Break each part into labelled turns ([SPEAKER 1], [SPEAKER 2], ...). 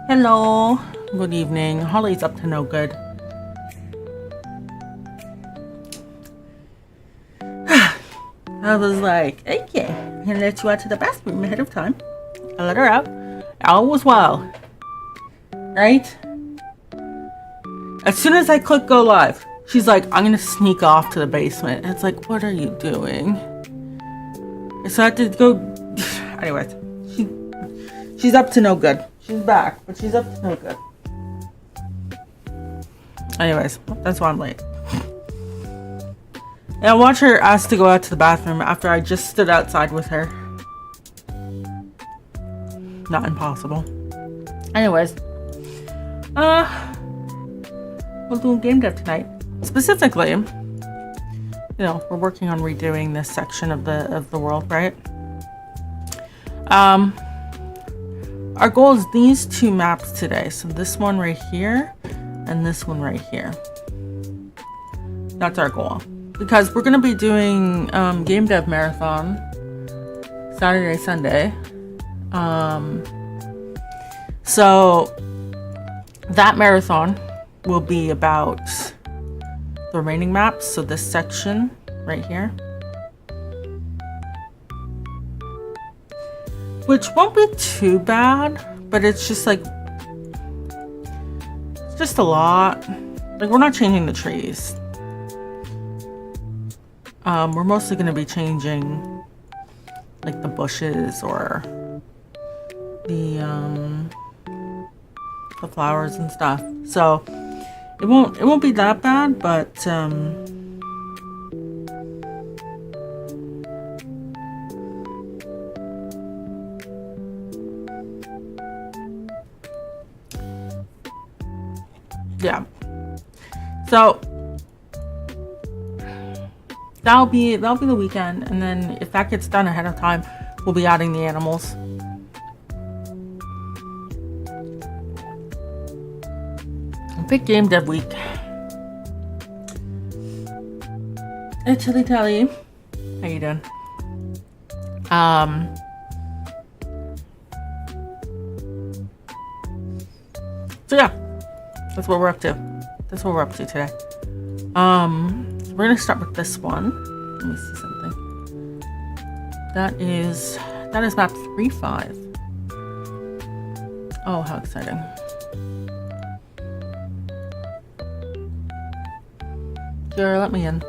[SPEAKER 1] Hello, good evening. Holly's up to no good. I was like, okay, I'm gonna let you out to the bathroom ahead of time. I let her out. All was well. Right? As soon as I click go live, she's like, I'm gonna sneak off to the basement. It's like, what are you doing? So I had to go. Anyways, she's up to no good. She's back, but she's up to no good. Anyways, that's why I'm late. And I watch her ask to go out to the bathroom after I just stood outside with her. Not impossible. Anyways, we'll do a game dev tonight. Specifically, you know, we're working on redoing this section of the world, right? Our goal is these two maps today. So this one right here and this one right here. That's our goal. Because we're going to be doing game dev marathon Saturday, Sunday. So that marathon will be about the remaining maps. So this section right here. Which won't be too bad, but it's just like, it's just a lot. Like, we're not changing the trees. We're mostly going to be changing like the bushes or the flowers and stuff. So it won't be that bad, but yeah. So that'll be the weekend, and then if that gets done ahead of time, we'll be adding the animals. Big game dev week. Hey Chili Tally, how you doing? So yeah, that's what we're up to. That's what we're up to today. We're gonna start with this one. Let me see something. That is map 3-5. Oh, how exciting. Sure, let me in.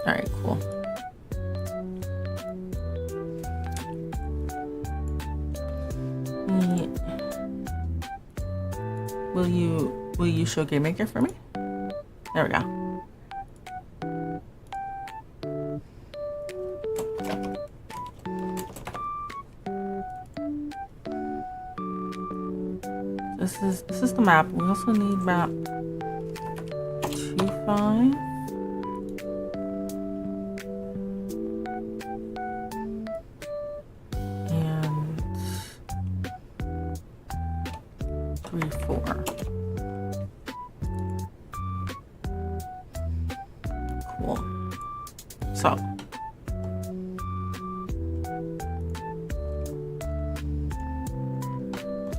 [SPEAKER 1] Alright, cool. Will you show Game Maker for me? There we go. This is the map. We also need map 2-5. And 3-4. Cool. So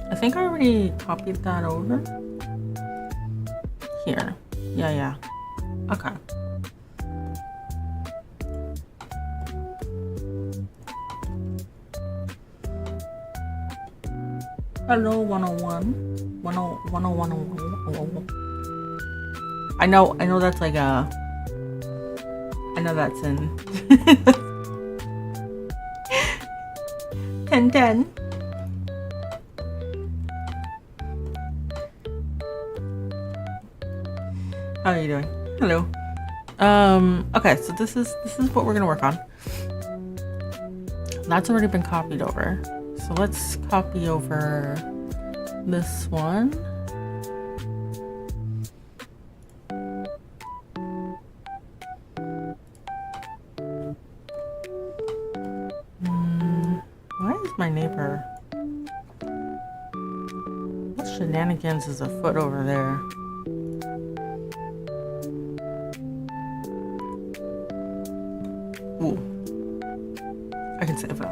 [SPEAKER 1] I think I already copied that over here. Yeah. Okay. Hello, 101. 101. I know that's like a, I know that's in 10-10. How are you doing? Hello. Okay, so this is what we're gonna work on. That's already been copied over. So let's copy over this one. Why is my neighbor? What shenanigans is afoot over there? Ooh. I can save that.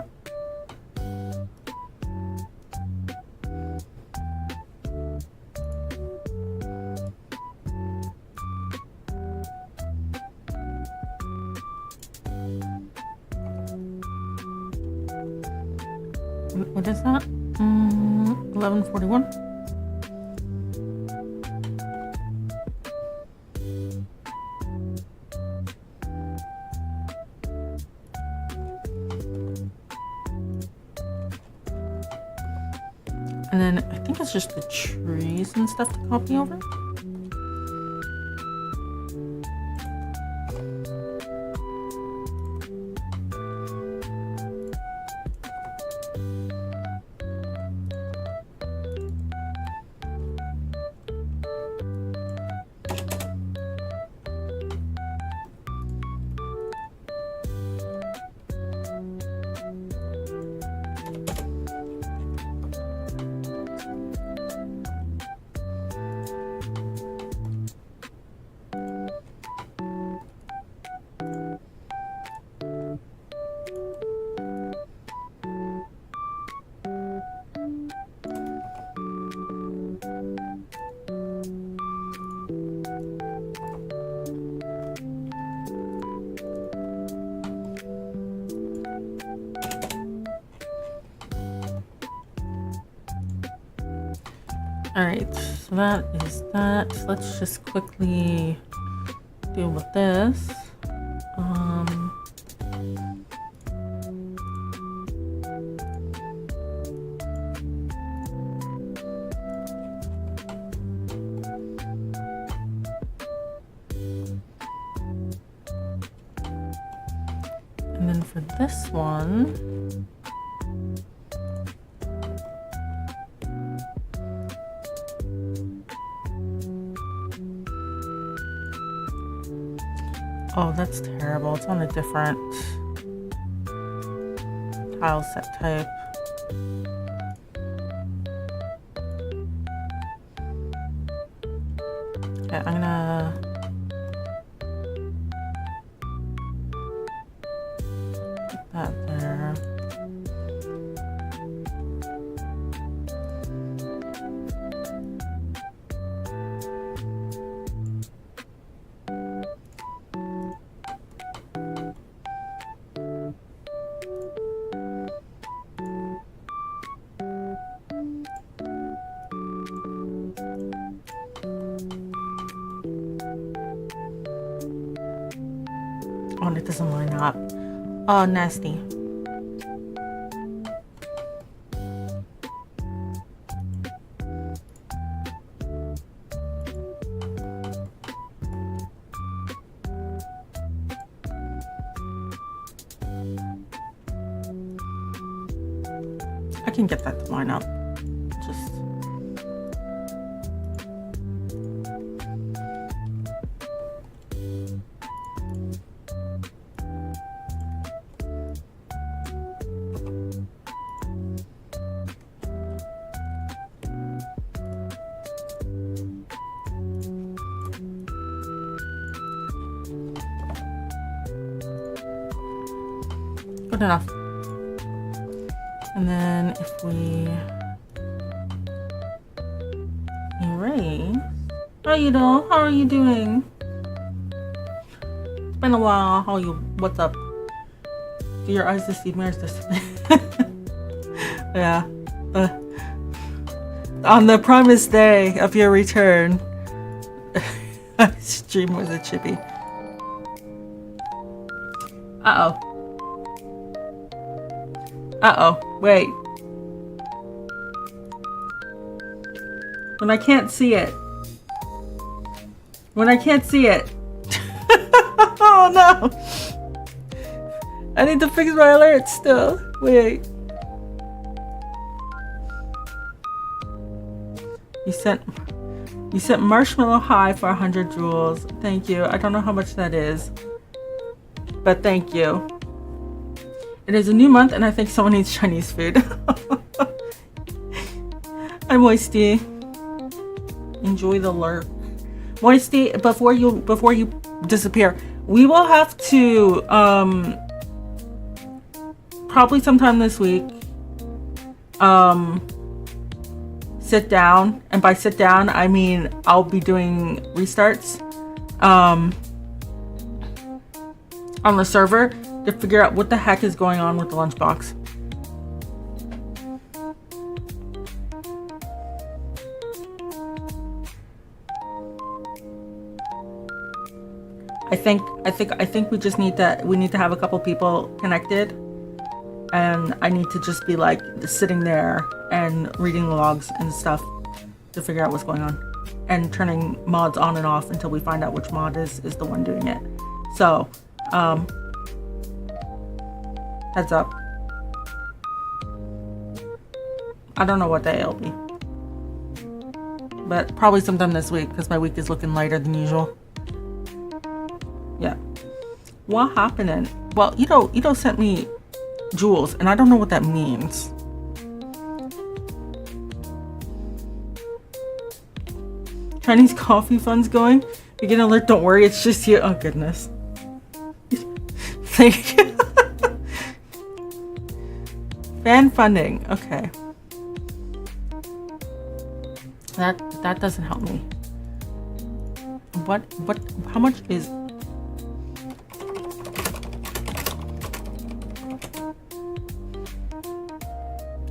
[SPEAKER 1] What is that? 11:41. And then I think it's just the trees and stuff to copy over. Alright, so that is that. Let's just quickly deal with this. And then for this one, oh, that's terrible. It's on a different tile set type. Okay, I'm gonna put that there. Oh, and it doesn't line up. Oh, nasty. I can get that to line up. Just good enough. And then if we erase, how you doing? How are you doing? It's been a while. How are you? What's up? Do your eyes deceive me or is this? Yeah. On the promised day of your return, stream was a chippy. Uh-oh. Uh-oh. Wait. When I can't see it. When I can't see it. Oh no. I need to fix my alerts still. Wait. You sent Marshmallow High for 100 jewels. Thank you. I don't know how much that is, but thank you. It is a new month and I think someone needs Chinese food. Hi Moisty. Enjoy the lurk. Moisty, before you disappear, we will have to probably sometime this week sit down, and by sit down I mean I'll be doing restarts on the server to figure out what the heck is going on with the lunchbox. I think we just need to have a couple people connected, and I need to just be like sitting there and reading the logs and stuff to figure out what's going on, and turning mods on and off until we find out which mod is the one doing it. So, heads up. I don't know what day it'll be, but probably sometime this week because my week is looking lighter than usual. Yeah. What happening? Well, Ito sent me jewels, and I don't know what that means. Chinese coffee fund's going. You get an alert. Don't worry, it's just you. Oh goodness. Thank you. Fan funding. Okay. That doesn't help me. What? How much is?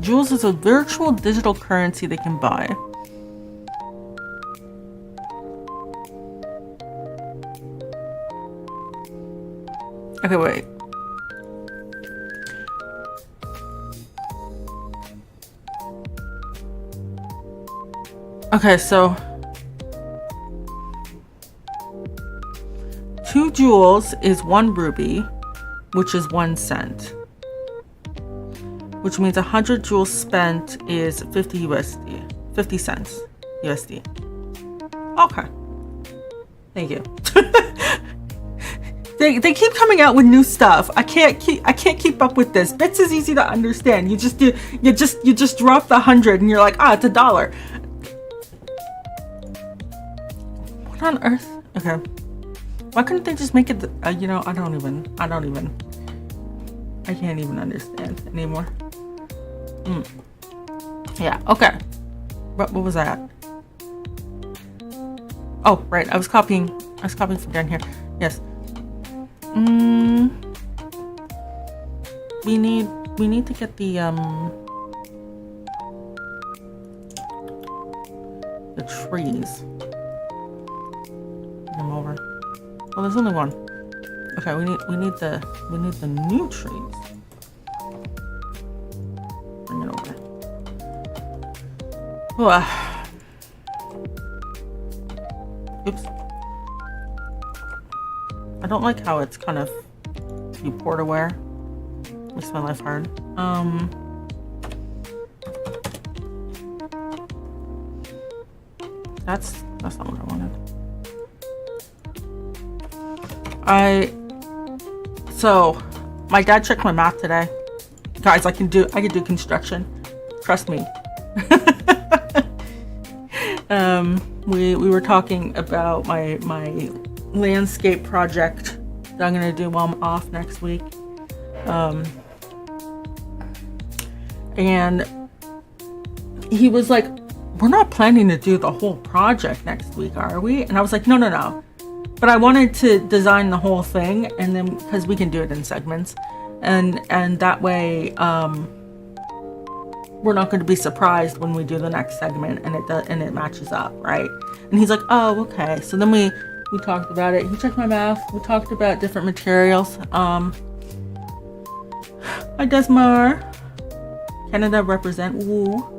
[SPEAKER 1] Jewels is a virtual digital currency they can buy. Okay, wait. Okay, so 2 jewels is 1 ruby, which is 1 cent. Which means 100 jewels spent is 50 USD. 50 cents USD. Okay. Thank you. They keep coming out with new stuff. I can't keep up with this. Bits is easy to understand. You just drop the 100 and you're like, it's $1. What on earth? Okay. Why couldn't they just make it? I can't even understand anymore. Yeah. Okay. What was that? Oh, right. I was copying from down here. Yes. We need to get the trees. Bring them over. Well, there's only one. Okay, we need the new trees. Bring it over. Oops. I don't like how it's kind of port aware. Makes my life hard. That's not what I wanted. So my dad checked my math today. Guys, I can do construction. Trust me. We were talking about my landscape project that I'm gonna do while I'm off next week. And he was like, we're not planning to do the whole project next week, are we? And I was like, no. But I wanted to design the whole thing, and then because we can do it in segments, and that way we're not going to be surprised when we do the next segment and it matches up, right? And he's like, oh, okay. So then we talked about it. He checked my math. We talked about different materials. Hi, Desmar. Canada represent. Woo.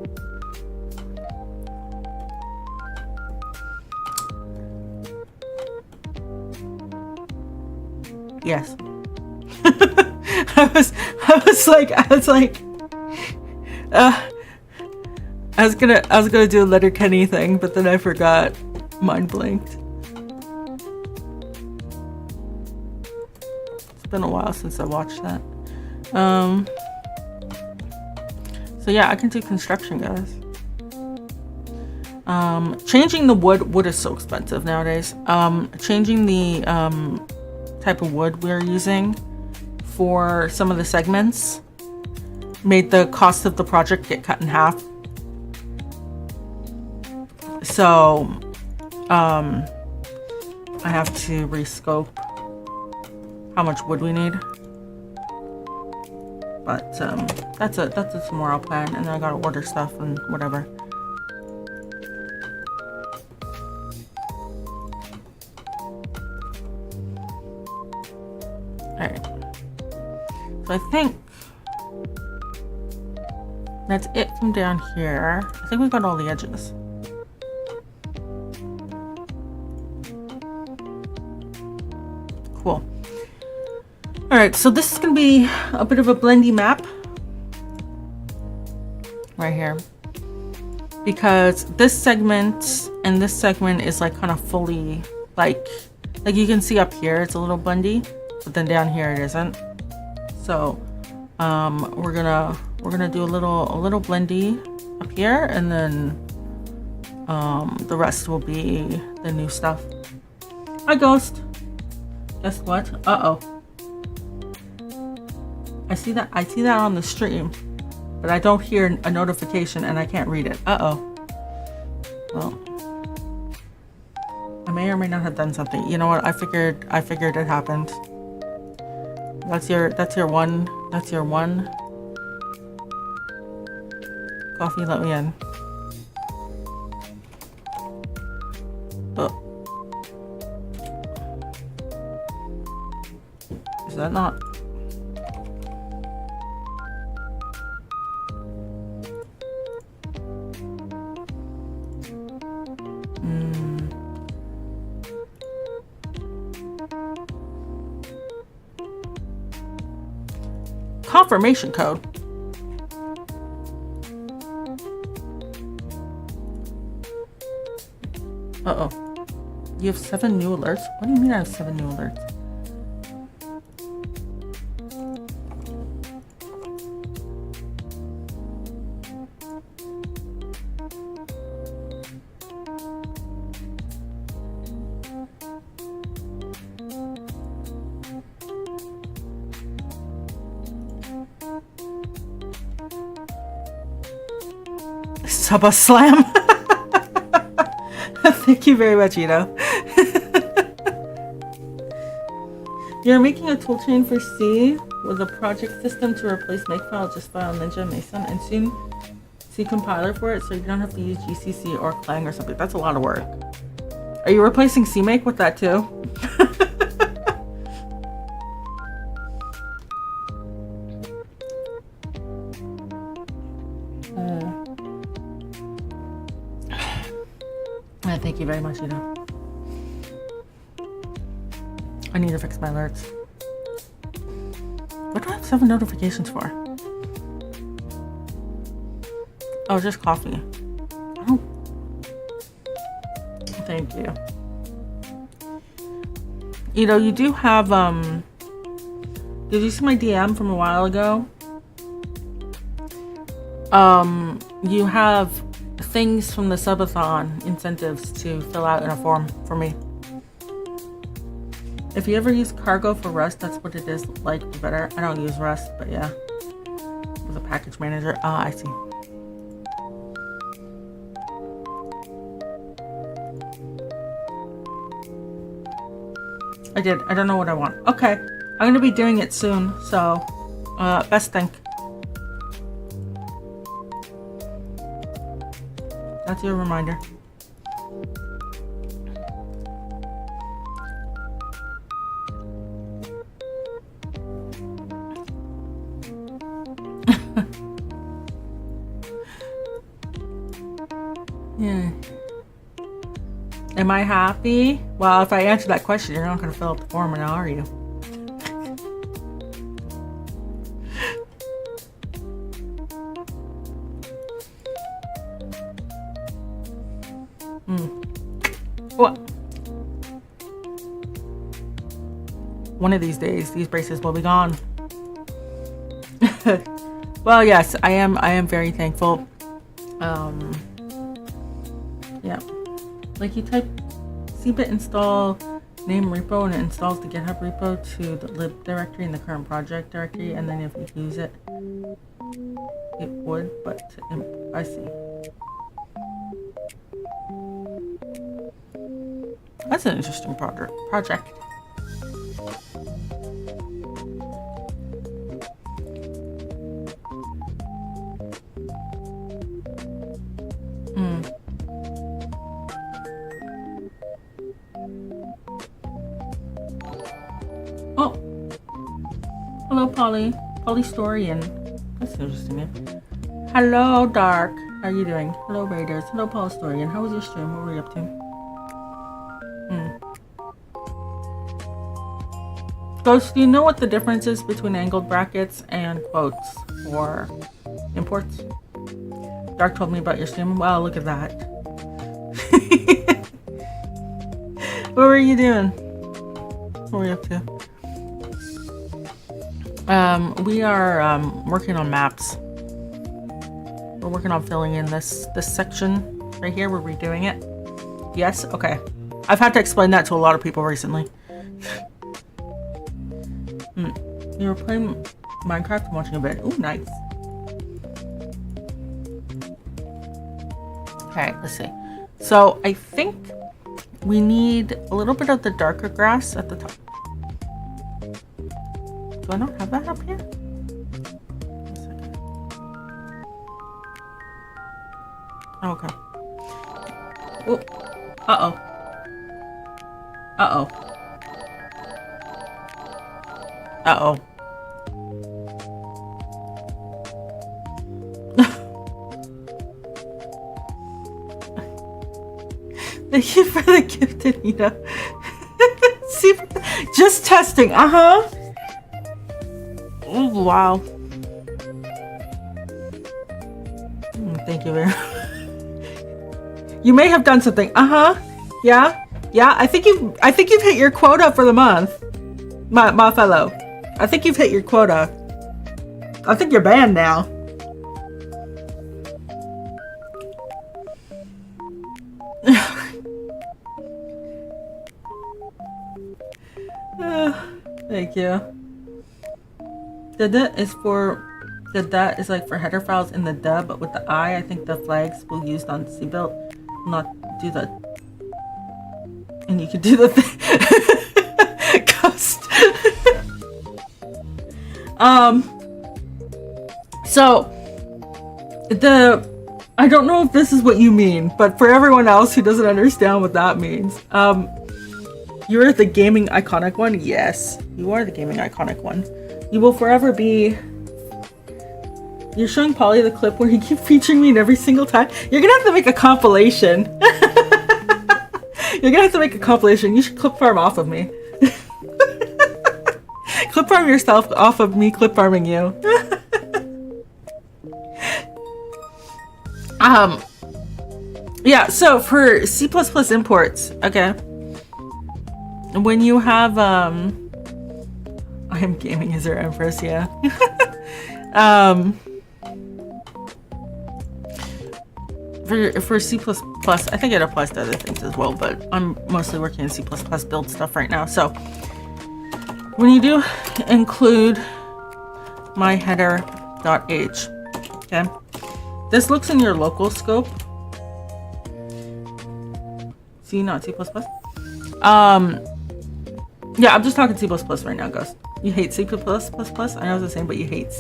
[SPEAKER 1] Yes. I was gonna do a Letterkenny thing, but then I forgot. Mind blanked. It's been a while since I watched that. So yeah, I can do construction, guys. Changing the wood is so expensive nowadays. Changing the type of wood we're using for some of the segments made the cost of the project get cut in half. So I have to rescope how much wood we need. But that's a tomorrow plan, and then I gotta order stuff and whatever. Alright. So I think that's it from down here. I think we've got all the edges. Cool. Alright, so this is going to be a bit of a blendy map. Right here. Because this segment and this segment is like kind of fully, like you can see up here, it's a little blendy. But then down here it isn't. So we're gonna do a little blendy up here, and then the rest will be the new stuff. Hi Ghost. Guess what? Uh-oh. I see that on the stream, but I don't hear a notification and I can't read it. Uh-oh. Well, I may or may not have done something. You know what? I figured it happened. That's your one. Coffee, let me in. Oh. Is that not? Confirmation code. Uh-oh. You have 7 new alerts? What do you mean I have 7 new alerts? Subba Slam. Thank you very much, Ito. You're making a toolchain for C with a project system to replace Makefile, just file Ninja Mason and soon C compiler for it, so you don't have to use GCC or Clang or something. That's a lot of work. Are you replacing CMake with that too? Thank you very much, Ito. I need to fix my alerts. What do I have 7 notifications for? Oh, just coffee. Oh. Thank you. Ito, you do have, did you see my DM from a while ago? You have things from the subathon incentives to fill out in a form for me. If you ever use cargo for Rust, that's what it is like better. I don't use Rust, but yeah. With a package manager. Ah, I see. I did. I don't know what I want. Okay. I'm gonna be doing it soon, so best think. That's your reminder. Yeah. Am I happy? Well, if I answer that question, you're not going to fill out the form now, are you? What? One of these days, these braces will be gone. Well, yes, I am very thankful. Yeah. Like you type cbit install name repo and it installs the GitHub repo to the lib directory in the current project directory, and then if you use it, it would, but I see. That's an interesting project. Oh, hello, Polly. Polystorian. That's interesting name. Hello, Dark. How are you doing? Hello, Raiders. Hello, Polystorian. How was your stream? What were you up to? Ghost, do you know what the difference is between angled brackets and quotes for imports? Dark told me about your stream. Wow, look at that. What were you doing? What were you up to? We are working on maps. We're working on filling in this section right here. We're redoing it. Yes? Okay. I've had to explain that to a lot of people recently. You were playing Minecraft and watching a bit. Ooh, nice. Okay, let's see. So I think we need a little bit of the darker grass at the top. Do I not have that up here? Oh, okay. Oh. Uh-oh. Uh-oh. Uh-oh. Thank you for the gift, Anita. See, just testing. Uh-huh. Oh, wow. Thank you very much. You may have done something. Uh-huh. Yeah. Yeah. I think you've hit your quota for the month. My fellow. I think you've hit your quota. I think you're banned now. Thank you. The that is like for header files in the dub, but with the I think the flags will used on Cbuilt will not do the. And you could do the thing. Ghost. So I don't know if this is what you mean, but for everyone else who doesn't understand what that means, you're the gaming iconic one. Yes, you are the gaming iconic one. You will forever be. You're showing Polly the clip where you keep featuring me in every single time. You're gonna have to make a compilation. You're gonna have to make a compilation. You should clip farm off of me. Clip farm yourself off of me clip farming you. Yeah, so for C++ imports, okay. When you have I am gaming as our Empress, yeah. For C++, I think it applies to other things as well, but I'm mostly working in C++ build stuff right now. So when you do include my header.h, okay, this looks in your local scope. C, not C++. Yeah, I'm just talking C++ right now, Ghost. You hate C++? I know it's the same, but you hate.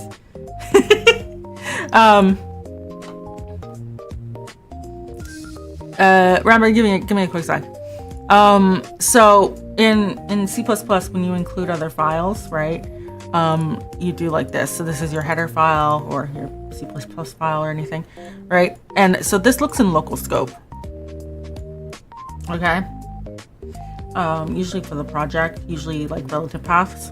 [SPEAKER 1] Rambo, give me a quick side. So in C++, when you include other files, right, you do like this. So this is your header file or your C++ file or anything, right? And so this looks in local scope. Okay. Usually for the project, usually like relative paths.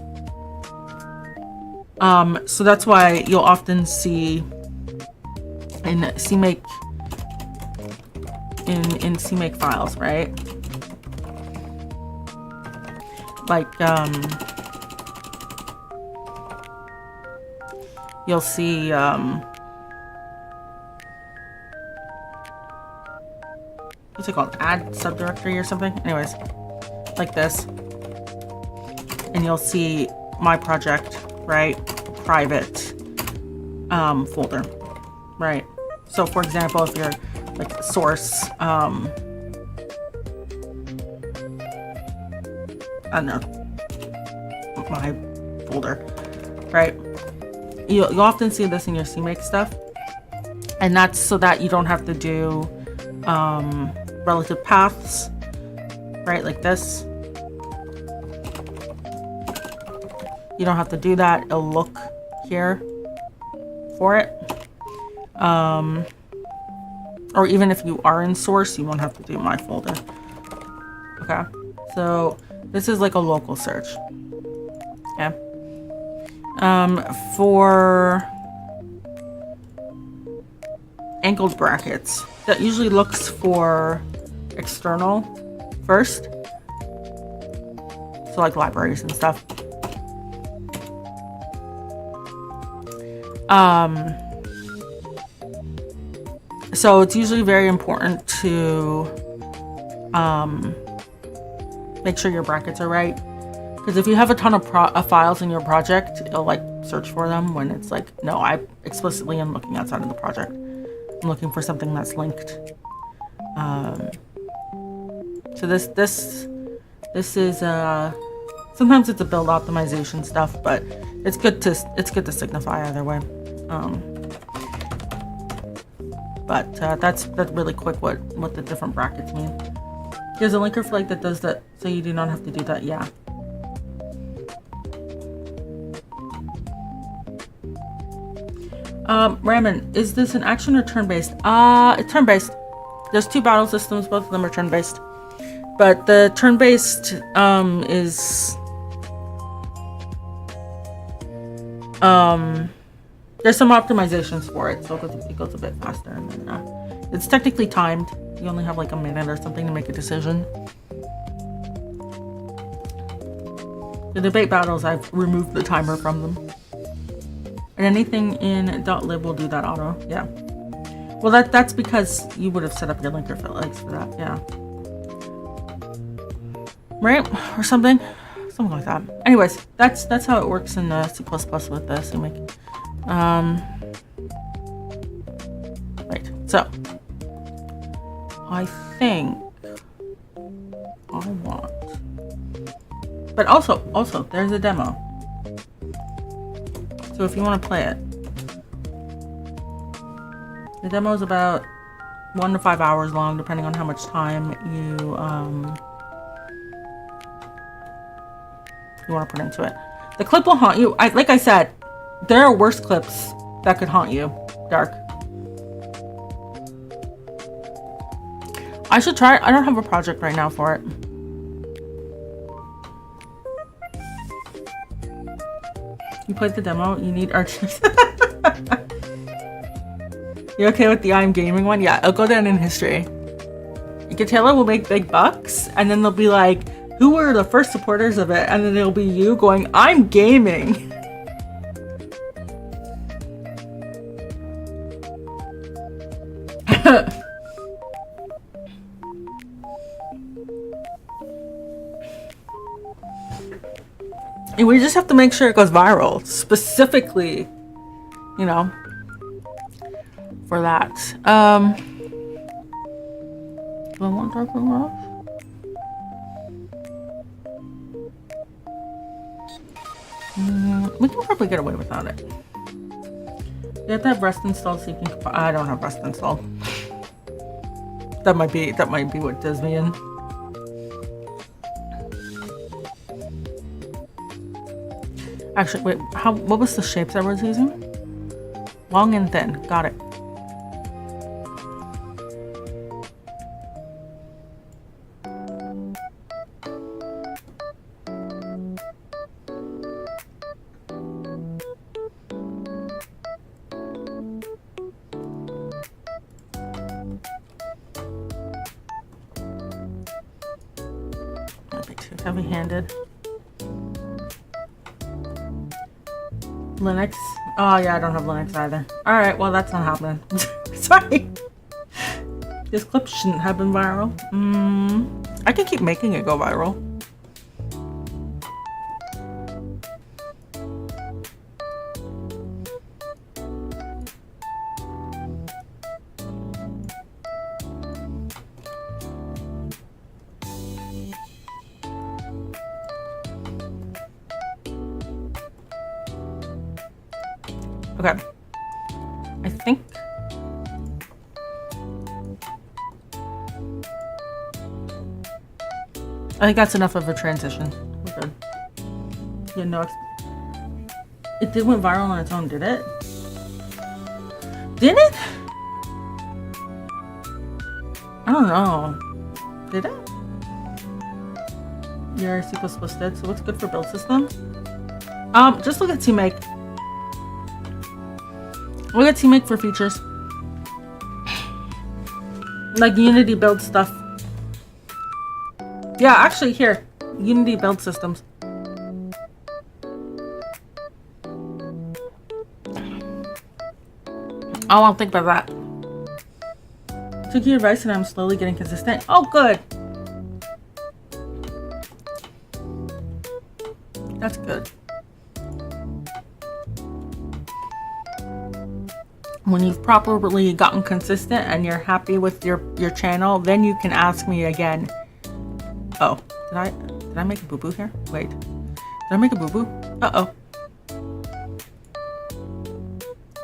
[SPEAKER 1] So that's why you'll often see in CMake in CMake files, right? Like you'll see what's it called? Add subdirectory or something? Anyways, like this. And you'll see my project, right? Private folder, right? So for example, if you're like source, I don't know, my folder, right? You'll often see this in your CMake stuff, and that's so that you don't have to do relative paths, right? Like this. you don't have to do that. It'll look here for it. Or even if you are in source, you won't have to do my folder. Okay, so this is like a local search. Okay. For angled brackets, that usually looks for external first. So like libraries and stuff. So it's usually very important to make sure your brackets are right. Because if you have a ton of files in your project, it'll like search for them when it's like, no, I explicitly am looking outside of the project. I'm looking for something that's linked. So this is sometimes it's a build optimization stuff, but it's good to signify either way. But that's really quick what the different brackets mean. There's a linker flag that does that, so you do not have to do that. Yeah. Ramen, is this an action or turn-based? It's turn-based. There's 2 battle systems, both of them are turn-based. But the turn-based is there's some optimizations for it, so it goes a bit faster, and then it's technically timed. You only have like a minute or something to make a decision. The debate battles, I've removed the timer from them. And anything in .lib will do that auto. Yeah. Well, that's because you would have set up your linker flags for that. Yeah. Right? Or something like that. Anyways, that's how it works in C++ with this. You make right. So I think I want, but also there's a demo. So if you want to play it, the demo is about 1 to 5 hours long, depending on how much time you want to put into it. The clip will haunt you. Like I said, there are worse clips that could haunt you. Dark. I should try it. I don't have a project right now for it. You played the demo. You need archives. You okay with the I'm gaming one? Yeah, it'll go down in history. Gataela will make big bucks, and then they'll be like, who were the first supporters of it? And then it'll be you going, I'm gaming. And we just have to make sure it goes viral, specifically, you know, for that. Do I want darker love? We can probably get away without it. You have to have Rust installed so you can. I don't have Rust installed. That might be what does me in. Actually, wait. What was the shapes I was using? Long and thin. Got it. Might be too heavy-handed. Linux? Oh yeah, I don't have Linux either. Alright, well that's not happening. Sorry. This clip shouldn't have been viral. I can keep making it go viral. Okay. I think that's enough of a transition. We're good. Yeah, no. It did went viral on its own, did it? Did it? I don't know. Did it? Your C++ did, so what's good for build system? Just look at TMake. Look at TMake for features. Like Unity build stuff. Yeah, actually here. Unity build systems. I won't think about that. Took your advice and I'm slowly getting consistent. Oh, good. That's good. When you've properly gotten consistent and you're happy with your channel, then you can ask me again. Oh, did I make a boo-boo here? Wait, did I make a boo-boo? Uh-oh.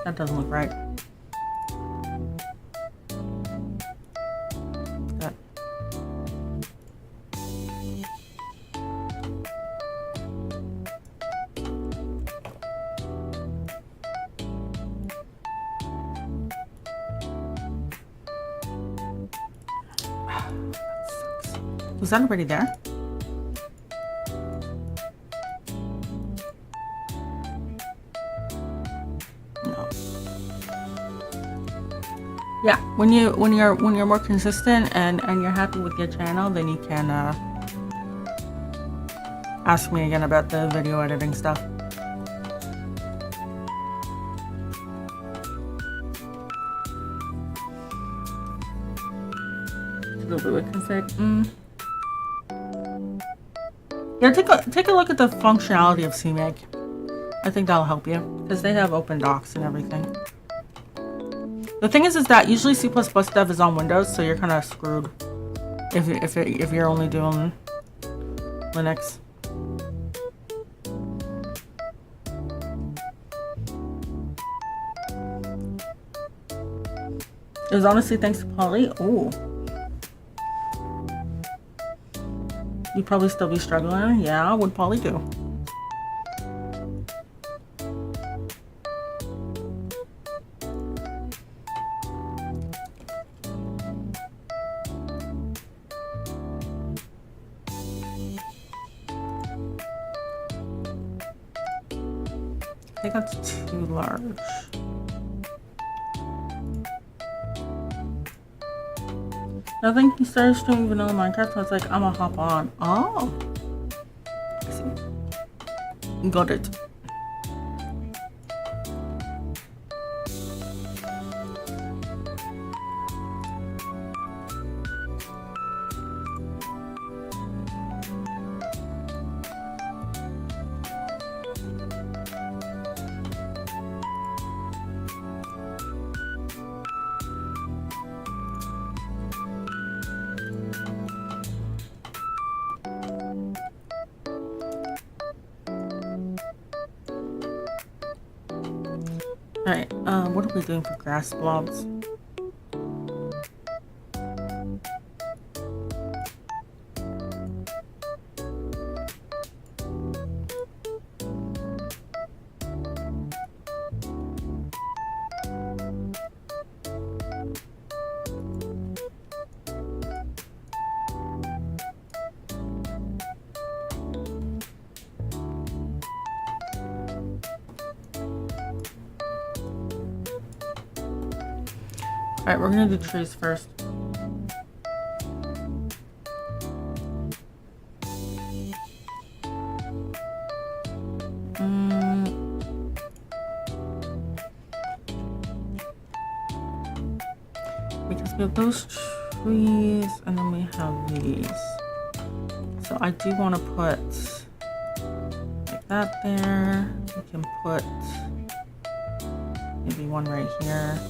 [SPEAKER 1] That doesn't look right. That. Was that already there? No. Yeah, when you're more consistent and you're happy with your channel, then you can ask me again about the video editing stuff. Config. Yeah, take a look at the functionality of CMake. I think that'll help you because they have open docs and everything. The thing is that usually C++ dev is on Windows, so you're kind of screwed if you're only doing Linux. It was honestly thanks to Polly. Ooh. You'd probably still be struggling. Yeah, what'd Polly do? I think that's too large. I think he started streaming vanilla Minecraft, so I was like, I'm gonna hop on. Oh. I see. Got it. Alright, what are we doing for grass blobs? Alright, we're gonna do trees first. Because we have those trees and then we have these. So I do want to put like that there. We can put maybe one right here.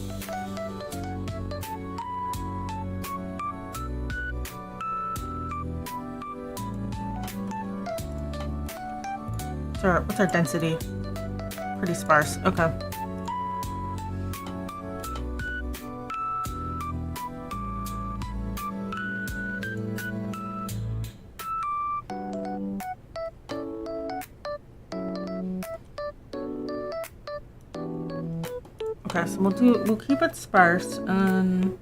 [SPEAKER 1] What's our density? Pretty sparse. Okay. Okay, so we'll keep it sparse, and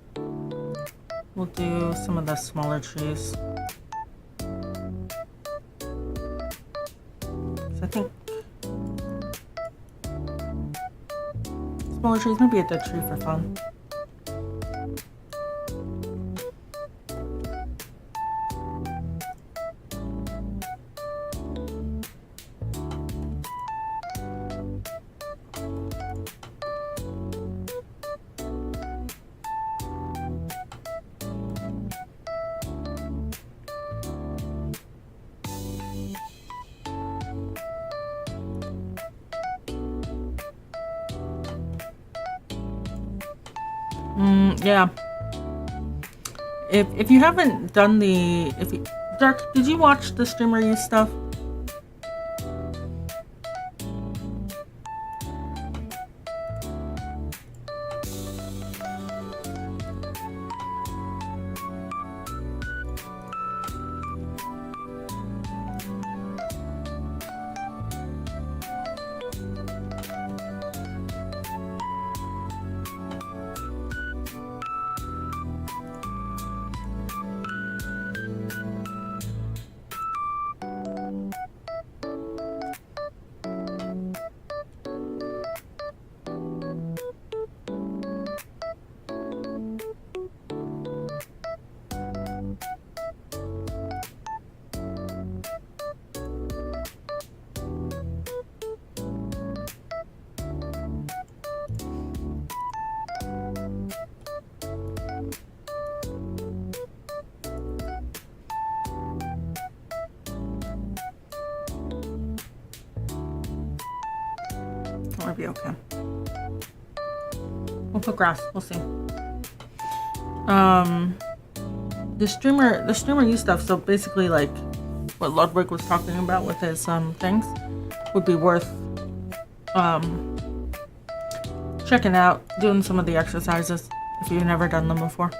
[SPEAKER 1] we'll do some of the smaller trees. So I think smaller trees, maybe a dead tree for fun. Yeah. If you haven't done Dark, did you watch the streamer use stuff? Might be okay. We'll put grass. We'll see. The streamer used stuff. So basically, like what Ludwig was talking about with his things, would be worth checking out, doing some of the exercises if you've never done them before.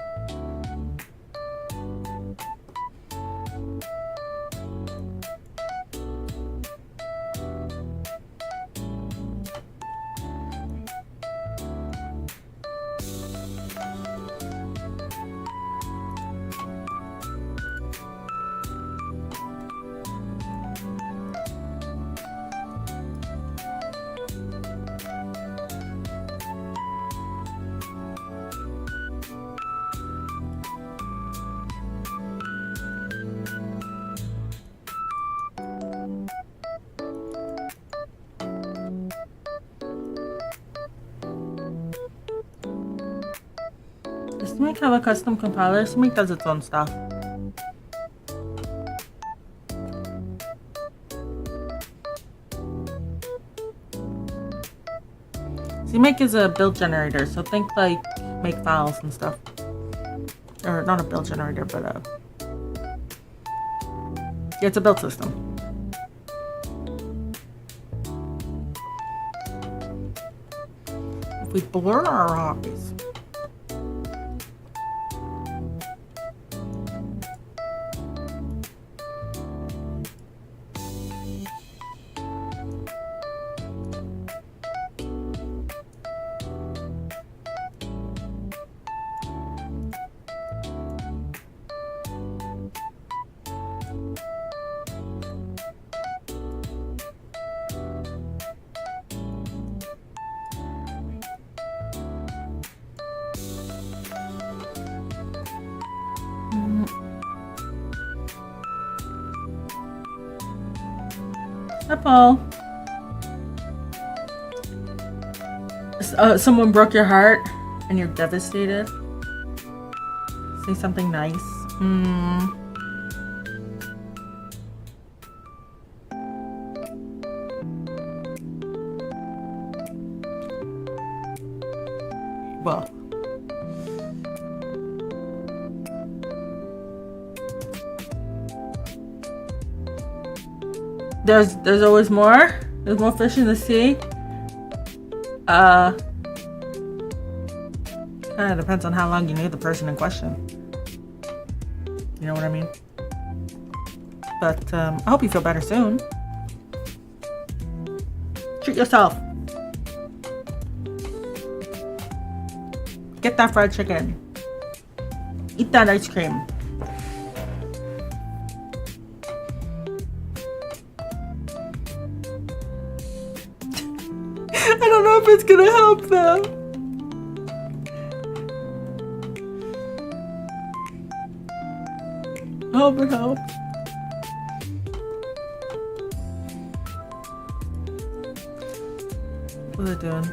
[SPEAKER 1] Does Smic have a custom compiler? Smic does its own stuff. Smic is a build generator, so think like make files and stuff. Or not a build generator, but yeah, it's a build system. If we blur our eyes. Hi, Paul. Someone broke your heart and you're devastated. Say something nice. Well. There's always more. There's more fish in the sea. Kind of depends on how long you knew the person in question. You know what I mean? But I hope you feel better soon. Treat yourself. Get that fried chicken. Eat that ice cream. I don't know if it's gonna help them. I hope it helps. What are they doing?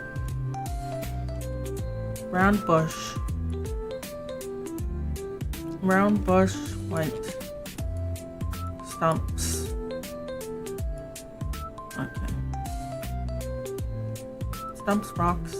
[SPEAKER 1] Round bush. Round bush, white. Stumps. Okay. Stumps, rocks.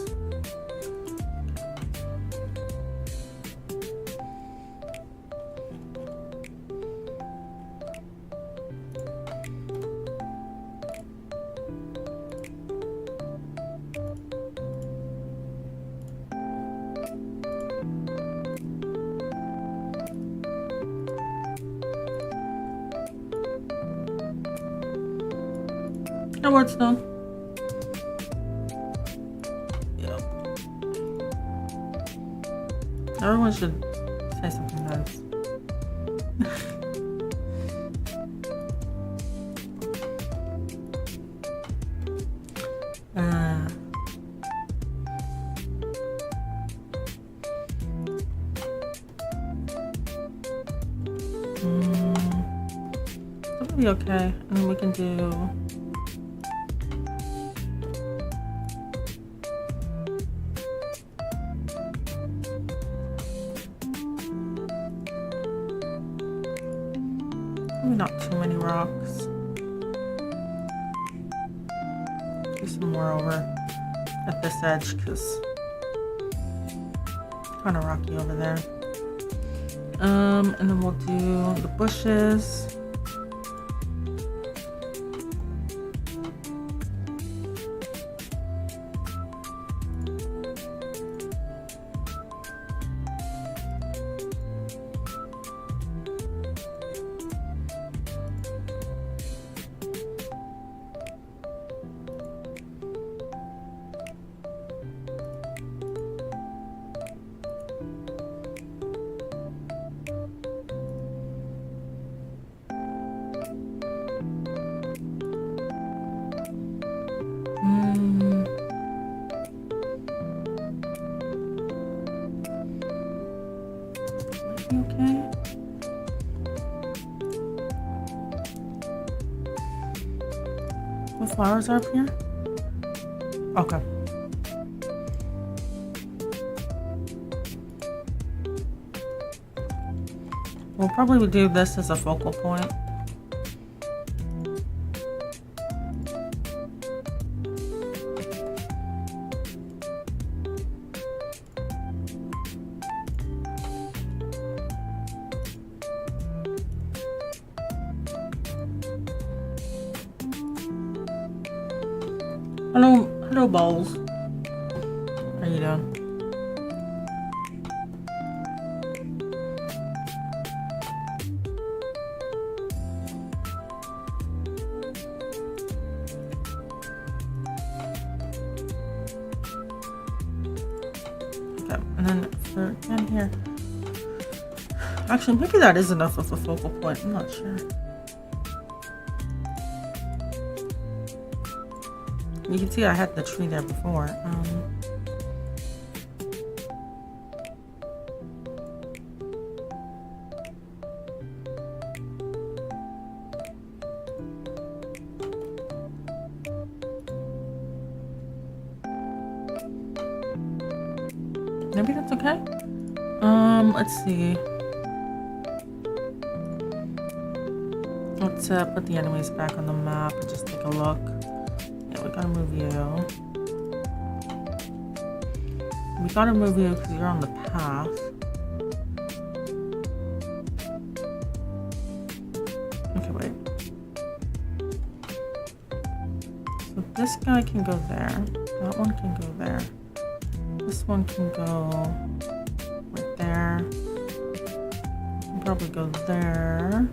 [SPEAKER 1] That works though. Yep. Everyone should say something nice. That'll be okay. And then we can do maybe not too many rocks. Do some more over at this edge because it's kind of rocky over there. And then we'll do the bushes. Okay. What flowers are up here? Okay. We'll probably do this as a focal point. Hello balls. How you doing? Okay, and then for down here. Actually, maybe that is enough of a focal point. I'm not sure. You can see I had the tree there before. Maybe that's okay. Let's see. Let's put the enemies back on the map and just take a look. We gotta move you. We gotta move you because you're on the path. Okay, wait. So this guy can go there. That one can go there. This one can go right there. Can probably go there.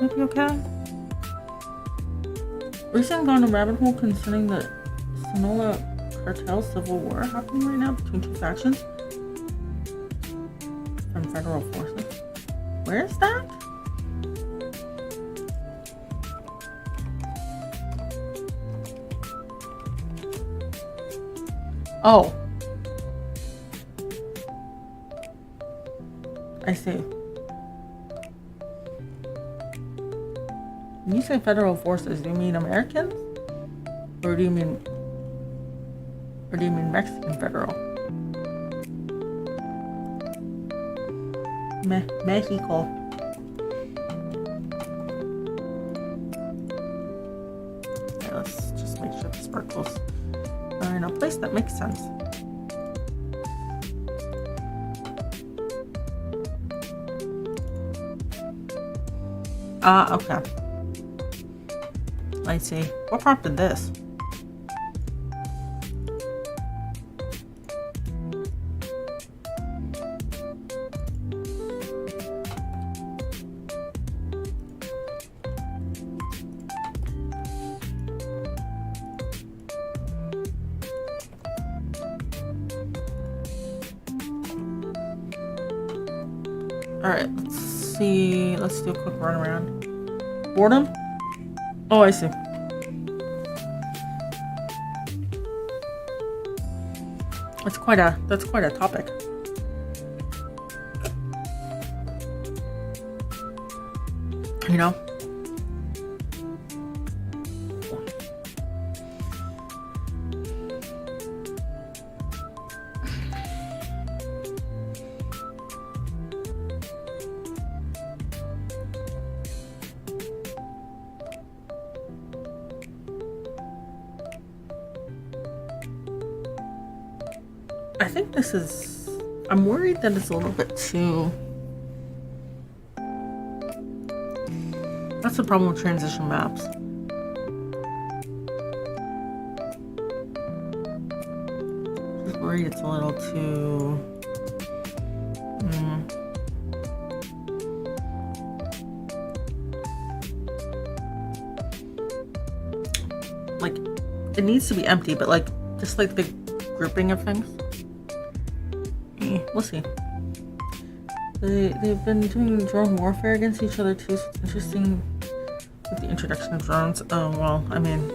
[SPEAKER 1] Maybe okay? Recently gone a rabbit hole concerning the Sinaloa cartel civil war happening right now between two factions from federal forces. Where is that? Oh. I see. When you say federal forces, do you mean Americans? Or do you mean Mexican federal? Mexico. Okay, let's just make sure the sparkles are in a place that makes sense. Okay. I see. What prompted this? Alright, let's see. Let's do a quick run around. Boredom? Oh, I see. That's quite a topic. You know? I think this is... I'm worried that it's a little bit too... That's the problem with transition maps. Just worried it's a little too... Like, it needs to be empty, but like, just like the grouping of things. We'll see. They've been doing drone warfare against each other too, so it's interesting with the introduction of drones. Oh, well, I mean...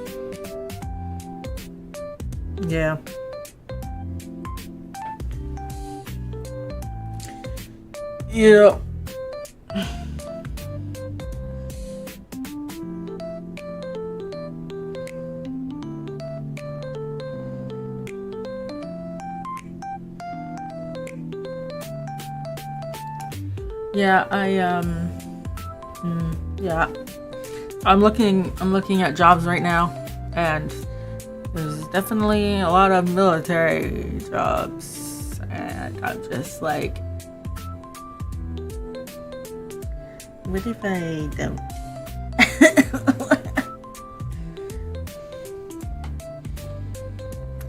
[SPEAKER 1] Yeah. Yeah. Yeah, yeah. I'm looking at jobs right now, and there's definitely a lot of military jobs, and I'm just like, what if I don't?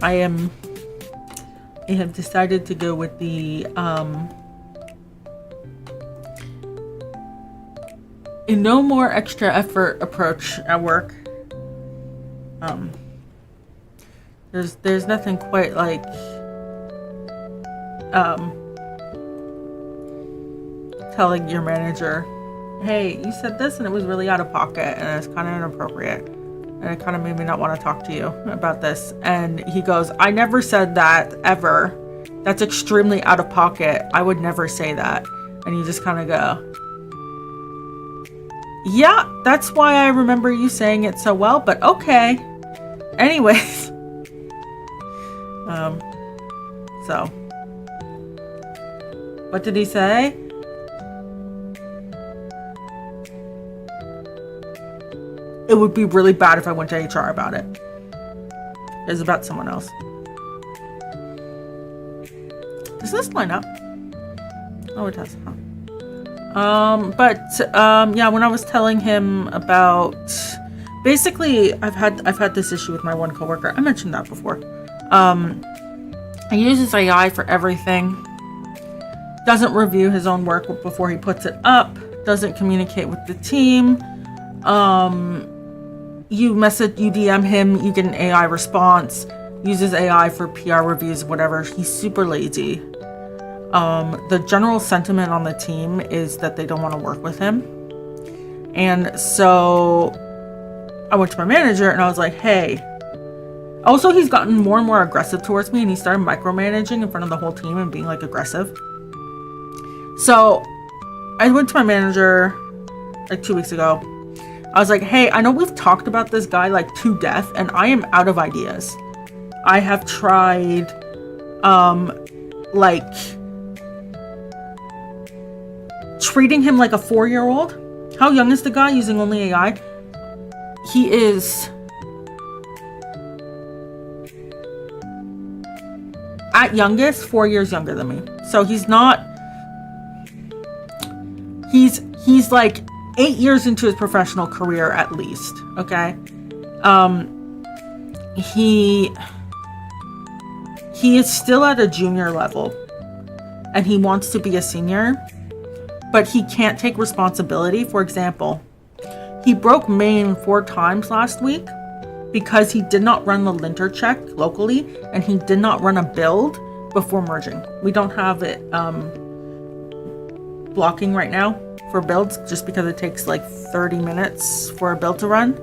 [SPEAKER 1] I have decided to go with the a no more extra effort approach at work. There's nothing quite like telling your manager, hey, you said this and it was really out of pocket and it's kind of inappropriate and it kind of made me not want to talk to you about this. And he goes, I never said that ever. That's extremely out of pocket. I would never say that. And you just kind of go, yeah, that's why I remember you saying it so well, but okay. Anyways. So. What did he say? It would be really bad if I went to HR about it. It was about someone else. Does this line up? Oh, it does, huh? Yeah, when I was telling him about, basically, I've had this issue with my one coworker. I mentioned that before. He uses AI for everything. Doesn't review his own work before he puts it up. doesn't communicate with the team. You DM him, you get an AI response, uses AI for PR reviews, whatever. He's super lazy. The general sentiment on the team is that they don't want to work with him. And so I went to my manager and I was like, hey. Also, he's gotten more and more aggressive towards me, and he started micromanaging in front of the whole team and being like aggressive. So I went to my manager like 2 weeks ago. I was like, hey, I know we've talked about this guy like to death, and I am out of ideas. I have tried, like, treating him like a 4-year-old. How young is the guy using only AI? He is, at youngest, 4 years younger than me. So he's not, he's like 8 years into his professional career at least, okay? He is still at a junior level, and he wants to be a senior, but he can't take responsibility. For example, he broke main 4 times last week because he did not run the linter check locally, and he did not run a build before merging. We don't have it blocking right now for builds, just because it takes like 30 minutes for a build to run.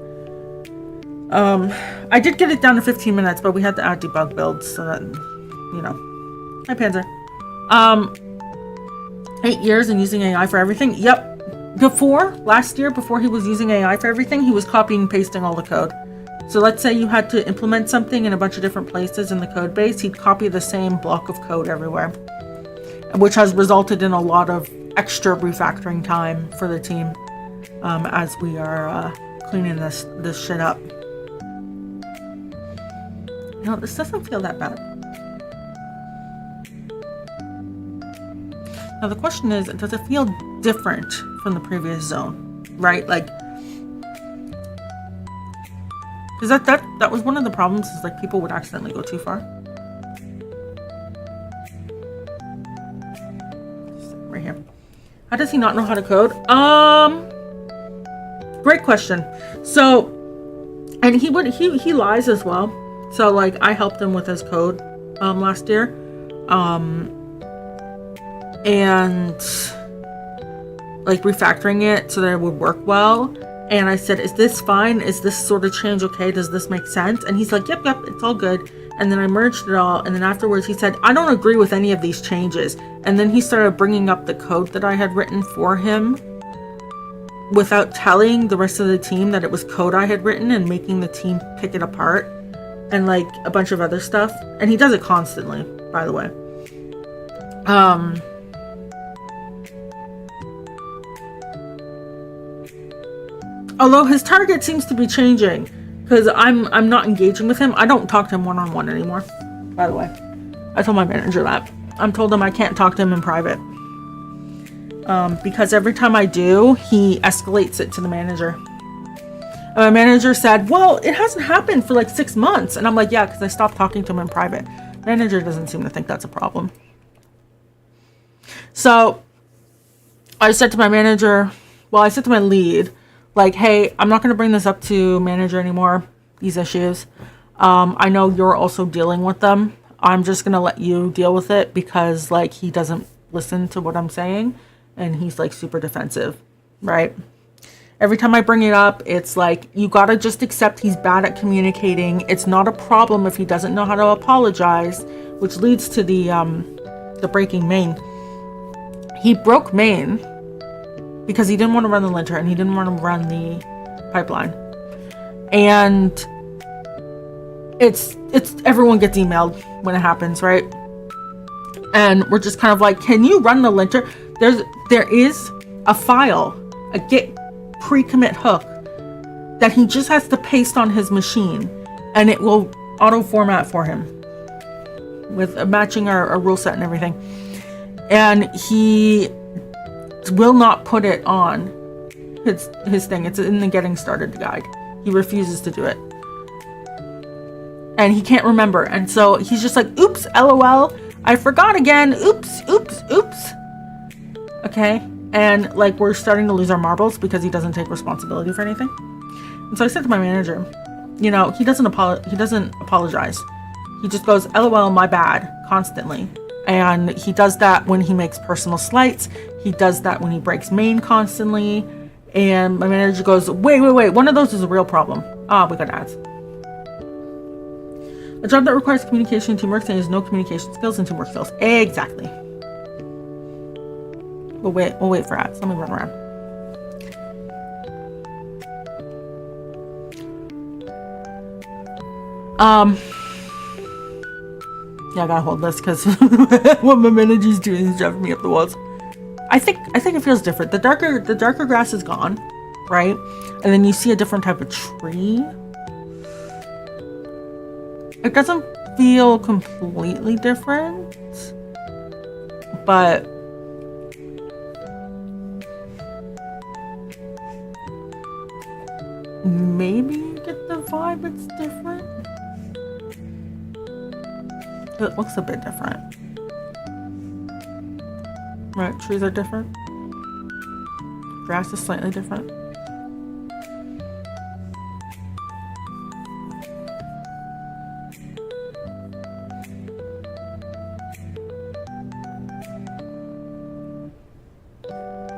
[SPEAKER 1] I did get it down to 15 minutes, but we had to add debug builds so that, you know. Hi, Panzer. 8 years and using AI for everything. Yep. Last year, before he was using AI for everything, he was copying and pasting all the code. So let's say you had to implement something in a bunch of different places in the code base, he'd copy the same block of code everywhere, which has resulted in a lot of extra refactoring time for the team as we are cleaning this shit up. You know, this doesn't feel that bad. Now the question is, does it feel different from the previous zone, right? Like, because that was one of the problems, is like people would accidentally go too far. Right here. How does he not know how to code? Great question. So, and he lies as well. So like I helped him with his code last year. And like refactoring it so that it would work well. And I said, is this fine? Is this sort of change okay? Does this make sense? And he's like, yep, it's all good. And then I merged it all. And then afterwards he said, I don't agree with any of these changes. And then he started bringing up the code that I had written for him without telling the rest of the team that it was code I had written, and making the team pick it apart and like a bunch of other stuff. And he does it constantly, by the way. Although his target seems to be changing, because I'm not engaging with him. I don't talk to him one-on-one anymore, by the way. I told my manager that. I'm told him I can't talk to him in private. Because every time I do, he escalates it to the manager. And my manager said, well, it hasn't happened for like 6 months. And I'm like, yeah, because I stopped talking to him in private. Manager doesn't seem to think that's a problem. So I said to my manager, well, I said to my lead, like, hey, I'm not going to bring this up to manager anymore, these issues. I know you're also dealing with them. I'm just going to let you deal with it, because like he doesn't listen to what I'm saying, and he's like super defensive, right? Every time I bring it up, it's like, you got to just accept he's bad at communicating. It's not a problem if he doesn't know how to apologize, which leads to the breaking main. He broke main because he didn't want to run the linter, and he didn't want to run the pipeline. And it's everyone gets emailed when it happens, right? And we're just kind of like, can you run the linter? There is a file, a git pre-commit hook that he just has to paste on his machine, and it will auto format for him with matching our rule set and everything. And he will not put it on his thing. It's in the getting started guide. He refuses to do it, and he can't remember. And so he's just like, oops, LOL, I forgot again. Oops. Okay. And like, we're starting to lose our marbles because he doesn't take responsibility for anything. And so I said to my manager, you know, he doesn't apologize. He just goes, LOL, my bad, constantly. And he does that when he makes personal slights. He does that when he breaks main constantly. And my manager goes, wait, one of those is a real problem. We got ads. A job that requires communication and teamwork has no communication skills and teamwork skills. Exactly. We'll wait for ads. Let me run around. Yeah, I gotta hold this because what my manager's doing is driving me up the walls. I think it feels different. The darker grass is gone, right? And then you see a different type of tree. It doesn't feel completely different, but maybe you get the vibe it's different. It looks a bit different. Right, trees are different. Grass is slightly different.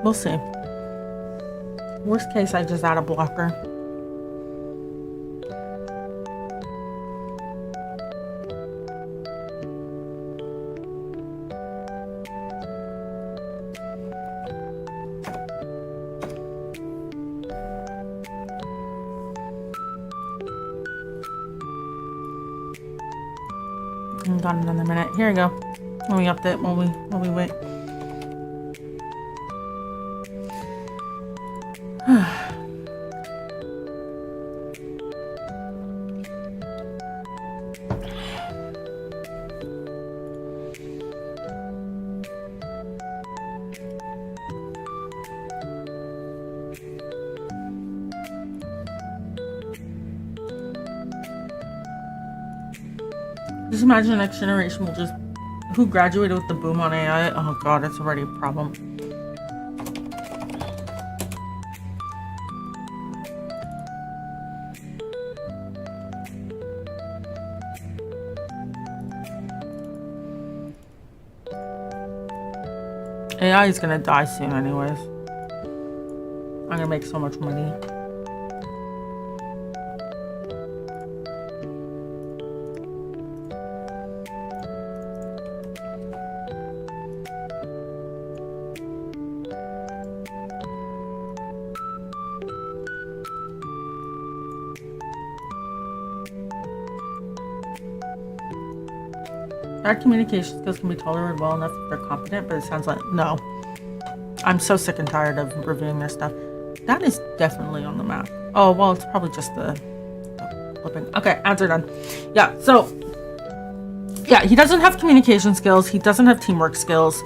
[SPEAKER 1] We'll see. Worst case, I just add a blocker. Got another minute. Here we go. Let me update while we wait. Just imagine the next generation will just, who graduated with the boom on AI. Oh god, it's already a problem. AI is gonna die soon anyways. I'm gonna make so much money. Bad communication skills can be tolerated well enough if they're competent, but it sounds like no. I'm so sick and tired of reviewing their stuff. That is definitely on the map. Oh, well, it's probably just the flipping. Okay, ads are done. Yeah, so, yeah, he doesn't have communication skills. He doesn't have teamwork skills.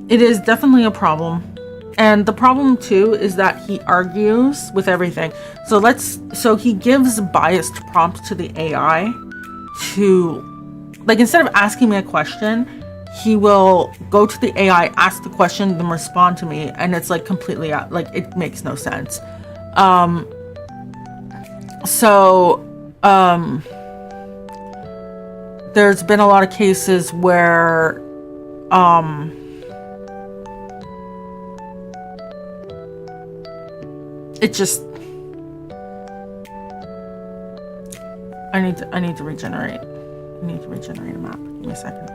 [SPEAKER 1] It is definitely a problem. And the problem, too, is that he argues with everything. So he gives biased prompts to the AI to, like, instead of asking me a question, he will go to the AI, ask the question, then respond to me, and it's like completely out, like it makes no sense. There's been a lot of cases where it just I need to regenerate. I need to regenerate a map. Give me a second.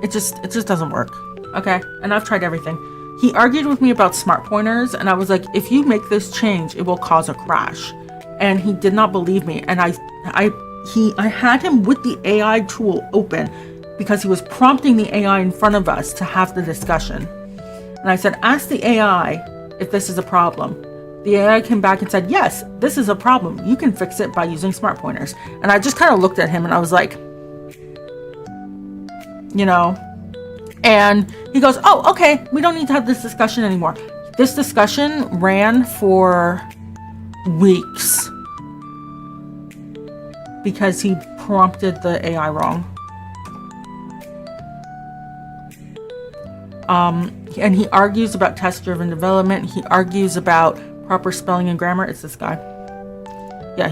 [SPEAKER 1] It just doesn't work. Okay, and I've tried everything. He argued with me about smart pointers, and I was like, if you make this change, it will cause a crash. And he did not believe me. And I had him with the AI tool open because he was prompting the AI in front of us to have the discussion. And I said, ask the AI if this is a problem. The AI came back and said, yes, this is a problem. You can fix it by using smart pointers. And I just kind of looked at him and I was like, you know, and he goes, oh, okay, we don't need to have this discussion anymore. This discussion ran for weeks because he prompted the AI wrong. And he argues about test-driven development. He argues about proper spelling and grammar. It's this guy. Yeah,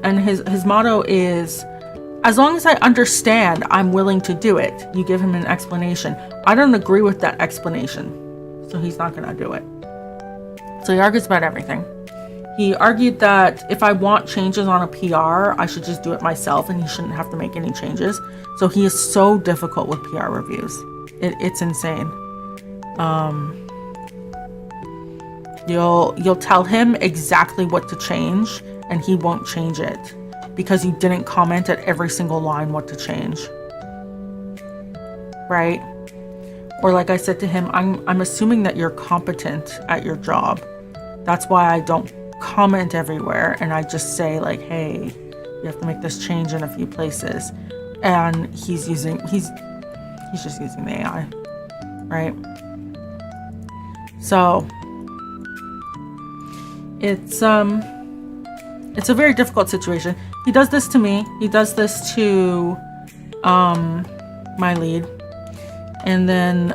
[SPEAKER 1] and his motto is, as long as I understand, I'm willing to do it. You give him an explanation. I don't agree with that explanation, so he's not gonna do it. So he argues about everything. He argued that if I want changes on a PR, I should just do it myself and he shouldn't have to make any changes. So he is so difficult with PR reviews. It's insane. You'll tell him exactly what to change and he won't change it because you didn't comment at every single line what to change. Right? Or like I said to him, I'm assuming that you're competent at your job. That's why I don't comment everywhere and I just say like, hey, you have to make this change in a few places. And he's just using the AI, right? So it's a very difficult situation. He does this to me. He does this to my lead. And then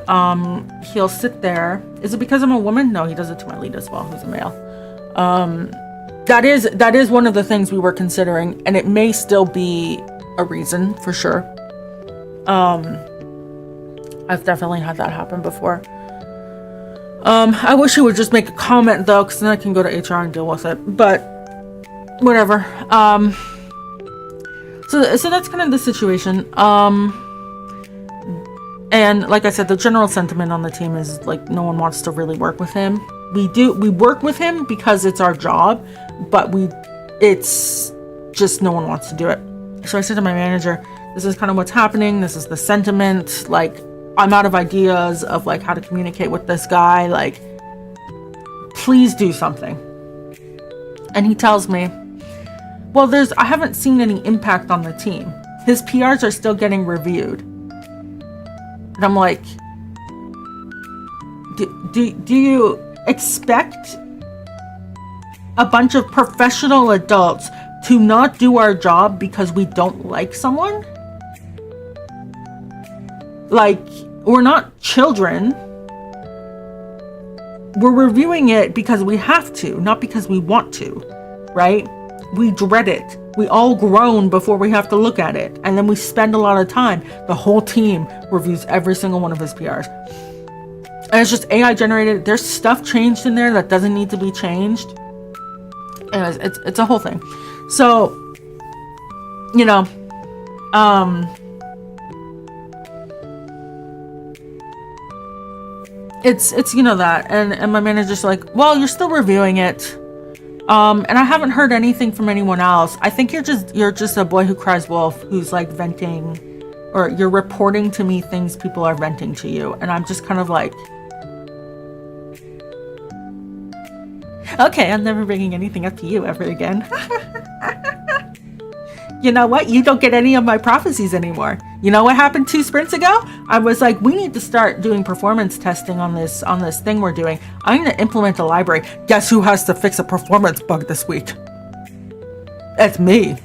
[SPEAKER 1] he'll sit there. Is it because I'm a woman? No, he does it to my lead as well, who's a male. That is one of the things we were considering, and it may still be a reason for sure. I've definitely had that happen before. I wish he would just make a comment though, because then I can go to HR and deal with it. But whatever. So that's kind of the situation. And like I said, the general sentiment on the team is like no one wants to really work with him. We work with him because it's our job, but it's just no one wants to do it. So I said to my manager, this is kind of what's happening. This is the sentiment. Like, I'm out of ideas of like how to communicate with this guy. Like, please do something. And he tells me, well, I haven't seen any impact on the team. His PRs are still getting reviewed. And I'm like, do you expect a bunch of professional adults to not do our job because we don't like someone? Like, we're not children. We're reviewing it because we have to, not because we want to, right? We dread it. We all groan before we have to look at it. And then we spend a lot of time. The whole team reviews every single one of his PRs. And it's just AI generated. There's stuff changed in there that doesn't need to be changed. Anyways, it's a whole thing. So, you know, it's you know that. And my manager's like, well, you're still reviewing it. And I haven't heard anything from anyone else. I think you're just a boy who cries wolf who's like venting, or you're reporting to me things people are venting to you. And I'm just kind of like, okay, I'm never bringing anything up to you ever again. You know what? You don't get any of my prophecies anymore. You know what happened 2 sprints ago? I was like, we need to start doing performance testing on this thing we're doing. I'm going to implement a library. Guess who has to fix a performance bug this week? It's me.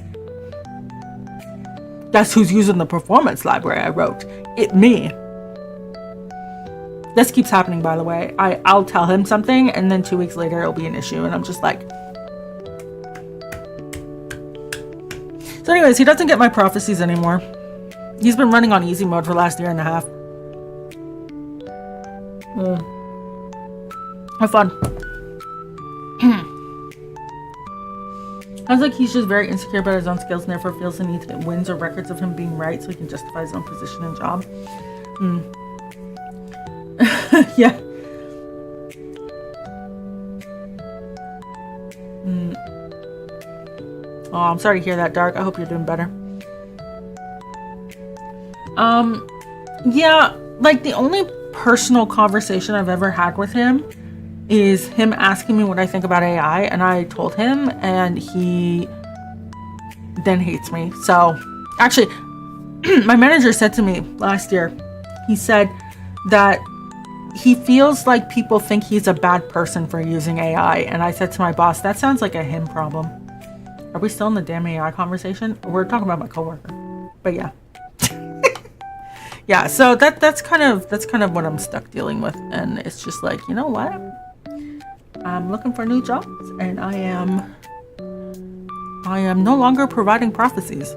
[SPEAKER 1] Guess who's using the performance library I wrote? It's me. This keeps happening, by the way. I'll tell him something, and then 2 weeks later it'll be an issue, and I'm just like. So anyways, he doesn't get my prophecies anymore. He's been running on easy mode for the last 1.5 years. Have fun. Sounds like he's just very insecure about his own skills and therefore feels the need to get wins or records of him being right so he can justify his own position and job. Yeah. Oh, I'm sorry to hear that, Dark. I hope you're doing better. Yeah, like the only personal conversation I've ever had with him is him asking me what I think about AI, and I told him, and he then hates me. So, actually, my manager said to me last year, he said that he feels like people think he's a bad person for using AI, and I said to my boss, that sounds like a him problem. Are we still in the damn AI conversation? We're talking about my coworker, but yeah. Yeah, so that's kind of what I'm stuck dealing with, and it's just like, you know what? I'm looking for new jobs, and I am no longer providing prophecies.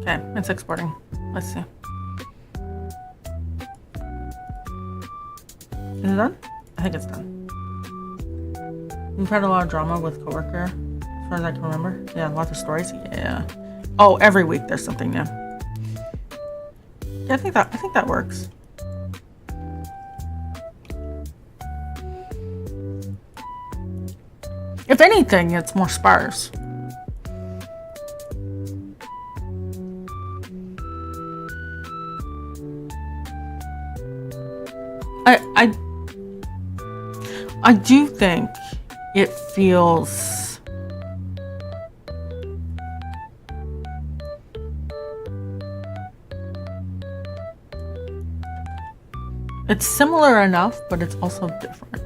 [SPEAKER 1] Okay, it's exporting. Let's see. Is it done? I think it's done. We've had a lot of drama with coworker, as far as I can remember. Yeah, lots of stories. Yeah. Oh, every week there's something new. Yeah, I think that works. If anything, it's more sparse. I do think it feels it's similar enough, but it's also different.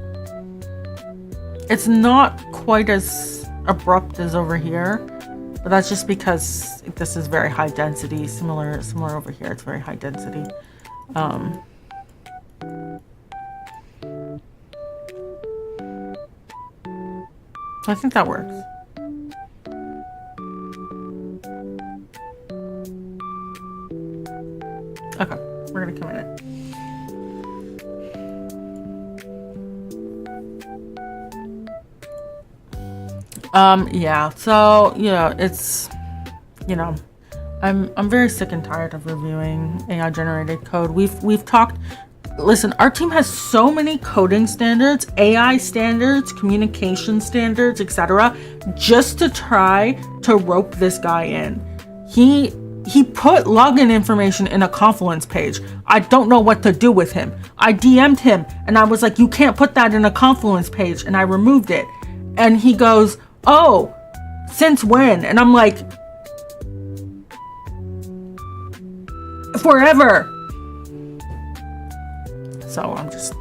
[SPEAKER 1] It's not quite as abrupt as over here, but that's just because this is very high density. Similar over here, it's very high density. I think that works. Okay, we're gonna come in it. Yeah, so yeah, it's, you know, I'm very sick and tired of reviewing AI generated code. We've talked. Listen, our team has so many coding standards, AI standards, communication standards, etc., just to try to rope this guy in. He put login information in a Confluence page. I don't know what to do with him. I DM'd him and I was like, you can't put that in a Confluence page, and I removed it. And he goes, oh, since when? And I'm like, forever. So I'm just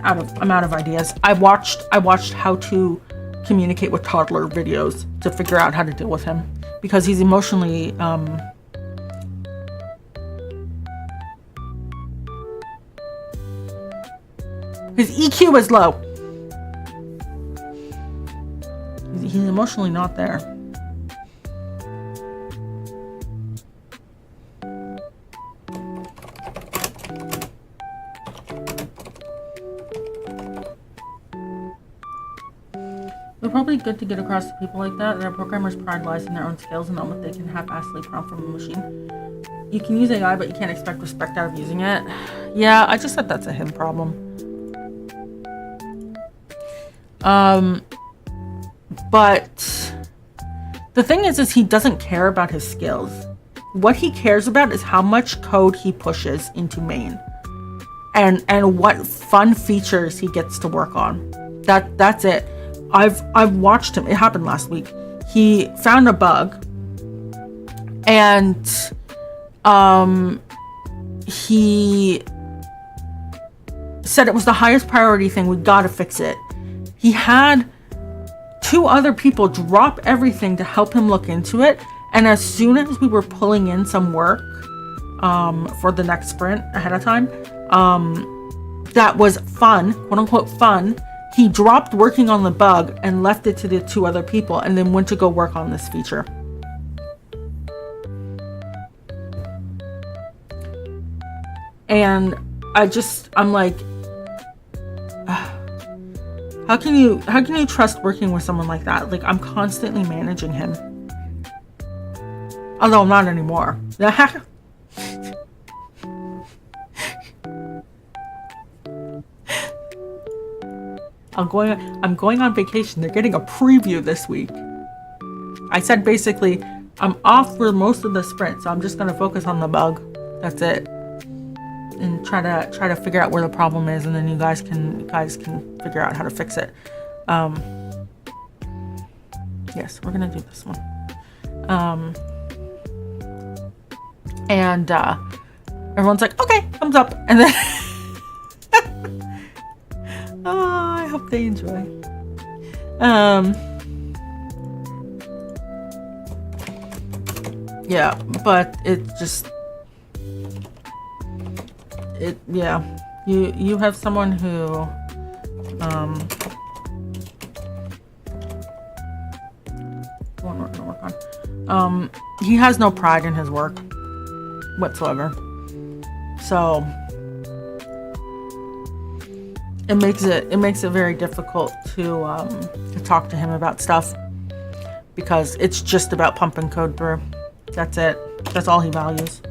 [SPEAKER 1] out of ideas. I watched how to communicate with toddler videos to figure out how to deal with him, because he's emotionally his EQ is low. He's emotionally not there. It's probably good to get across to people like that our programmers' pride lies in their own skills and not what they can half-assedly prompt from a machine. You can use AI, but you can't expect respect out of using it. Yeah, I just said that's a him problem. But the thing is he doesn't care about his skills. What he cares about is how much code he pushes into main, and what fun features he gets to work on. That's it. I've watched him. It happened last week. He found a bug, and he said it was the highest priority thing. We gotta fix it. He had 2 other people drop everything to help him look into it, and as soon as we were pulling in some work for the next sprint ahead of time, that was fun, quote unquote fun, he dropped working on the bug and left it to the 2 other people and then went to go work on this feature. And I'm like, how can you trust working with someone like that? Like, I'm constantly managing him. Although not anymore. I'm going on vacation. They're getting a preview this week. I said basically I'm off for most of the sprint, so I'm just gonna focus on the bug. That's it. And try to figure out where the problem is, and then you guys can figure out how to fix it. Yes, we're gonna do this one. everyone's like, okay, thumbs up. And then oh, I hope they enjoy. Yeah, but it just, yeah, you have someone who, he has no pride in his work whatsoever. So it makes it very difficult to talk to him about stuff, because it's just about pumping code through. That's it. That's all he values.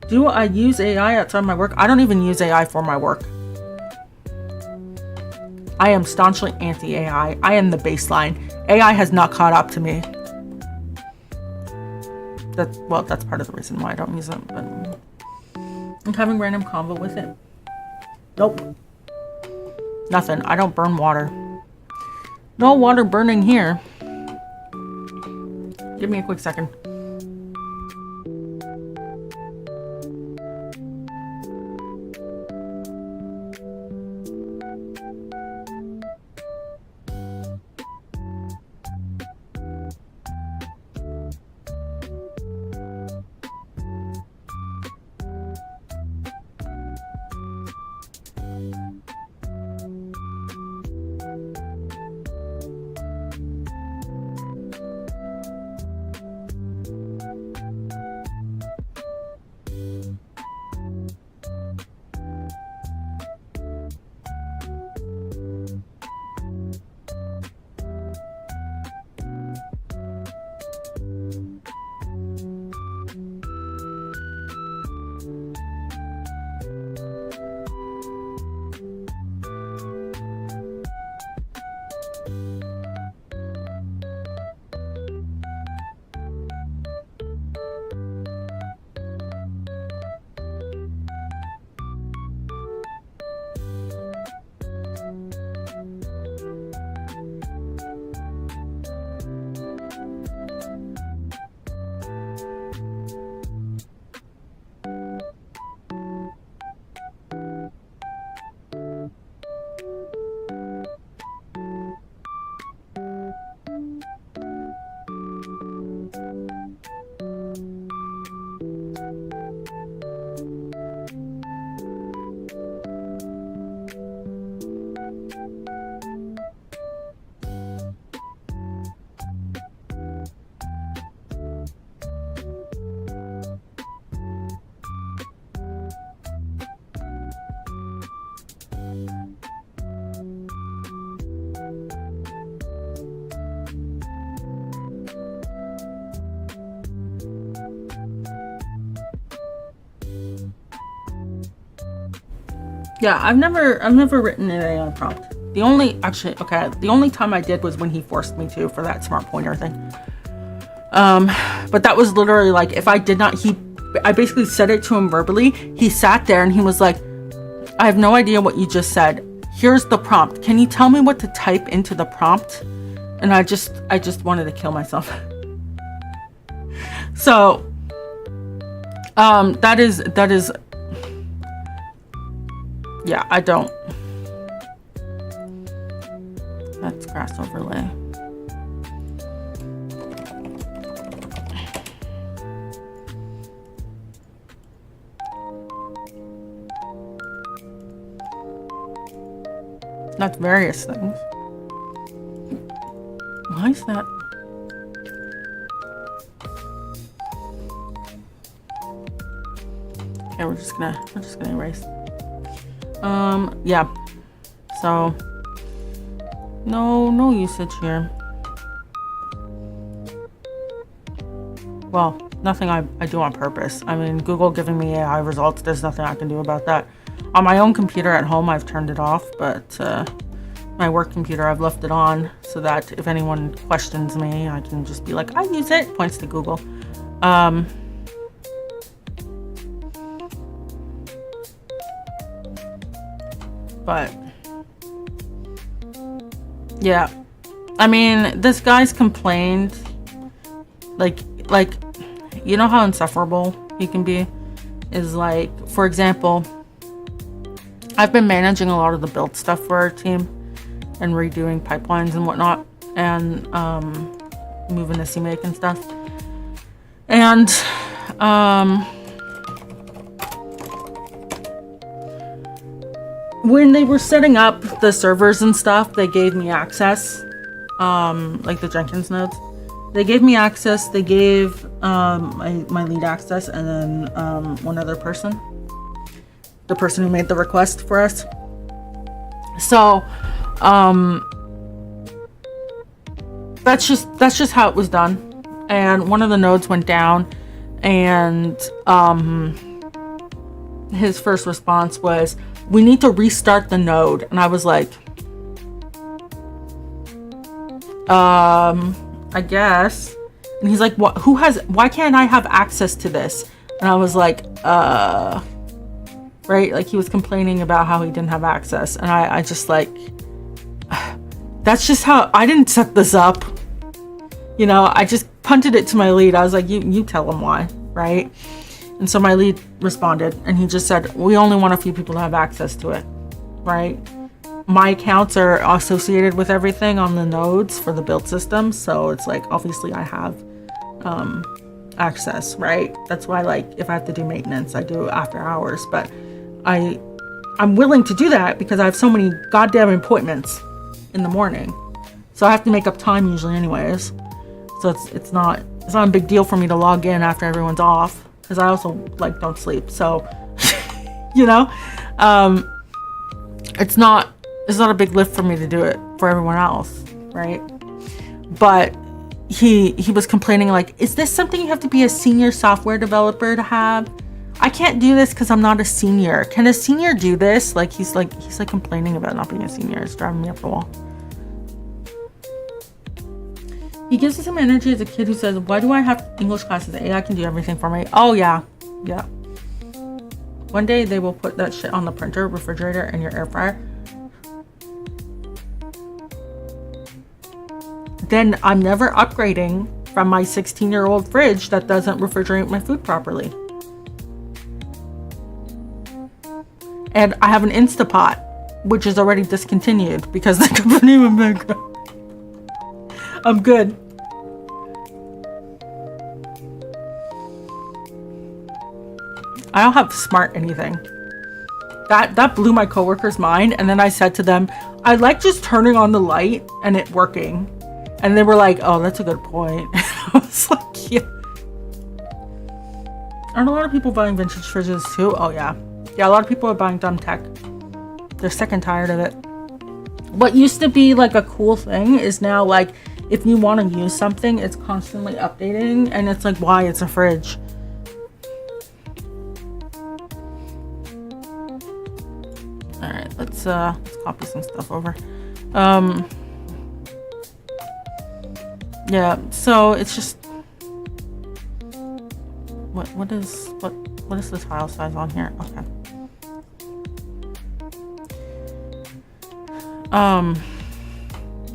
[SPEAKER 1] Do I use AI outside my work? I don't even use AI for my work. I am staunchly anti-AI. I am the baseline. AI has not caught up to me. That's part of the reason why I don't use it. But I'm having random convo with it. Nope. Nothing. I don't burn water. No water burning here. Give me a quick second. Yeah, I've never written an AI prompt. The only time I did was when he forced me to, for that smart pointer thing. But that was literally like, if I did not, I basically said it to him verbally. He sat there and he was like, I have no idea what you just said. Here's the prompt. Can you tell me what to type into the prompt? And I just wanted to kill myself. So, that is, yeah, I don't. That's grass overlay. That's various things. Why is that? Okay, we're just gonna erase. Yeah. So no usage here. Well, nothing I do on purpose. I mean, Google giving me AI results, there's nothing I can do about that. On my own computer at home, I've turned it off, but my work computer, I've left it on so that if anyone questions me, I can just be like, I use it, points to Google. But yeah, I mean, this guy's complained, like, you know how insufferable he can be is like, for example, I've been managing a lot of the build stuff for our team and redoing pipelines and whatnot, and moving to CMake and stuff. And when they were setting up the servers and stuff, they gave me access, like the Jenkins nodes. They gave me access. They gave my lead access, and then one other person, the person who made the request for us. So that's just how it was done. And one of the nodes went down, and his first response was, "We need to restart the node." And I was like, I guess. And he's like, "What? Why can't I have access to this?" And I was like, right? Like, he was complaining about how he didn't have access. And I just like, that's just how, I didn't set this up. You know, I just punted it to my lead. I was like, you tell him why, right? And so my lead responded, and he just said, "We only want a few people to have access to it," right? My accounts are associated with everything on the nodes for the build system, so it's like, obviously I have access, right? That's why, like, if I have to do maintenance, I do after hours. But I'm willing to do that because I have so many goddamn appointments in the morning, so I have to make up time usually anyways. So it's not a big deal for me to log in after everyone's off, because I also like don't sleep. So you know, it's not a big lift for me to do it for everyone else, right? But he was complaining, like, "Is this something you have to be a senior software developer to have? I can't do this because I'm not a senior. Can a senior do this?" Like, he's complaining about not being a senior. It's driving me up the wall. He gives us some energy as a kid who says, "Why do I have English classes? AI can do everything for me." Oh yeah. One day they will put that shit on the printer, refrigerator, and your air fryer. Then I'm never upgrading from my 16-year-old fridge that doesn't refrigerate my food properly. And I have an Instapot, which is already discontinued because the company went bankrupt. I'm good. I don't have smart anything. That blew my coworker's mind. And then I said to them, "I like just turning on the light and it working." And they were like, "Oh, that's a good point." And I was like, yeah. Aren't a lot of people buying vintage fridges too? Oh yeah. Yeah, a lot of people are buying dumb tech. They're sick and tired of it. What used to be like a cool thing is now like, if you want to use something, it's constantly updating, and it's like, why? It's a fridge. All right, let's copy some stuff over. Yeah, so it's just, what is the tile size on here? Okay.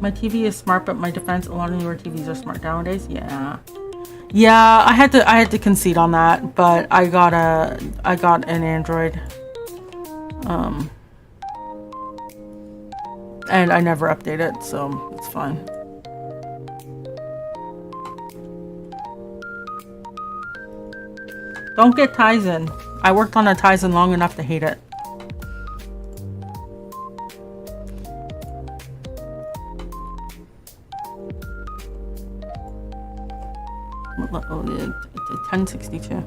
[SPEAKER 1] My TV is smart, but my defense, a lot of newer TVs are smart nowadays. Yeah, I had to concede on that, but I got an Android, and I never update it, so it's fine. Don't get Tizen. I worked on a Tizen long enough to hate it. Oh, yeah, 1062.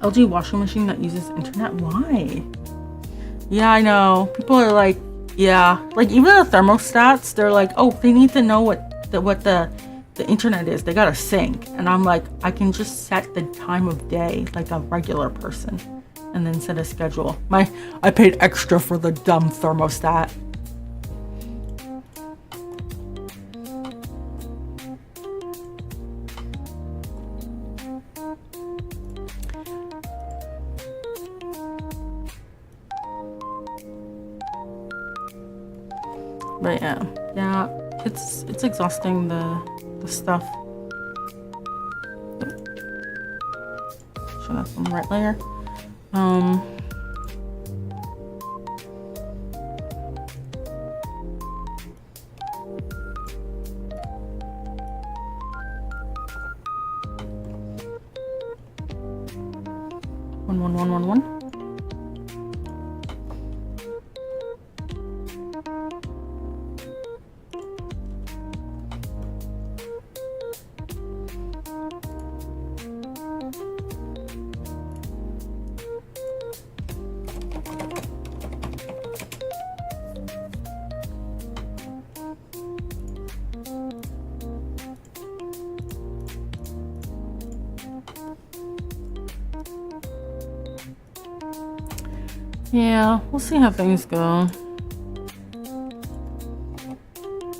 [SPEAKER 1] LG washing machine that uses internet? Why? Yeah, I know. People are like, yeah. Like, even the thermostats, they're like, oh, they need to know what the internet is. They gotta sync. And I'm like, I can just set the time of day like a regular person and then set a schedule. I paid extra for the dumb thermostat. But yeah, it's exhausting the stuff. Show that from the right layer. One. Yeah, we'll see how things go.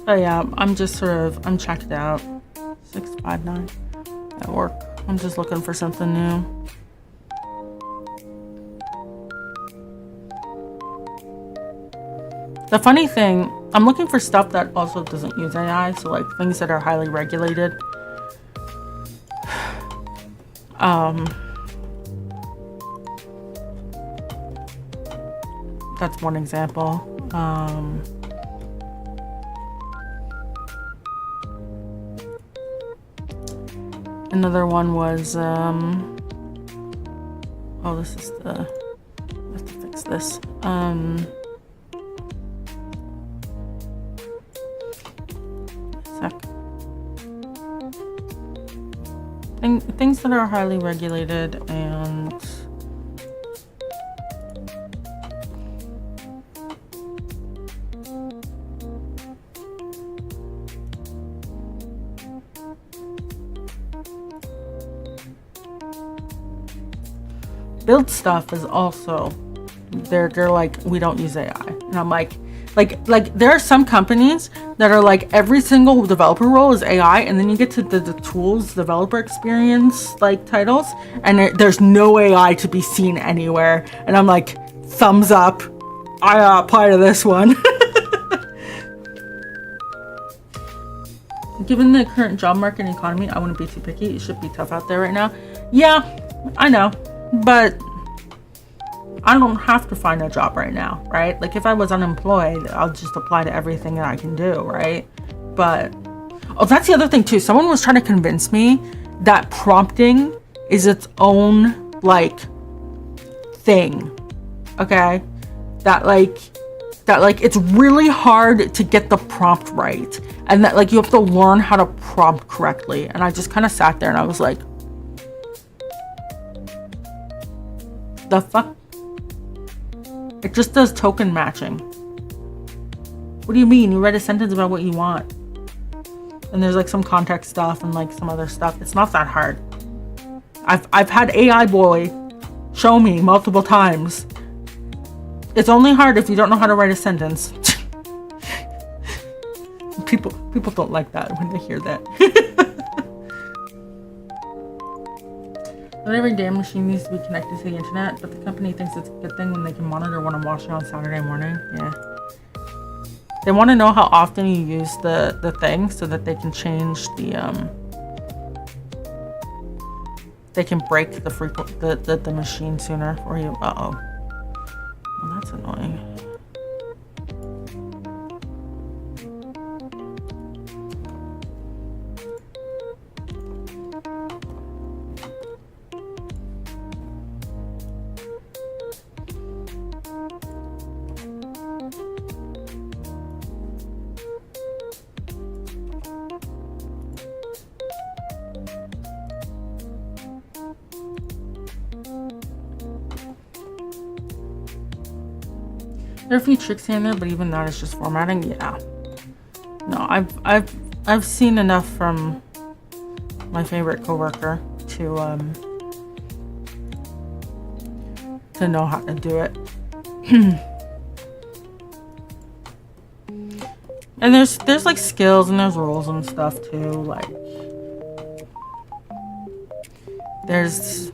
[SPEAKER 1] But yeah, I'm just I'm checked out. 659 at work. I'm just looking for something new. The funny thing, I'm looking for stuff that also doesn't use AI, so like things that are highly regulated. That's one example. Another one was, oh, this is I have to fix this. Things that are highly regulated and build stuff is also they're like, we don't use AI, and I'm like there are some companies that are like every single developer role is AI, and then you get to the tools developer experience like titles, and there's no AI to be seen anywhere, and I'm like, thumbs up, I apply to this one. Given the current job market and economy, I wouldn't be too picky. It should be tough out there right now. Yeah, I know, but I don't have to find a job right now, right? Like if I was unemployed, I'll just apply to everything that I can do, right? But, oh, that's the other thing too. Someone was trying to convince me that prompting is its own, like, thing, okay? That it's really hard to get the prompt right. And that, like, you have to learn how to prompt correctly. And I just kind of sat there and I was like, the fuck? It just does token matching. What do you mean? You write a sentence about what you want. And there's like some context stuff and like some other stuff. It's not that hard. I've had AI boy show me multiple times. It's only hard if you don't know how to write a sentence. People don't like that when they hear that. Not every damn machine needs to be connected to the internet, but the company thinks it's a good thing when they can monitor when I'm washing on Saturday morning. Yeah. They want to know how often you use the thing so that they can change the they can break the machine sooner for you. Uh-oh. Well, that's annoying. There are a few tricks here and there, but even that is just formatting. Yeah. No, I've seen enough from my favorite coworker to know how to do it. And there's like skills and there's rules and stuff too. Like there's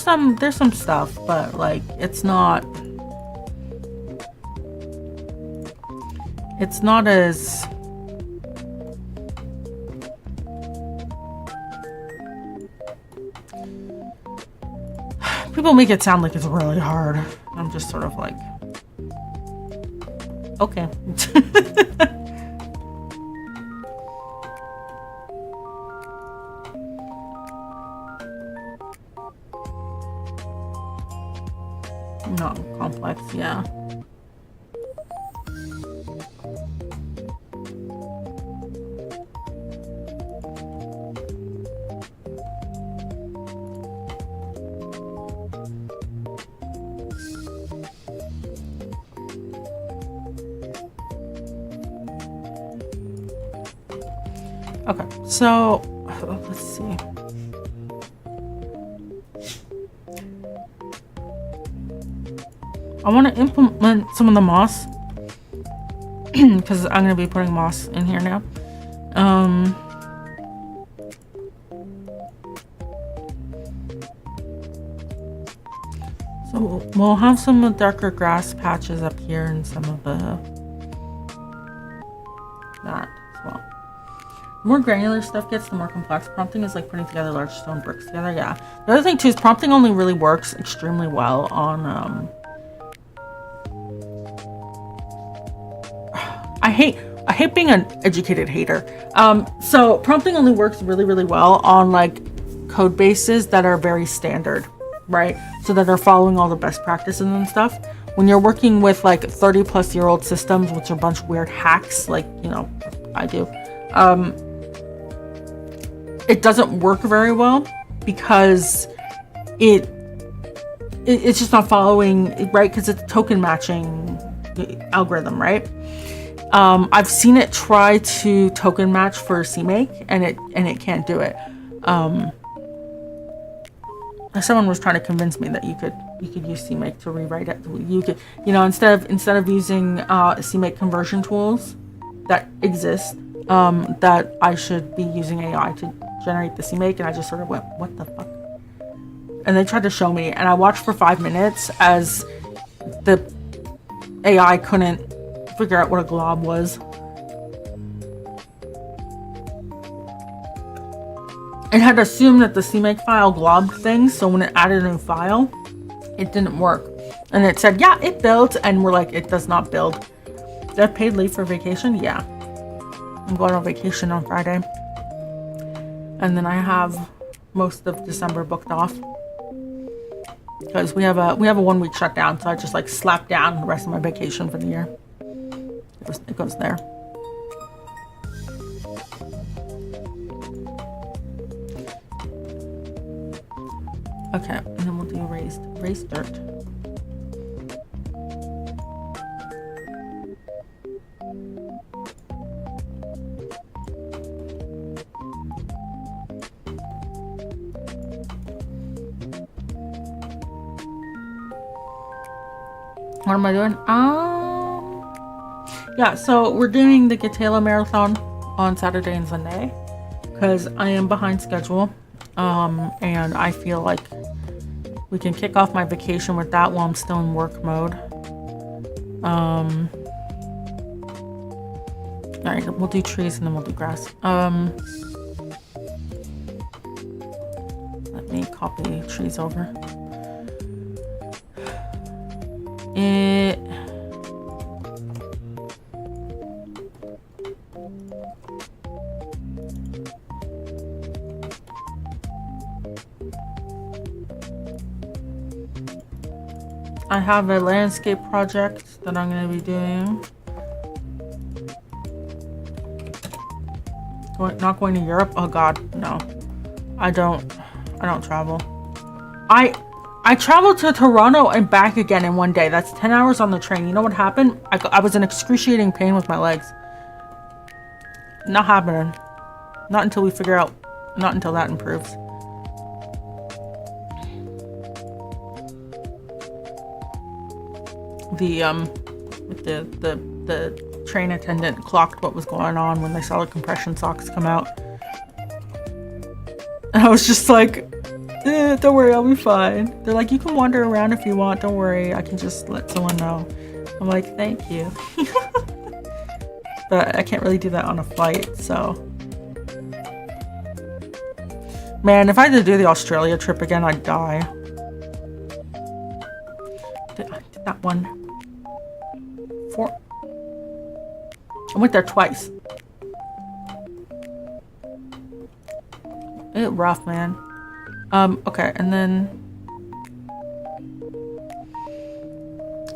[SPEAKER 1] some stuff, but like it's not It's not as... People make it sound like it's really hard. I'm just sort of like... Okay. Not complex, yeah. Okay, so let's see. I want to implement some of the moss because I'm going to be putting moss in here now. So we'll have some darker grass patches up here and some of that as well. The more granular stuff gets, the more complex. Prompting is like putting together large stone bricks together. Yeah. The other thing too is prompting only really works extremely well on I hate being an educated hater. So prompting only works really, really well on like code bases that are very standard, right? So that are following all the best practices and stuff. When you're working with like 30-plus-year-old systems, which are a bunch of weird hacks, like, you know, I do, it doesn't work very well because it's just not following, right? Because it's a token matching algorithm, right? I've seen it try to token match for CMake and it can't do it. Someone was trying to convince me that you could use CMake to rewrite it. You could, you know, instead of using CMake conversion tools that exist, that I should be using AI to generate the CMake, and I just sort of went, what the fuck? And they tried to show me, and I watched for 5 minutes as the AI couldn't figure out what a glob was. It had assumed that the CMake file globbed things, so when it added a new file, it didn't work. And it said, yeah, it builds, and we're like, it does not build. Did I have paid leave for vacation? Yeah. I'm going on vacation on Friday. And then I have most of December booked off. Because we have a 1 week shutdown, so I just like slapped down the rest of my vacation for the year. It goes there. Okay, and then we'll do raised dirt. What am I doing? Yeah, so we're doing the Gataela marathon on Saturday and Sunday because I am behind schedule. And I feel like we can kick off my vacation with that while I'm still in work mode. Alright, we'll do trees and then we'll do grass. Let me copy trees over. I have a landscape project that I'm going to be doing. Not going to Europe? Oh God, no. I don't travel. I traveled to Toronto and back again in one day. That's 10 hours on the train. You know what happened? I was in excruciating pain with my legs. Not happening. Not until we figure out. Not until that improves. The train attendant clocked what was going on when they saw the compression socks come out. And I was just like, don't worry, I'll be fine. They're like, you can wander around if you want, don't worry, I can just let someone know. I'm like, thank you. but I can't really do that on a flight, so. Man, if I had to do the Australia trip again, I'd die. I did that one. 4. I went there twice. It's rough, man. Okay, and then...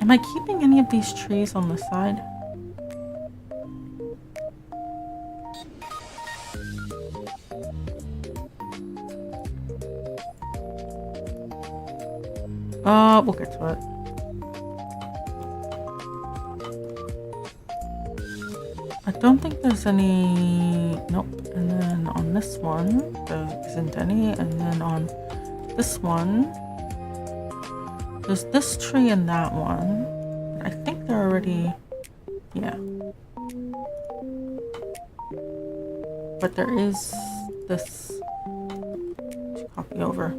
[SPEAKER 1] Am I keeping any of these trees on the side? We'll get to it. I don't think there's any... Nope. And then on this one, there isn't any. And then on this one, there's this tree and that one. I think they're already... Yeah. But there is this to copy over.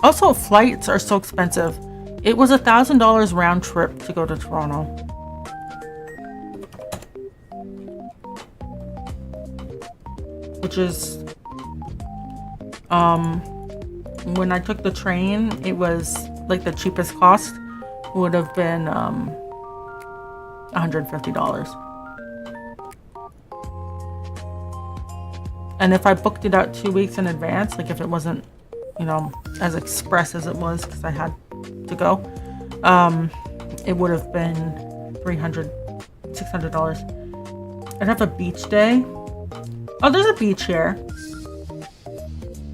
[SPEAKER 1] Also, flights are so expensive. It was $1,000 round trip to go to Toronto. Which is, when I took the train, it was like the cheapest cost would have been $150. And if I booked it out 2 weeks in advance, like if it wasn't, you know, as express as it was because I had to go, it would have been $300, $600. I'd have a beach day. Oh, there's a beach here,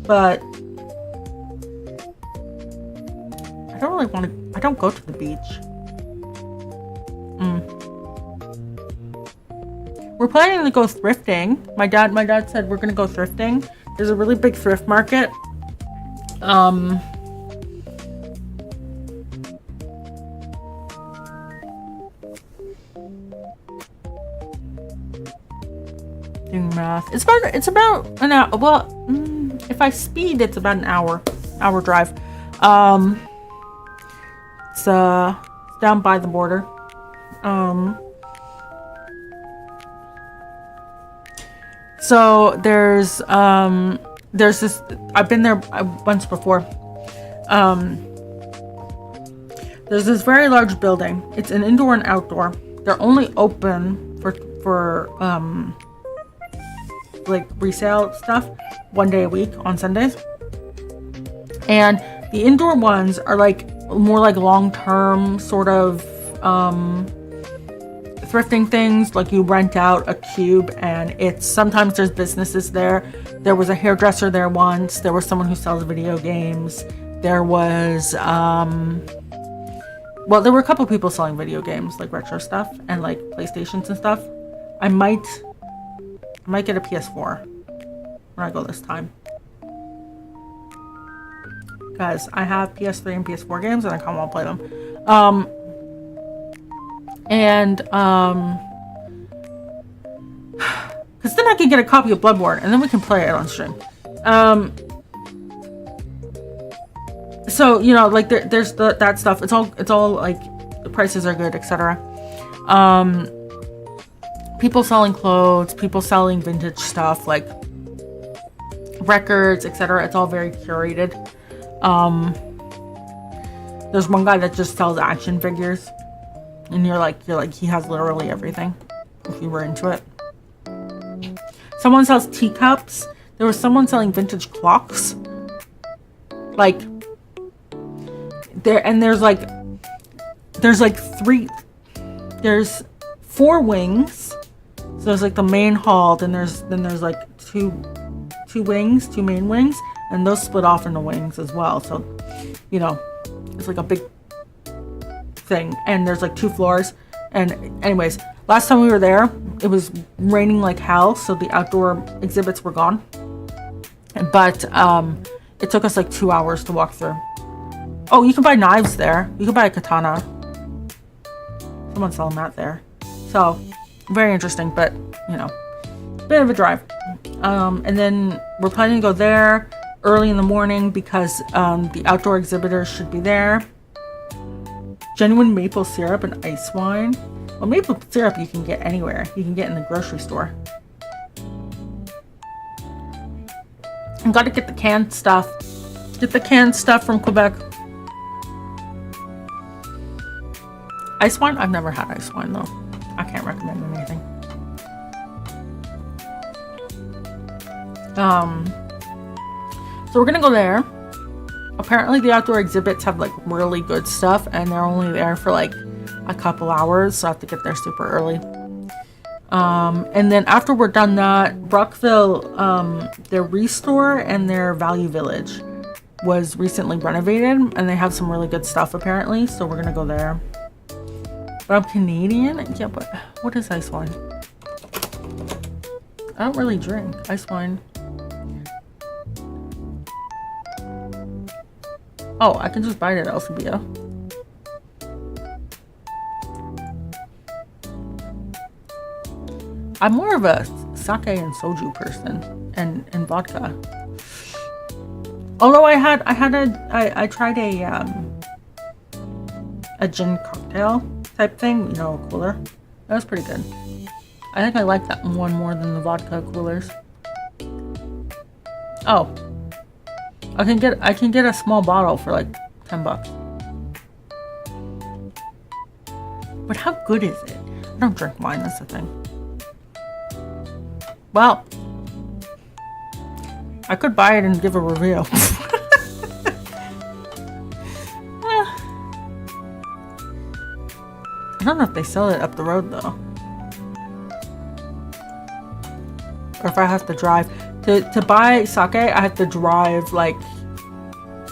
[SPEAKER 1] but I don't really want to. I don't go to the beach. We're planning to go thrifting. My dad said we're gonna go thrifting. There's a really big thrift market. Doing math. It's about an hour. Well, if I speed, it's about an hour drive. It's down by the border. So there's this, I've been there once before. There's this very large building. It's an indoor and outdoor. They're only open for like resale stuff 1 day a week on Sundays. And the indoor ones are like more like long-term sort of thrifting things. Like you rent out a cube and it's sometimes there's businesses there. There was a hairdresser there once. There was someone who sells video games. There was well, there were a couple people selling video games, like retro stuff and like PlayStations and stuff. I might get a PS4 when I go this time. Because I have PS3 and PS4 games and I kind of want to play them. Because then I can get a copy of Bloodborne and then we can play it on stream. So, you know, like there's that stuff. It's all like the prices are good, etc. People selling clothes, people selling vintage stuff, like records, etc. It's all very curated. There's one guy that just sells action figures, and you're like he has literally everything if you were into it. Someone sells teacups. There was someone selling vintage clocks. Like there's 4 wings. So there's like the main hall, then there's like two wings, 2 main wings, and those split off into wings as well. So, you know, it's like a big thing, and there's like 2 floors. And anyways, last time we were there, it was raining like hell, so the outdoor exhibits were gone. But it took us like 2 hours to walk through. Oh, you can buy knives there. You can buy a katana. Someone's selling that there. So, very interesting, but, you know, bit of a drive. And then we're planning to go there. early in the morning because the outdoor exhibitors should be there. Genuine maple syrup and ice wine. Well, maple syrup you can get anywhere. You can get in the grocery store. I gotta get the canned stuff. Get the canned stuff from Quebec. Ice wine? I've never had ice wine though. I can't recommend anything. So we're gonna go there. Apparently the outdoor exhibits have like really good stuff and they're only there for like a couple hours, so I have to get there super early. And then after we're done that, Brockville, their Restore and their Value Village was recently renovated and they have some really good stuff apparently, so we're gonna go there. But I'm Canadian? Yeah, but what is ice wine? I don't really drink ice wine. Oh, I can just buy it at LCBO. I'm more of a sake and soju person, and vodka. Although I tried a gin cocktail type thing, you know, a cooler. That was pretty good. I think I like that one more than the vodka coolers. Oh, I can get a small bottle for like $10. But how good is it? I don't drink wine. That's the thing. Well, I could buy it and give a review. I don't know if they sell it up the road though. Or if I have to drive. To buy sake, I have to drive like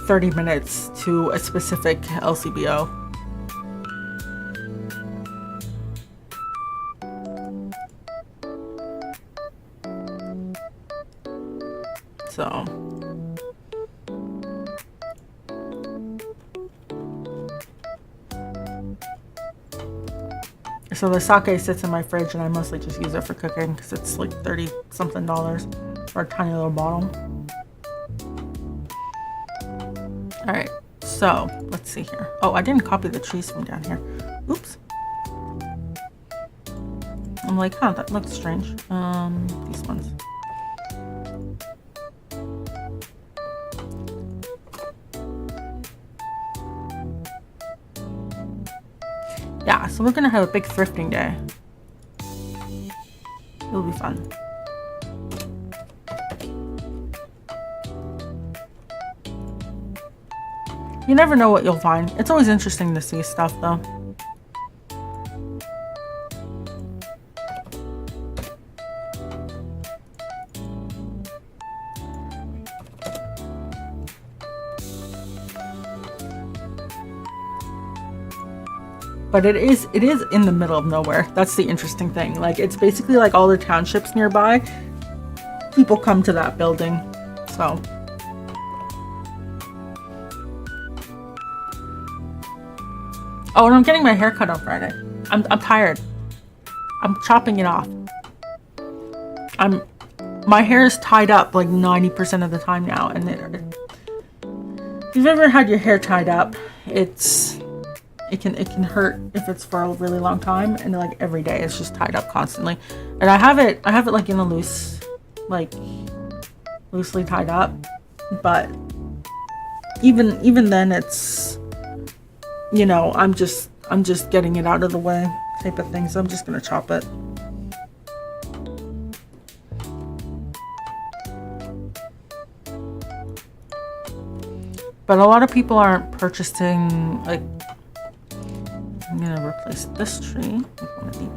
[SPEAKER 1] 30 minutes to a specific LCBO. So the sake sits in my fridge and I mostly just use it for cooking because it's like $30 something for a tiny little bottle. Alright, so let's see here. Oh, I didn't copy the trees from down here. Oops. I'm like, huh, that looks strange. These ones. Yeah, so we're gonna have a big thrifting day. It'll be fun. You never know what you'll find. It's always interesting to see stuff though. But it is in the middle of nowhere. That's the interesting thing. Like, it's basically like all the townships nearby. People come to that building. So. Oh, and I'm getting my hair cut on Friday. I'm tired. I'm chopping it off. My hair is tied up like 90% of the time now. And if you've ever had your hair tied up, it can hurt if it's for a really long time, and like every day it's just tied up constantly. And I have it like in a loosely tied up, but even then it's, you know, I'm just getting it out of the way type of thing, so I'm just gonna chop it. But a lot of people aren't purchasing, like, I'm gonna replace this tree with one of these.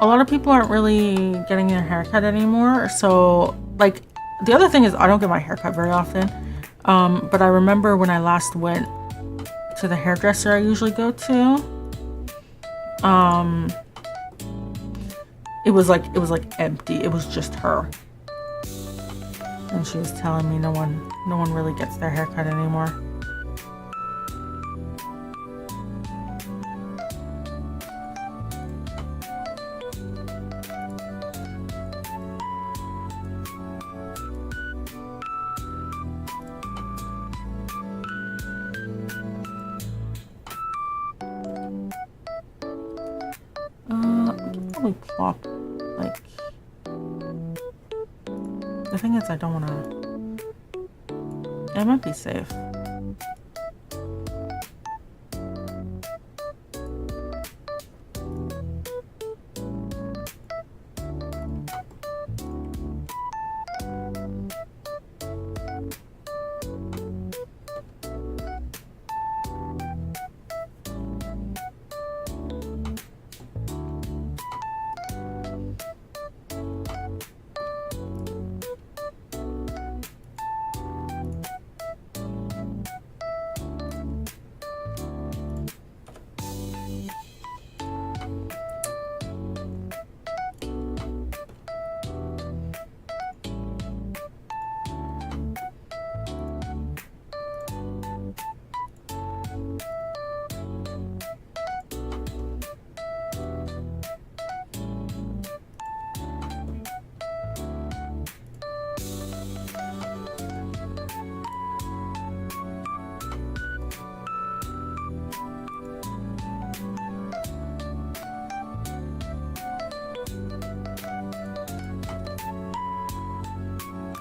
[SPEAKER 1] A lot of people aren't really getting their hair cut anymore. So, like, the other thing is I don't get my hair cut very often. But I remember when I last went to the hairdresser I usually go to, it was like empty. It was just her. And she was telling me no one really gets their hair cut anymore. probably plop, like... The thing is, I don't want to... It might be safe.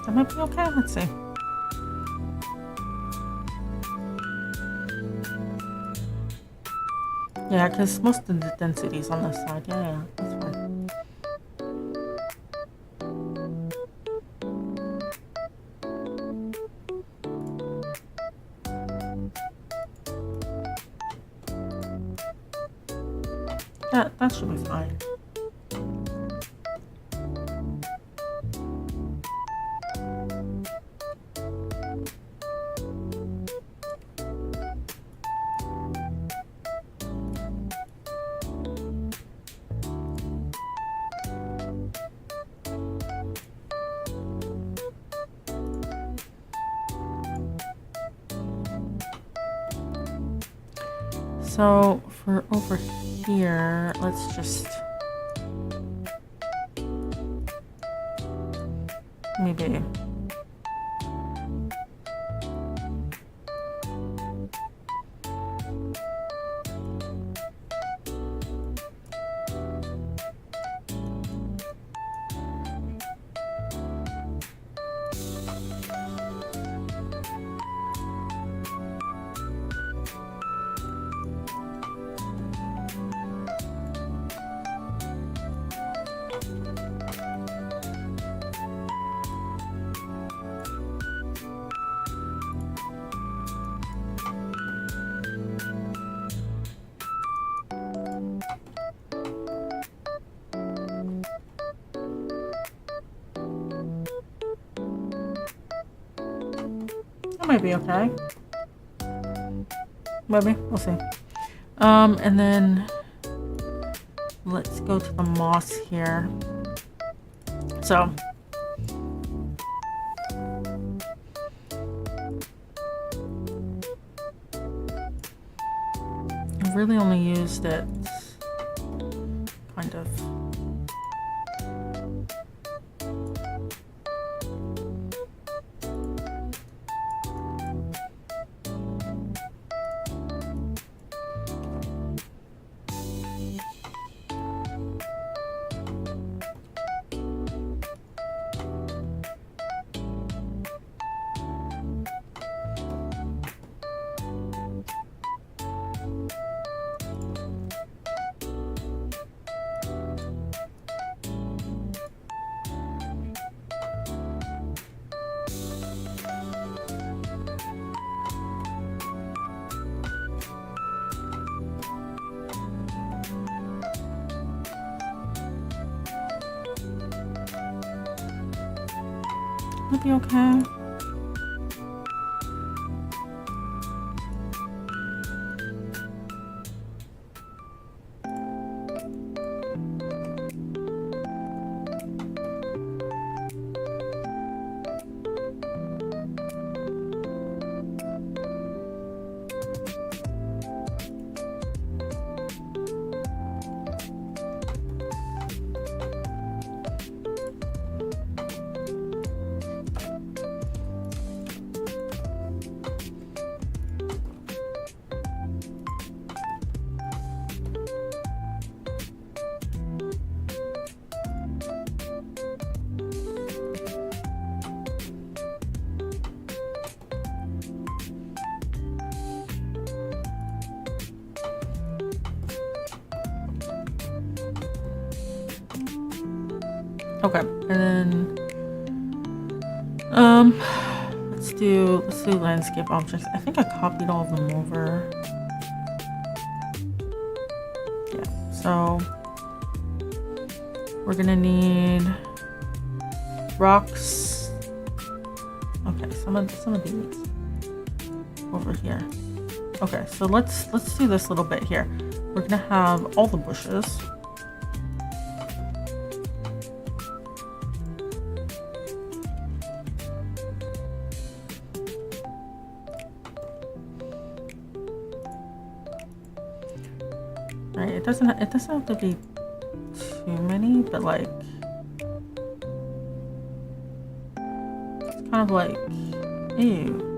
[SPEAKER 1] That might be okay. Let's see. Yeah, because most of the density is on this side. Yeah, that's fine. That should be fine. So for over here, let's just maybe that might be okay. Maybe, we'll see. And then let's go to the moss here. So I really only used it kind of be okay. Okay, and then let's do landscape objects. I think I copied all of them over. Yeah, so we're gonna need rocks. Okay, some of these over here. Okay, so let's do this little bit here. We're gonna have all the bushes. Right, it doesn't have to be too many, but like it's kind of like, ew.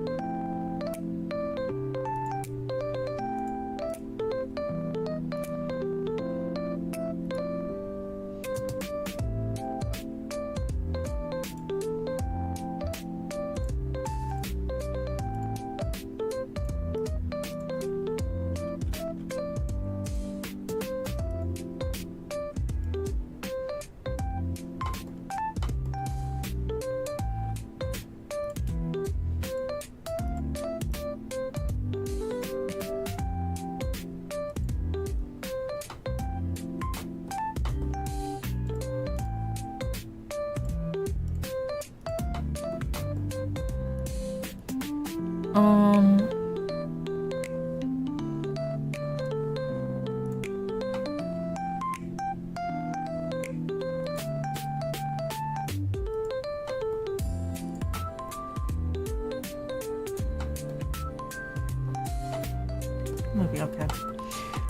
[SPEAKER 1] Maybe okay.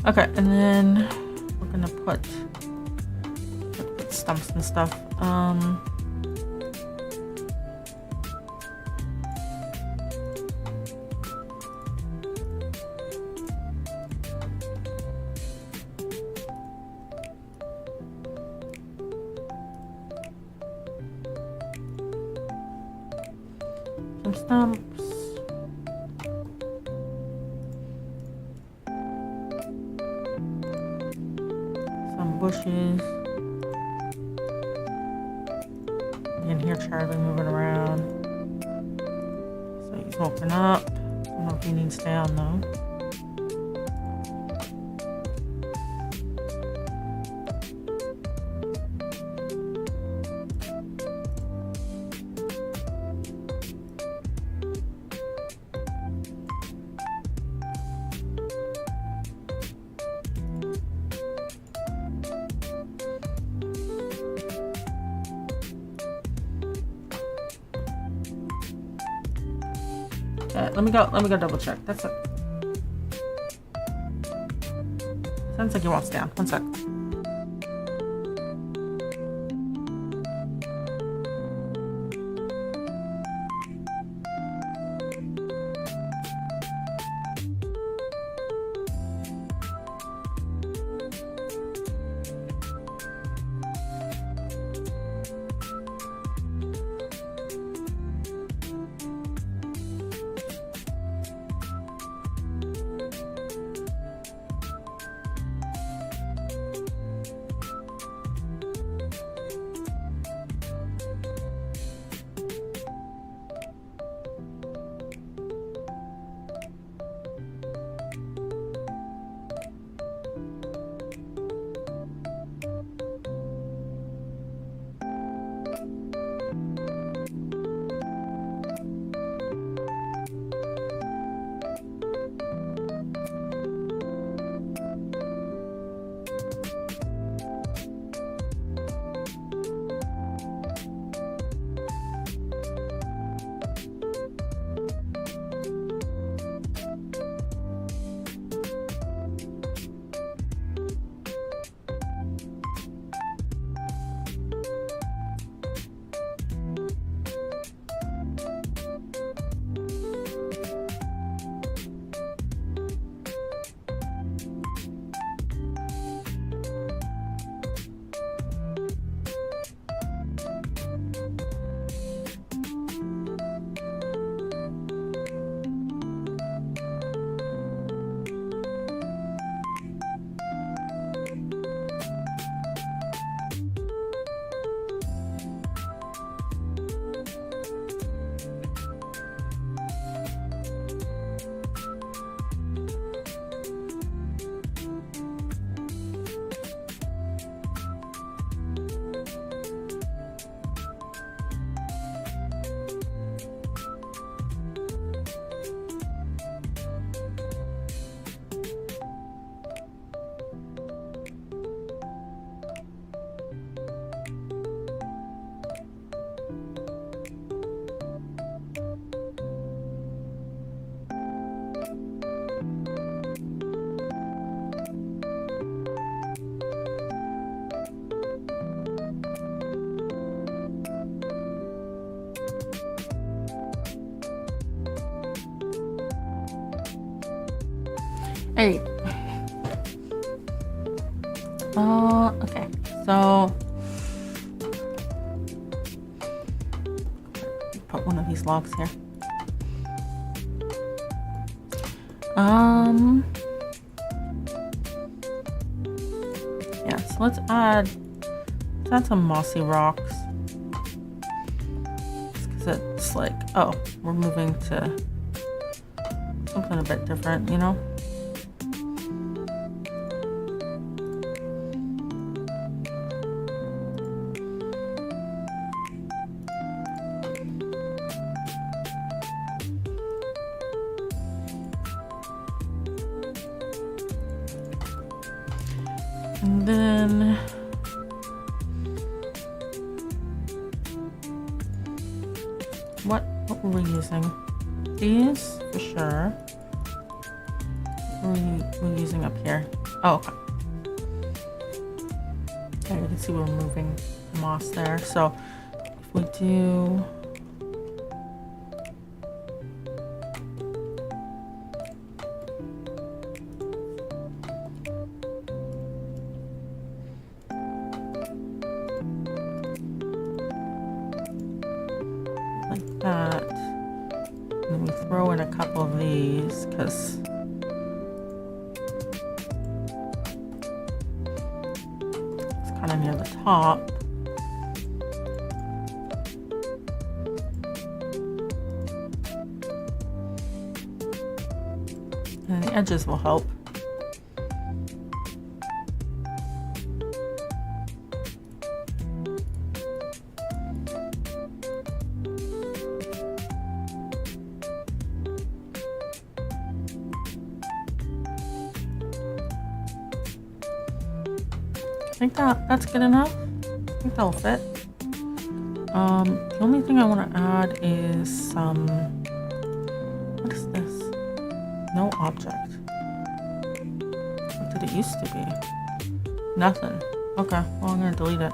[SPEAKER 1] Okay, and then we're gonna put stumps and stuff. Some stumps. Bushes. You can hear Charlie moving around. So he's woken up. I don't know if he needs down though. Let me go double check. That's it. Sounds like he wants down. One sec. Hey. Okay. So put one of these logs here. Yeah, so let's add some mossy rocks. Because it's like, oh, we're moving to something a bit different, you know? And then what were we using? These for sure. What were we using up here? Oh, okay. Okay, you can see we're moving moss there. So if we do that, and then we throw in a couple of these because it's kind of near the top. And the edges will help. I think that's good enough. I think that'll fit. The only thing I want to add is some. What is this? No object. What did it used to be? Nothing. Okay, well I'm gonna delete it.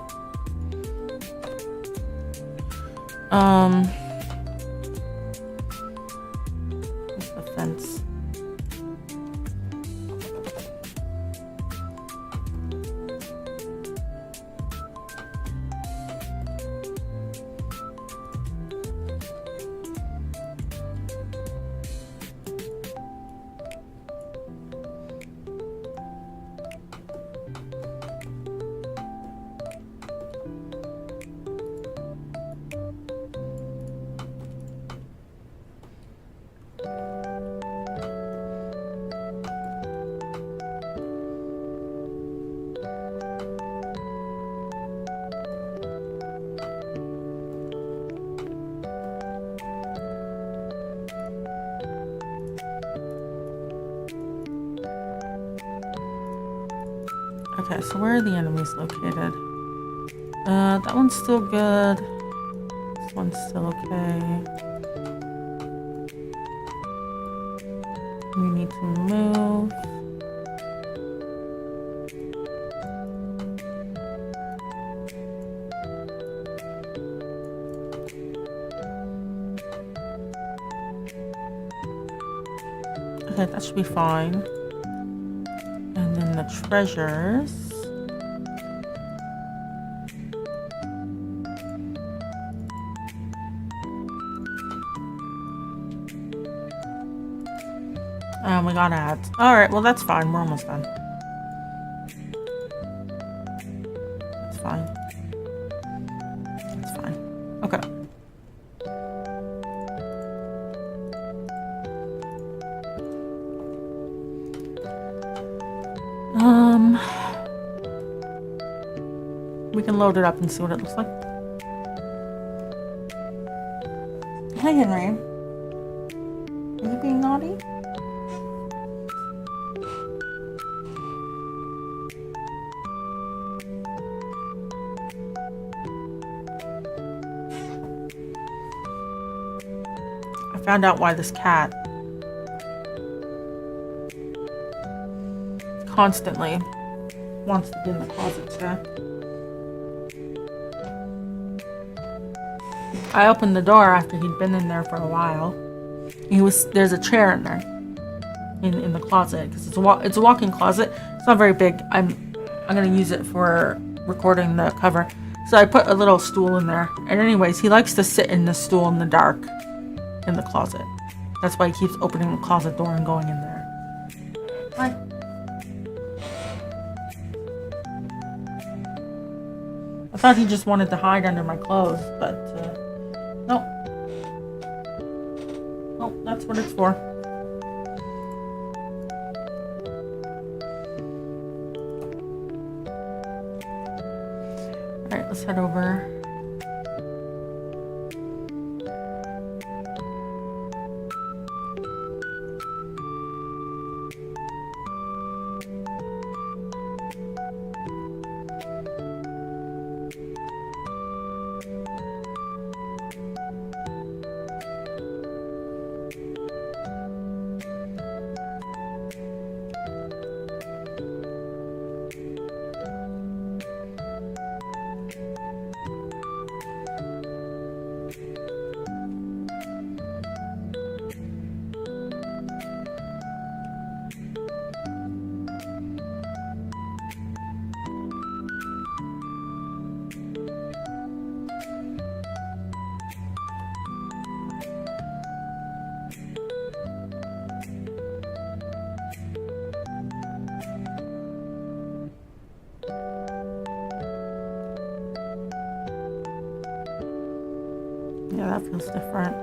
[SPEAKER 1] Where's the fence? Okay, so where are the enemies located? That one's still good. This one's still okay. We need to move. Okay, that should be fine. And then the treasures. We got ads. Alright, well that's fine. We're almost done. That's fine. That's fine. Okay. We can load it up and see what it looks like. Hey, Henry. Are you being naughty? I found out why this cat constantly wants to be in the closet today. I opened the door after he'd been in there for a while. There's a chair in there. in the closet because it's a walk-in closet. It's not very big. I'm gonna use it for recording the cover. So I put a little stool in there. And anyways, he likes to sit in the stool in the dark in the closet. That's why he keeps opening the closet door and going in there. Hi. I thought he just wanted to hide under my clothes, but no. Oh, that's what it's for. Alright, let's head over. Yeah, that feels different.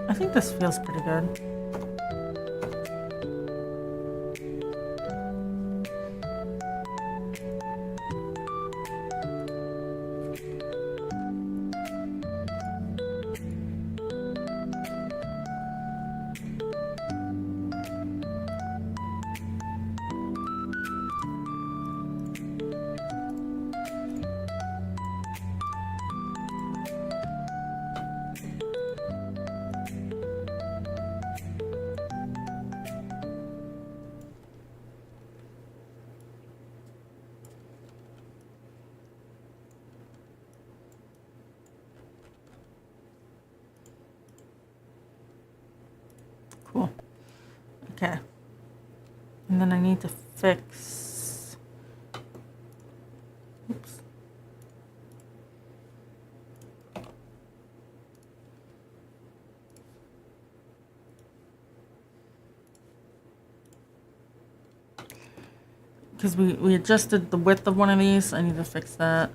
[SPEAKER 1] I think this feels pretty good. Cool. Okay. And then I need to fix... Oops. Because we adjusted the width of one of these. I need to fix that.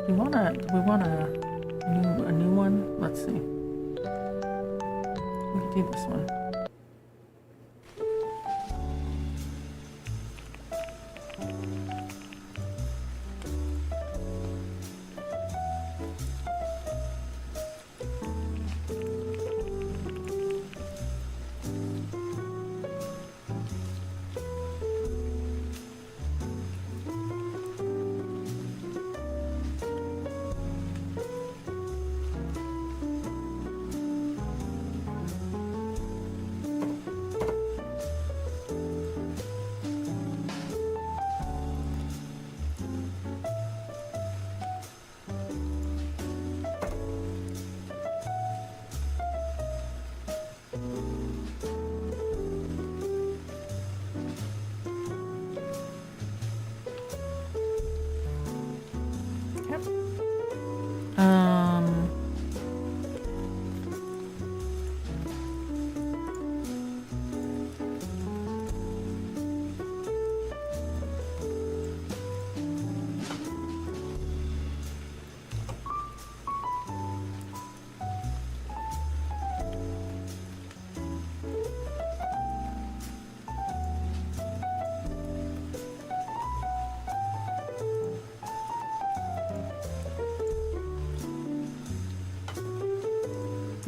[SPEAKER 1] Do we want a new one? Let's see. We can do this one.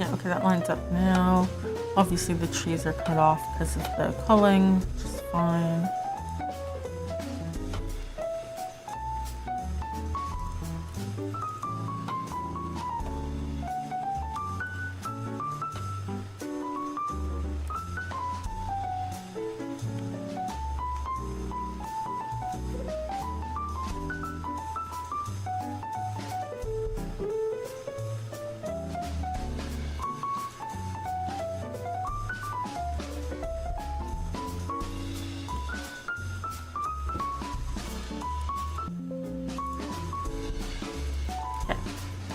[SPEAKER 1] Yeah, okay, that lines up now. Obviously the trees are cut off because of the culling, which is fine.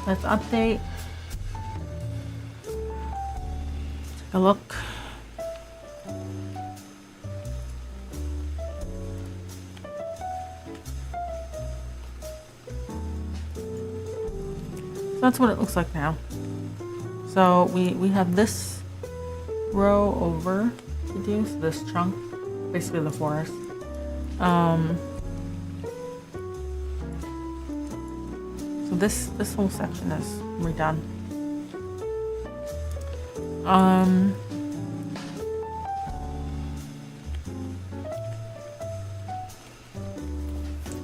[SPEAKER 1] Let's update. Take a look. So that's what it looks like now. So we have this row over to do, so this chunk, basically the forest. So this whole section is redone.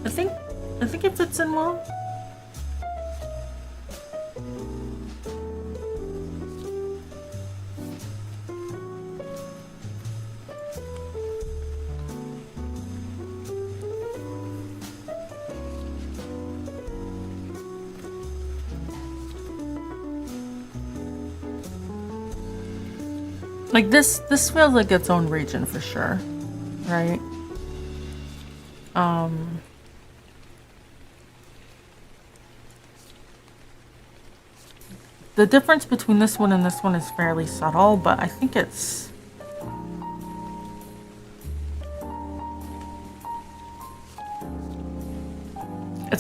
[SPEAKER 1] I think it fits in well. Like this feels like its own region for sure, right? The difference between this one and this one is fairly subtle, but I think it's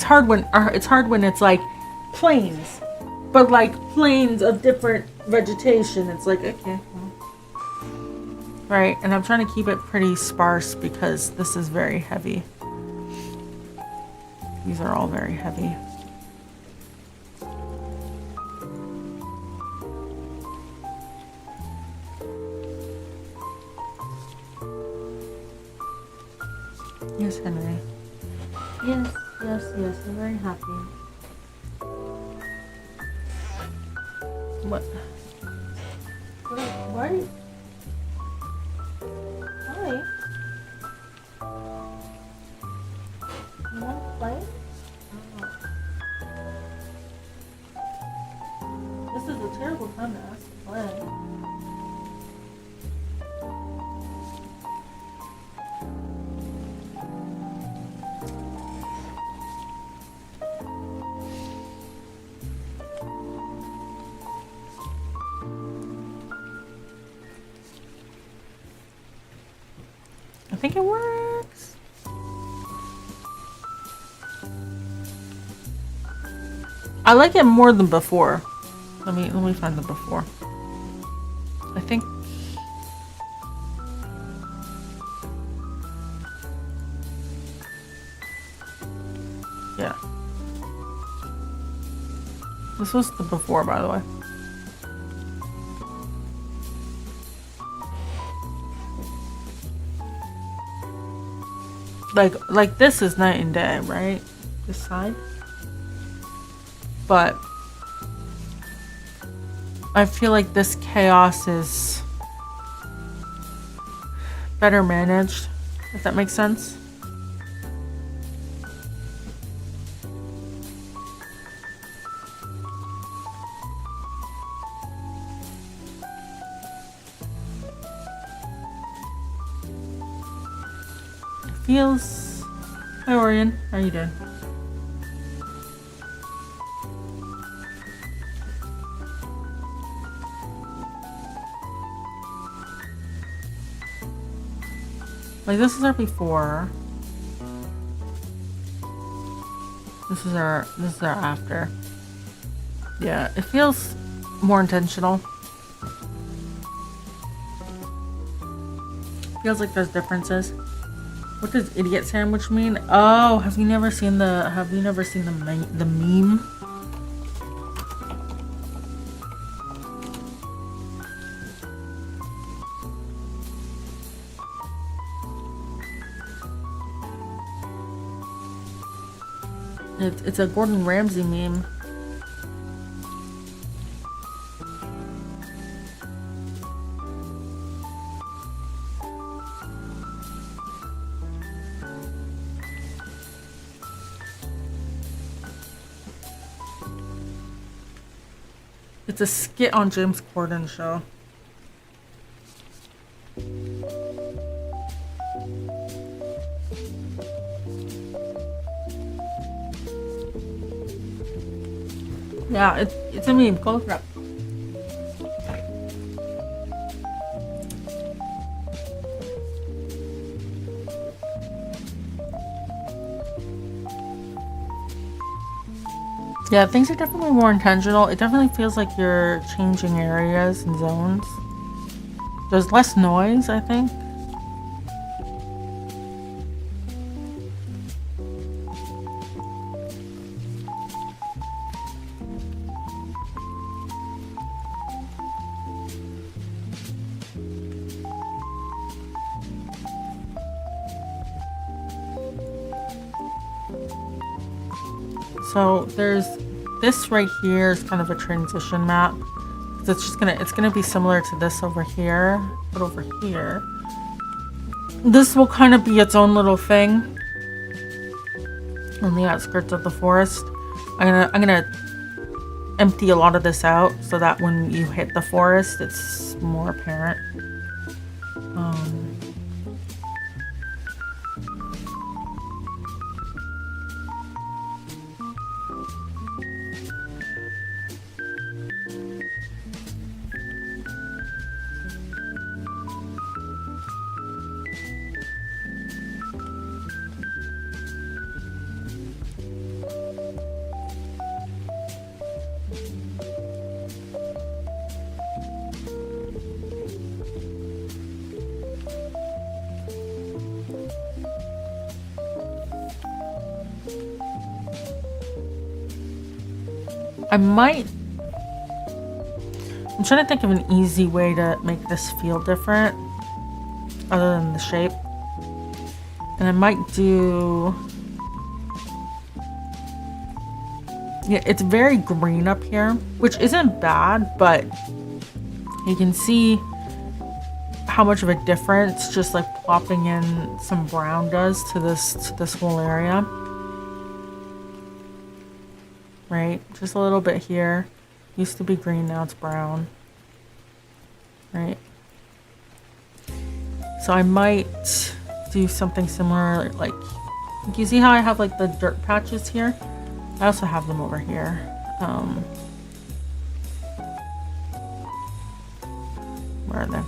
[SPEAKER 1] hard when it's like plains, but like plains of different vegetation. It's like, okay, right, and I'm trying to keep it pretty sparse because this is very heavy. These are all very heavy. Yes, Henry. Yes, I'm very happy. What? What? Hi. You want to play? Oh. This is a terrible time to ask to play. I think it works. I like it more than before. Let me find the before. I think yeah. This was the before, by the way. Like this is night and day, right? This side. But I feel like this chaos is better managed, if that makes sense. Feels. Hi Orion, how are you doing? Like this is our before. This is our after. Yeah, it feels more intentional. Feels like there's differences. What does idiot sandwich mean? Oh, have you never seen the meme? it's a Gordon Ramsay meme. It's a skit on James Corden's show. Yeah, it's a meme. Go look it up. Yeah, things are definitely more intentional. It definitely feels like you're changing areas and zones. There's less noise, I think. So there's this right here is kind of a transition map. So it's gonna be similar to this over here, but over here, this will kind of be its own little thing on the outskirts of the forest. I'm gonna empty a lot of this out so that when you hit the forest, it's more apparent. I'm trying to think of an easy way to make this feel different other than the shape. And I might do... Yeah, it's very green up here, which isn't bad, but you can see how much of a difference just like plopping in some brown does to this whole area. Right, just a little bit here. Used to be green, now it's brown. Right. So I might do something similar, like you see how I have like the dirt patches here? I also have them over here. Where are they?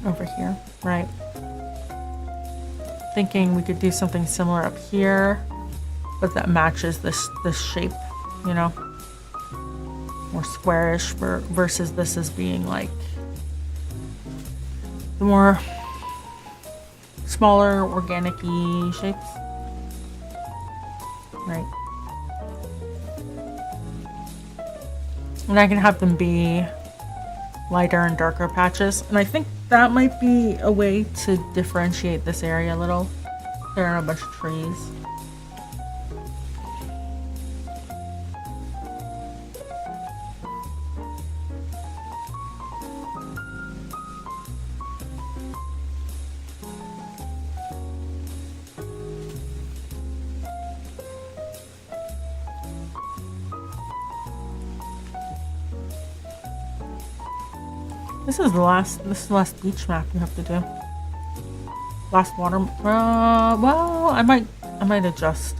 [SPEAKER 1] Over here, right. Thinking we could do something similar up here, but that matches this shape, you know, more squarish versus this as being like the more smaller organic-y shapes, right? And I can have them be lighter and darker patches, and I think that might be a way to differentiate this area a little. There are a bunch of trees. This is the last beach map you have to do. Last water. Well, I might adjust.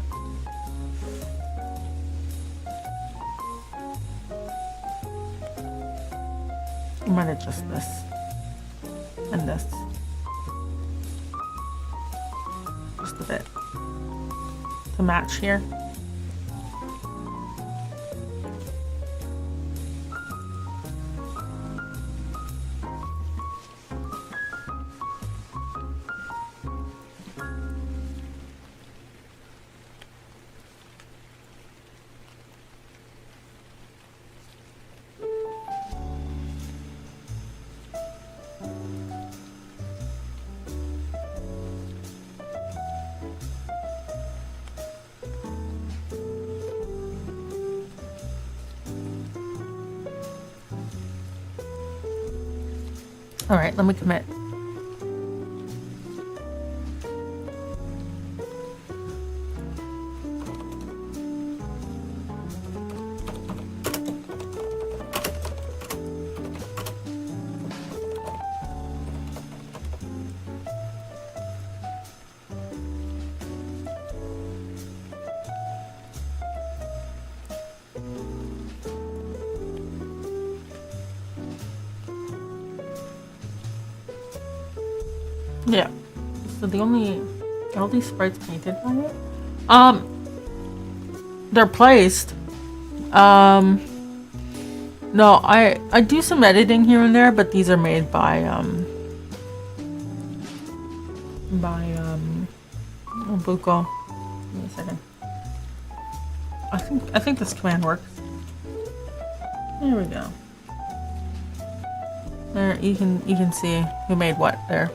[SPEAKER 1] I might adjust this and this just a bit to match here. All right, let me commit. Yeah. So the only all these sprites painted by it. They're placed. No, I do some editing here and there, but these are made by Buko. Give me a second. I think this command works. There we go. There you can see who made what there.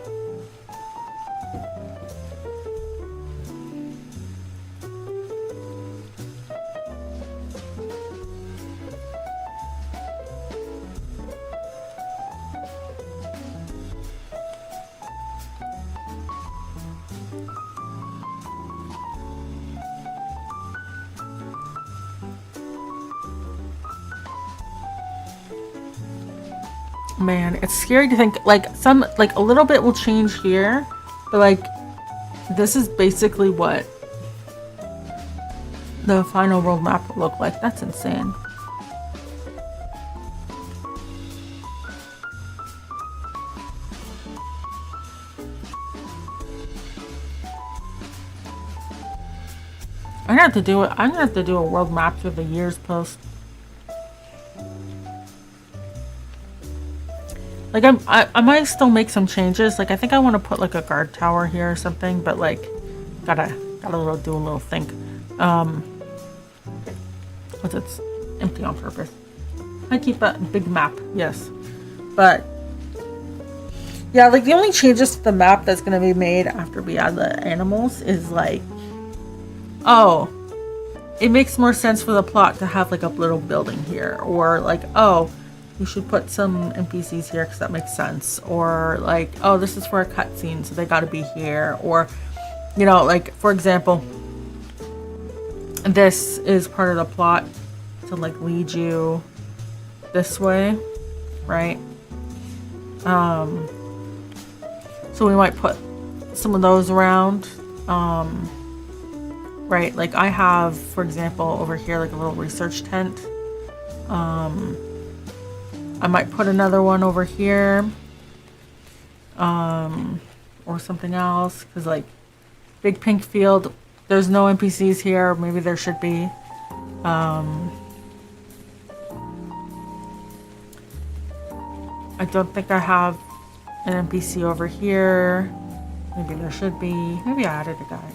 [SPEAKER 1] Man, it's scary to think like a little bit will change here, but like this is basically what the final world map will look like. That's insane. I'm gonna have to do it. I'm gonna have to do a world map through the years post. Like I might still make some changes. Like I think I want to put like a guard tower here or something, but like gotta do a little think. What's it's empty on purpose. I keep a big map, yes, but yeah, like the only changes to the map that's gonna be made after we add the animals is like, oh, it makes more sense for the plot to have like a little building here, or like, oh, we should put some NPCs here because that makes sense. Or like, oh, this is for a cutscene, so they got to be here. Or, you know, like for example, this is part of the plot to like lead you this way, right? So we might put some of those around, right? Like I have, for example, over here like a little research tent. I might put another one over here, or something else, because like big pink field, there's no NPCs here. Maybe there should be. I don't think I have an NPC over here. Maybe there should be. Maybe I added a guy.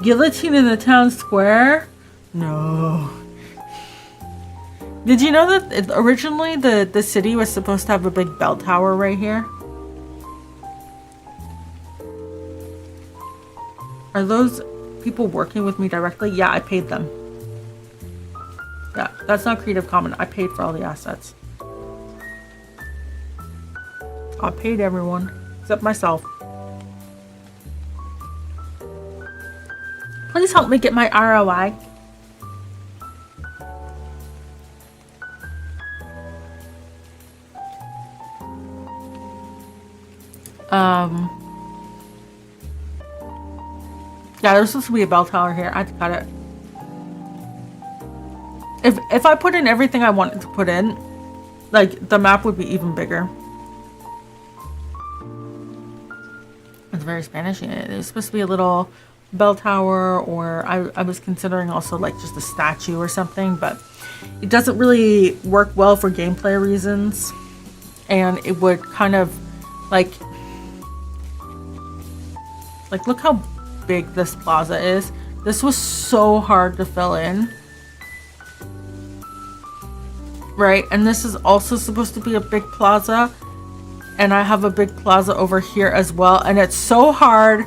[SPEAKER 1] Guillotine in the town square? No. Did you know that originally the city was supposed to have a big bell tower right here? Are those people working with me directly? Yeah, I paid them. Yeah, that's not Creative Commons. I paid for all the assets. I paid everyone, except myself. Please help me get my ROI. Yeah, there's supposed to be a bell tower here. I got it. If I put in everything I wanted to put in, like the map would be even bigger. It's very Spanish. It's supposed to be a little bell tower, or I was considering also like just a statue or something, but it doesn't really work well for gameplay reasons, and it would kind of like look how big this plaza is. This was so hard to fill in, right? And this is also supposed to be a big plaza, and I have a big plaza over here as well, and it's so hard.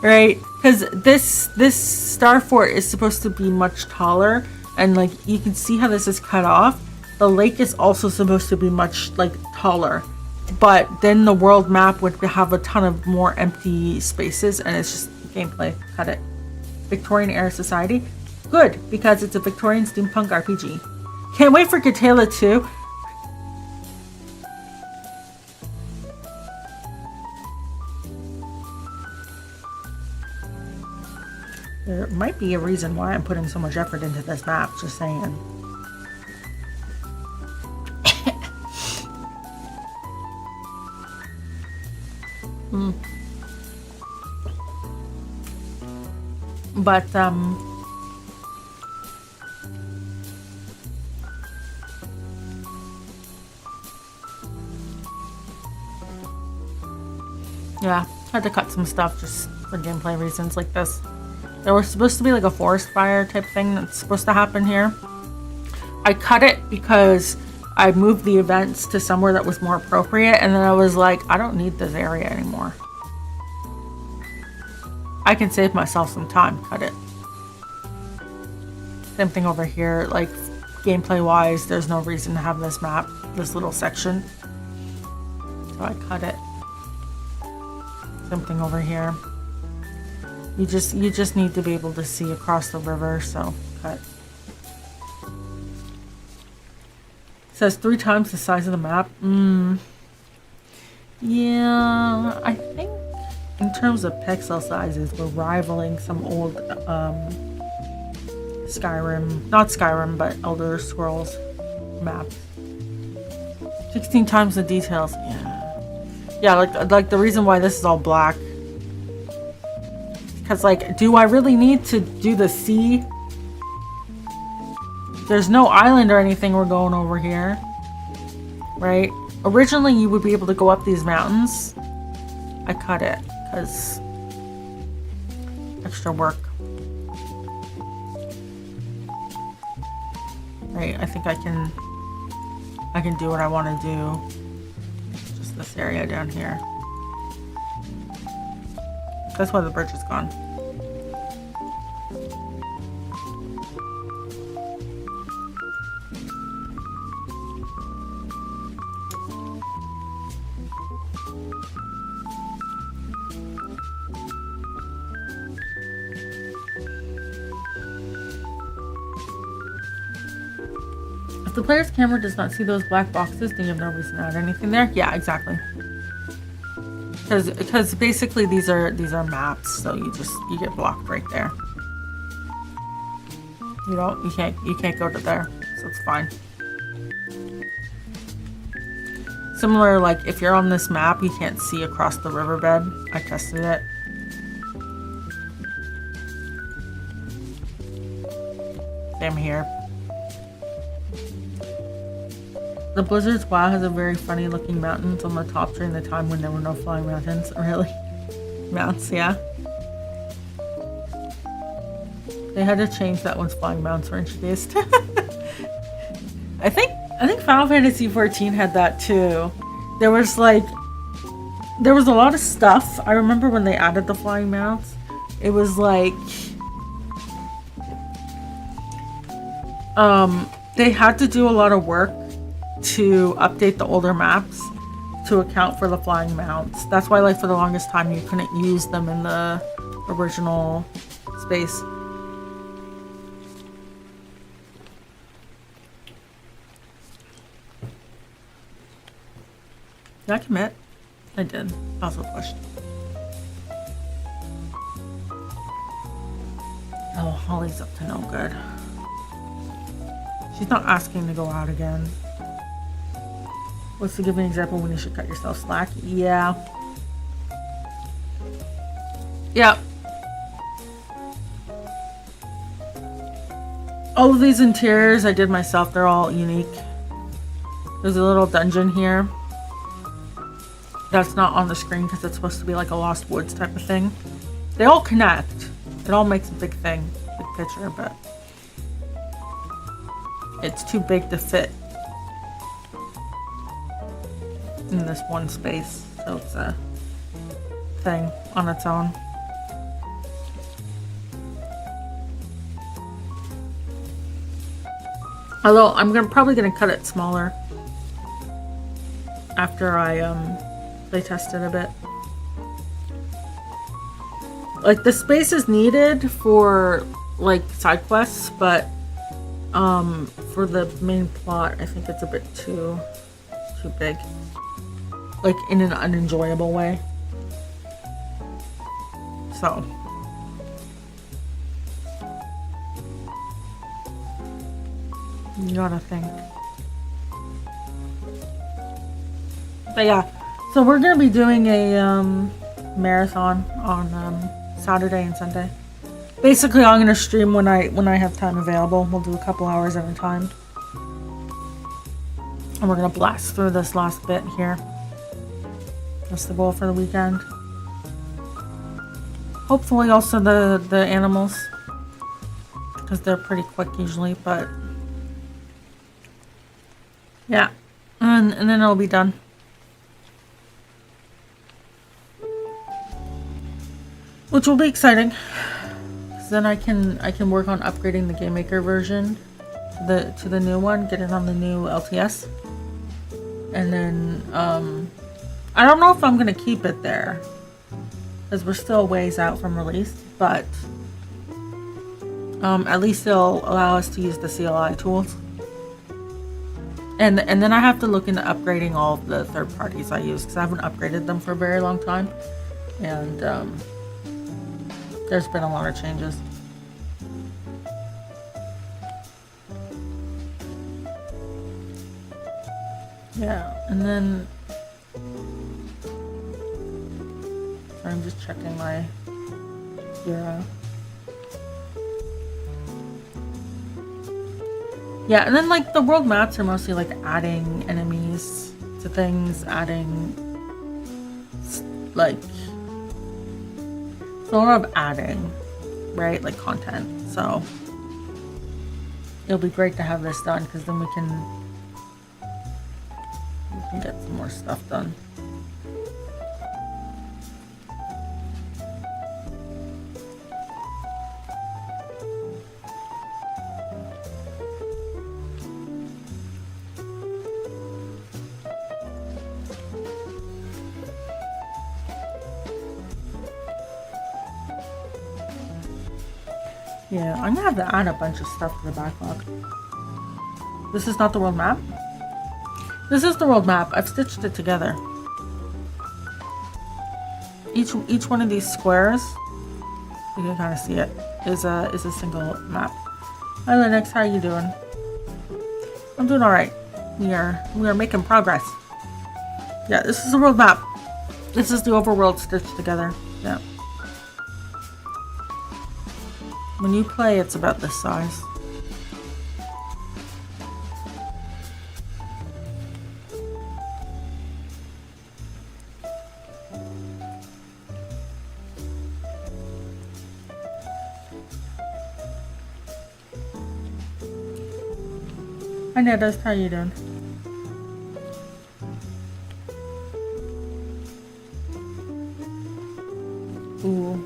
[SPEAKER 1] Right? Because this star fort is supposed to be much taller, and like you can see how this is cut off. The lake is also supposed to be much like taller, but then the world map would have a ton of more empty spaces, and it's just gameplay. Cut it. Victorian era society. Good, because it's a Victorian steampunk RPG. Can't wait for Gataela 2. There might be a reason why I'm putting so much effort into this map, just saying. But, yeah, had to cut some stuff just for gameplay reasons like this. There was supposed to be like a forest fire type thing that's supposed to happen here. I cut it because I moved the events to somewhere that was more appropriate, and then I was like, I don't need this area anymore. I can save myself some time. Cut it. Same thing over here. Like, gameplay wise, there's no reason to have this map, this little section. So I cut it. Same thing over here. You just need to be able to see across the river, so cut. It says 3 times the size of the map. Yeah, I think in terms of pixel sizes, we're rivaling some old Skyrim, not Skyrim, but Elder Scrolls maps. 16 times the details. Yeah, like the reason why this is all black. Because, like, do I really need to do the sea? There's no island or anything we're going over here. Right? Originally, you would be able to go up these mountains. I cut it, because extra work. Right, I think I can do what I want to do. Just this area down here. That's why the bridge is gone. If the player's camera does not see those black boxes, then you have no reason to add anything there. Yeah, exactly. Because basically these are maps, so you get blocked right there. You can't go to there, so it's fine. Similar, like if you're on this map, you can't see across the riverbed. I tested it. Same here. The Blizzard's WoW has a very funny looking mountains on the top during the time when there were no flying mountains. Really? Mounts, yeah. They had to change that once flying mounts were introduced. I think Final Fantasy XIV had that too. There was a lot of stuff. I remember when they added the flying mounts. It was like they had to do a lot of work to update the older maps to account for the flying mounts. That's why, like, for the longest time you couldn't use them in the original space. Did I commit? I did. I also pushed. Oh, Holly's up to no good. She's not asking to go out again. What's to give an example when you should cut yourself slack? Yeah. Yeah. All of these interiors I did myself. They're all unique. There's a little dungeon here. That's not on the screen because it's supposed to be like a Lost Woods type of thing. They all connect. It all makes a big thing. Big picture, but it's too big to fit in this one space, so it's a thing on its own. Although probably gonna cut it smaller after I play test it a bit. Like the space is needed for like side quests, but for the main plot, I think it's a bit too big. Like in an unenjoyable way. So you gotta think. But yeah, so we're gonna be doing a marathon on Saturday and Sunday. Basically, I'm gonna stream when I have time available. We'll do a couple hours at a time, and we're gonna blast through this last bit here. That's the goal for the weekend. Hopefully, also the animals, because they're pretty quick usually. But yeah, and then it'll be done. Which will be exciting, because then I can work on upgrading the Game Maker version to the new one, get it on the new LTS, and then I don't know if I'm gonna keep it there, because we're still a ways out from release, but at least it'll allow us to use the CLI tools, and then I have to look into upgrading all of the third parties I use, because I haven't upgraded them for a very long time, and there's been a lot of changes. Yeah, and then sorry, I'm just checking my bureau. Yeah, and then like the world maps are mostly like adding enemies to things, adding like a lot of adding, right? Like content. So it'll be great to have this done, because then we can get some more stuff done. Yeah, I'm gonna have to add a bunch of stuff to the backlog. This is not the world map? This is the world map. I've stitched it together. Each one of these squares, you can kind of see it, is a single map. Hi Linux, how are you doing? I'm doing alright. We are making progress. Yeah, this is the world map. This is the overworld stitched together. Yeah. When you play, it's about this size. Hi Nedas, how you doing? Ooh.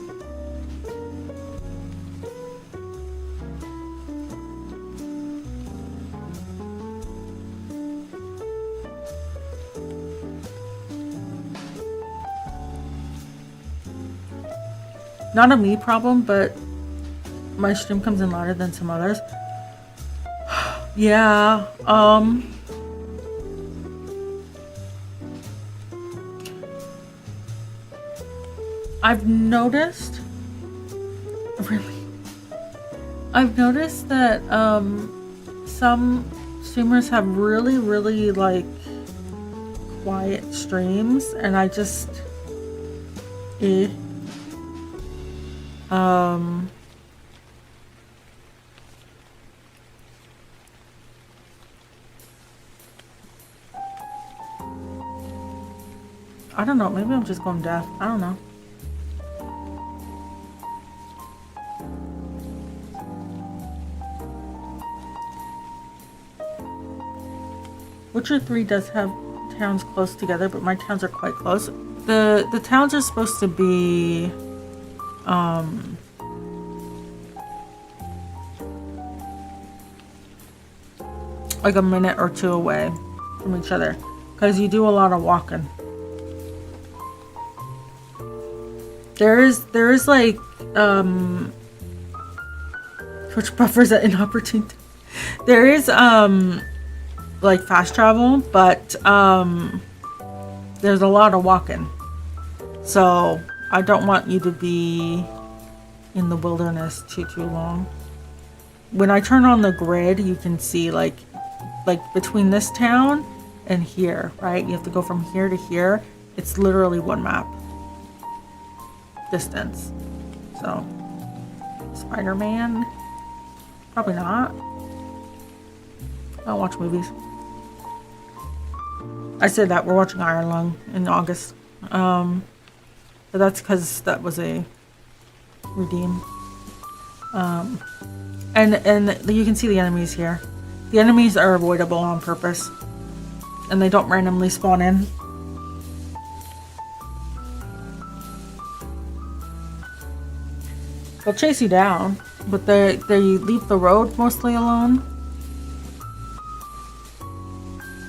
[SPEAKER 1] Not a me problem, but my stream comes in louder than some others. Yeah, I've noticed that some streamers have really like quiet streams, and I just I don't know, maybe I'm just going deaf. I don't know. Witcher 3 does have towns close together, but my towns are quite close. The towns are supposed to be like a minute or two away from each other, because you do a lot of walking. There is like which buffers at inopportune. There is like fast travel, but there's a lot of walking. So I don't want you to be in the wilderness too long. When I turn on the grid, you can see like between this town and here, right? You have to go from here to here. It's literally one map distance. So Spider-Man, probably not. I don't watch movies. I said that we're watching Iron Lung in August, but that's because that was a redeem. And you can see the enemies here. The enemies are avoidable on purpose, and they don't randomly spawn in. They'll chase you down, but they leave the road mostly alone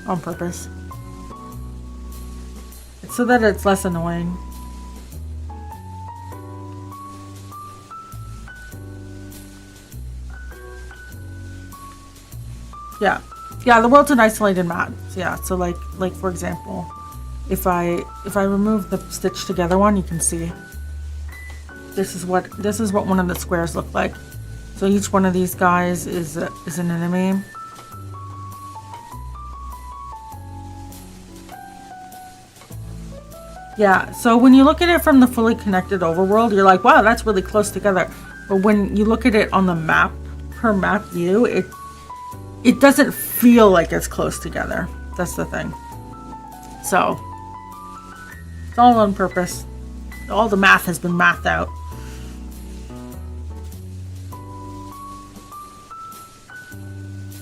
[SPEAKER 1] on purpose. It's so that it's less annoying. Yeah, the world's an isolated map. Yeah, so like for example, if I remove the stitched together one, you can see this is what one of the squares look like. So each one of these guys is an enemy. Yeah, so when you look at it from the fully connected overworld, you're like, wow, that's really close together. But when you look at it on the map, per map view, it doesn't feel like it's close together. That's the thing. So it's all on purpose. All the math has been mathed out.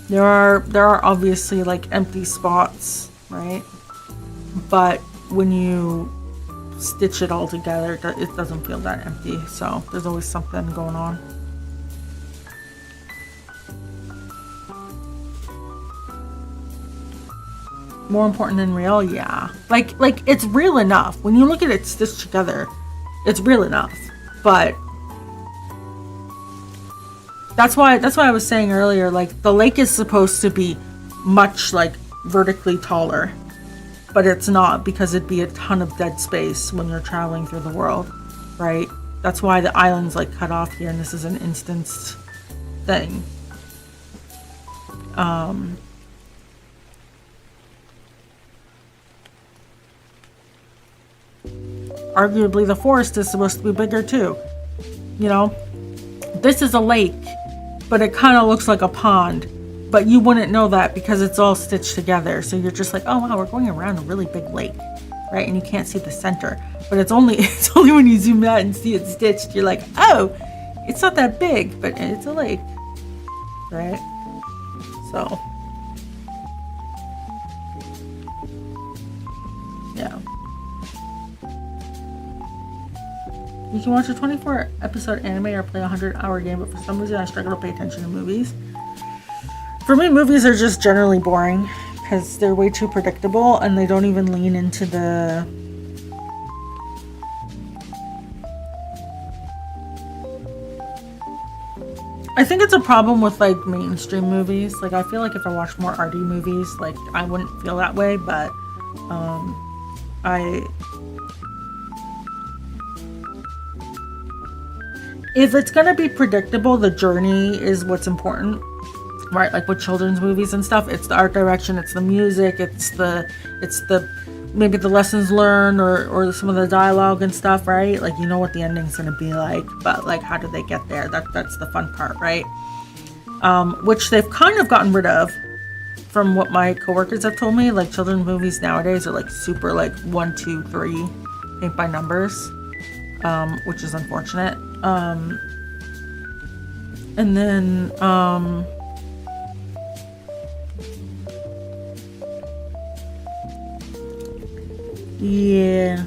[SPEAKER 1] There are obviously like empty spots, right? But when you stitch it all together, it doesn't feel that empty. So there's always something going on. More important than real, yeah. Like it's real enough. When you look at it stitched together, it's real enough. But that's why I was saying earlier, like the lake is supposed to be much like vertically taller, but it's not, because it'd be a ton of dead space when you're traveling through the world, right? That's why the island's like cut off here, and this is an instanced thing. Arguably the forest is supposed to be bigger too. You know, this is a lake, but it kind of looks like a pond, but you wouldn't know that because it's all stitched together. So you're just like, oh wow, we're going around a really big lake, right? And you can't see the center, but it's only when you zoom out and see it stitched, you're like, oh, it's not that big, but it's a lake, right? So yeah. You can watch a 24 episode anime or play a 100-hour game, but for some reason I struggle to pay attention to movies. For me, movies are just generally boring because they're way too predictable, and they don't even lean into the I think it's a problem with like mainstream movies. Like I feel like if I watched more arty movies, like I wouldn't feel that way, but if it's gonna be predictable, the journey is what's important, right? Like with children's movies and stuff, it's the art direction, it's the music, it's the maybe the lessons learned or some of the dialogue and stuff, right? Like you know what the ending's gonna be like, but like how do they get there? That's the fun part, right? Which they've kind of gotten rid of, from what my coworkers have told me. Like children's movies nowadays are like super like 1, 2, 3, paint by numbers, which is unfortunate. And then yeah,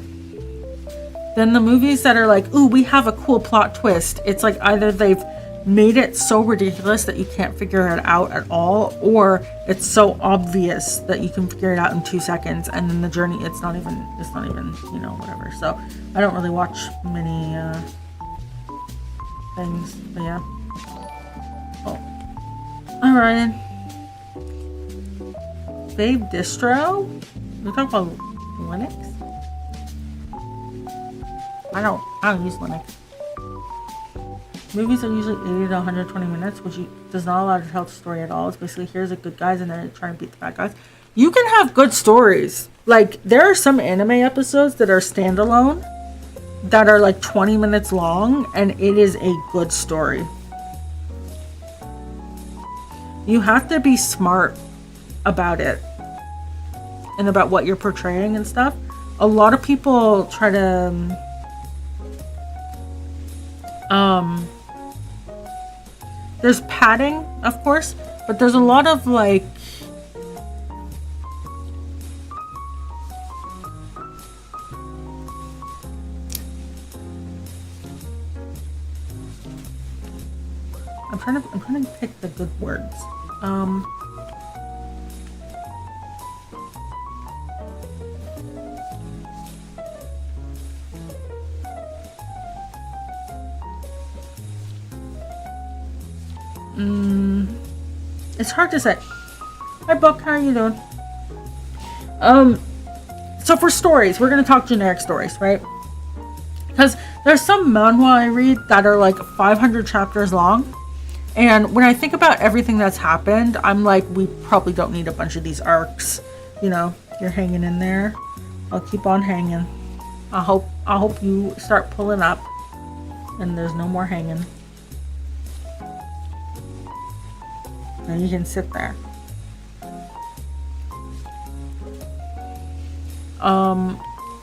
[SPEAKER 1] then the movies that are like, ooh, we have a cool plot twist, it's like either they've made it so ridiculous that you can't figure it out at all, or it's so obvious that you can figure it out in 2 seconds, and then the journey, it's not even, you know, whatever. So I don't really watch many things, but yeah. Oh, all right. Fave distro? We talk about Linux? I don't use Linux. Movies are usually 80 to 120 minutes, which does not allow to tell the story at all. It's basically, here's the good guys and they're trying to beat the bad guys. You can have good stories. Like, there are some anime episodes that are standalone that are like 20 minutes long, and it is a good story. You have to be smart about it and about what you're portraying and stuff. A lot of people try to there's padding, of course, but there's a lot of like I'm trying to pick the good words. It's hard to say. Hi, Buck. How are you doing? So for stories, we're gonna talk generic stories, right? Because there's some manhwa I read that are like 500 chapters long, and when I think about everything that's happened, I'm like, we probably don't need a bunch of these arcs. You know, you're hanging in there. I'll keep on hanging. I hope you start pulling up, and there's no more hanging. And you can sit there.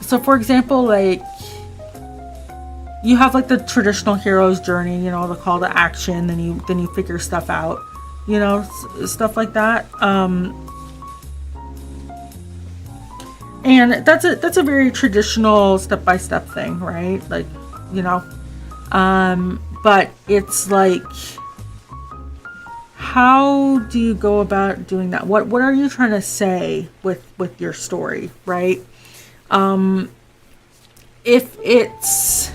[SPEAKER 1] So for example, like, you have like the traditional hero's journey, you know, the call to action, then you figure stuff out, you know, stuff like that. And that's a very traditional step-by-step thing, right? Like, you know, but it's like, how do you go about doing that? What are you trying to say with your story, right? If it's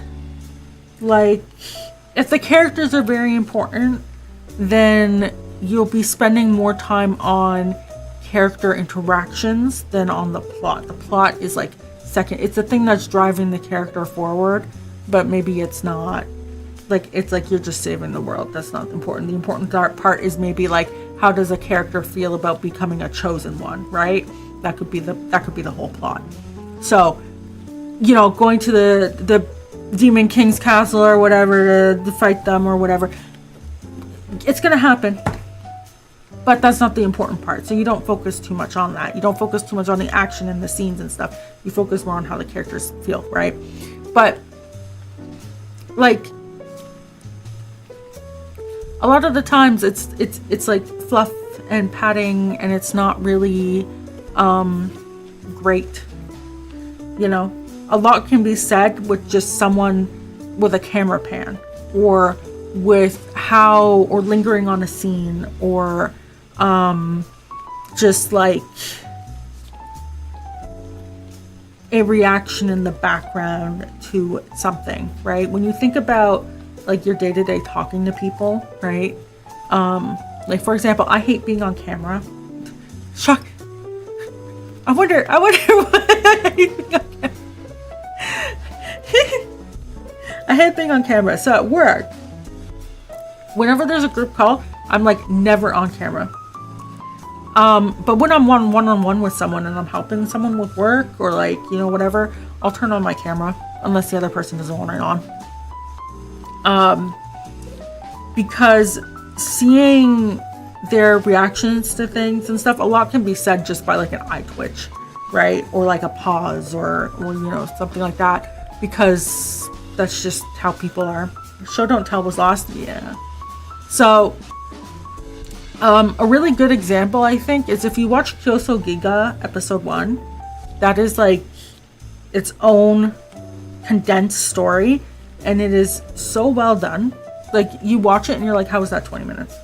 [SPEAKER 1] like, if the characters are very important, then you'll be spending more time on character interactions than on the plot. The plot is like second. It's the thing that's driving the character forward, but maybe it's not. Like, it's like you're just saving the world. That's not important. The important part is maybe like, how does a character feel about becoming a chosen one, right? That could be the whole plot. So, you know, going to the Demon King's castle or whatever to fight them or whatever, it's gonna happen. But that's not the important part. So you don't focus too much on that. You don't focus too much on the action and the scenes and stuff. You focus more on how the characters feel, right? But like, a lot of the times it's like fluff and padding, and it's not really great. You know, a lot can be said with just someone with a camera pan, or with how, or lingering on a scene, or just like a reaction in the background to something, right? When you think about like your day-to-day talking to people, right? Like, for example, I hate being on camera. Shock. I wonder why I hate being on camera. I hate being on camera. So at work, whenever there's a group call, I'm like never on camera. But when I'm one-on-one with someone and I'm helping someone with work or like, you know, whatever, I'll turn on my camera unless the other person doesn't want it on. Because seeing their reactions to things and stuff, a lot can be said just by like an eye twitch, right? Or like a pause, or you know, something like that, because that's just how people are. Show don't tell was lost. Yeah. So a really good example, I think, is if you watch Kyoso Giga episode 1. That is like its own condensed story, and it is so well done. Like, you watch it and you're like, how was that 20 minutes?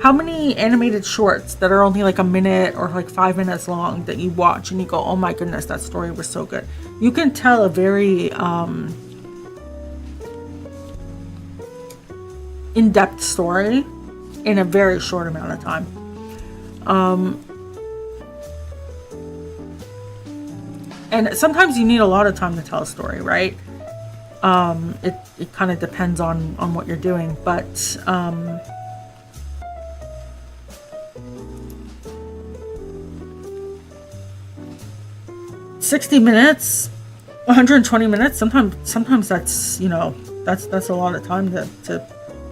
[SPEAKER 1] How many animated shorts that are only like a minute or like 5 minutes long that you watch and you go, oh my goodness, that story was so good. You can tell a very in-depth story in a very short amount of time. And sometimes you need a lot of time to tell a story, right? It kind of depends on what you're doing, but 60 minutes, 120 minutes, sometimes that's, you know, that's a lot of time to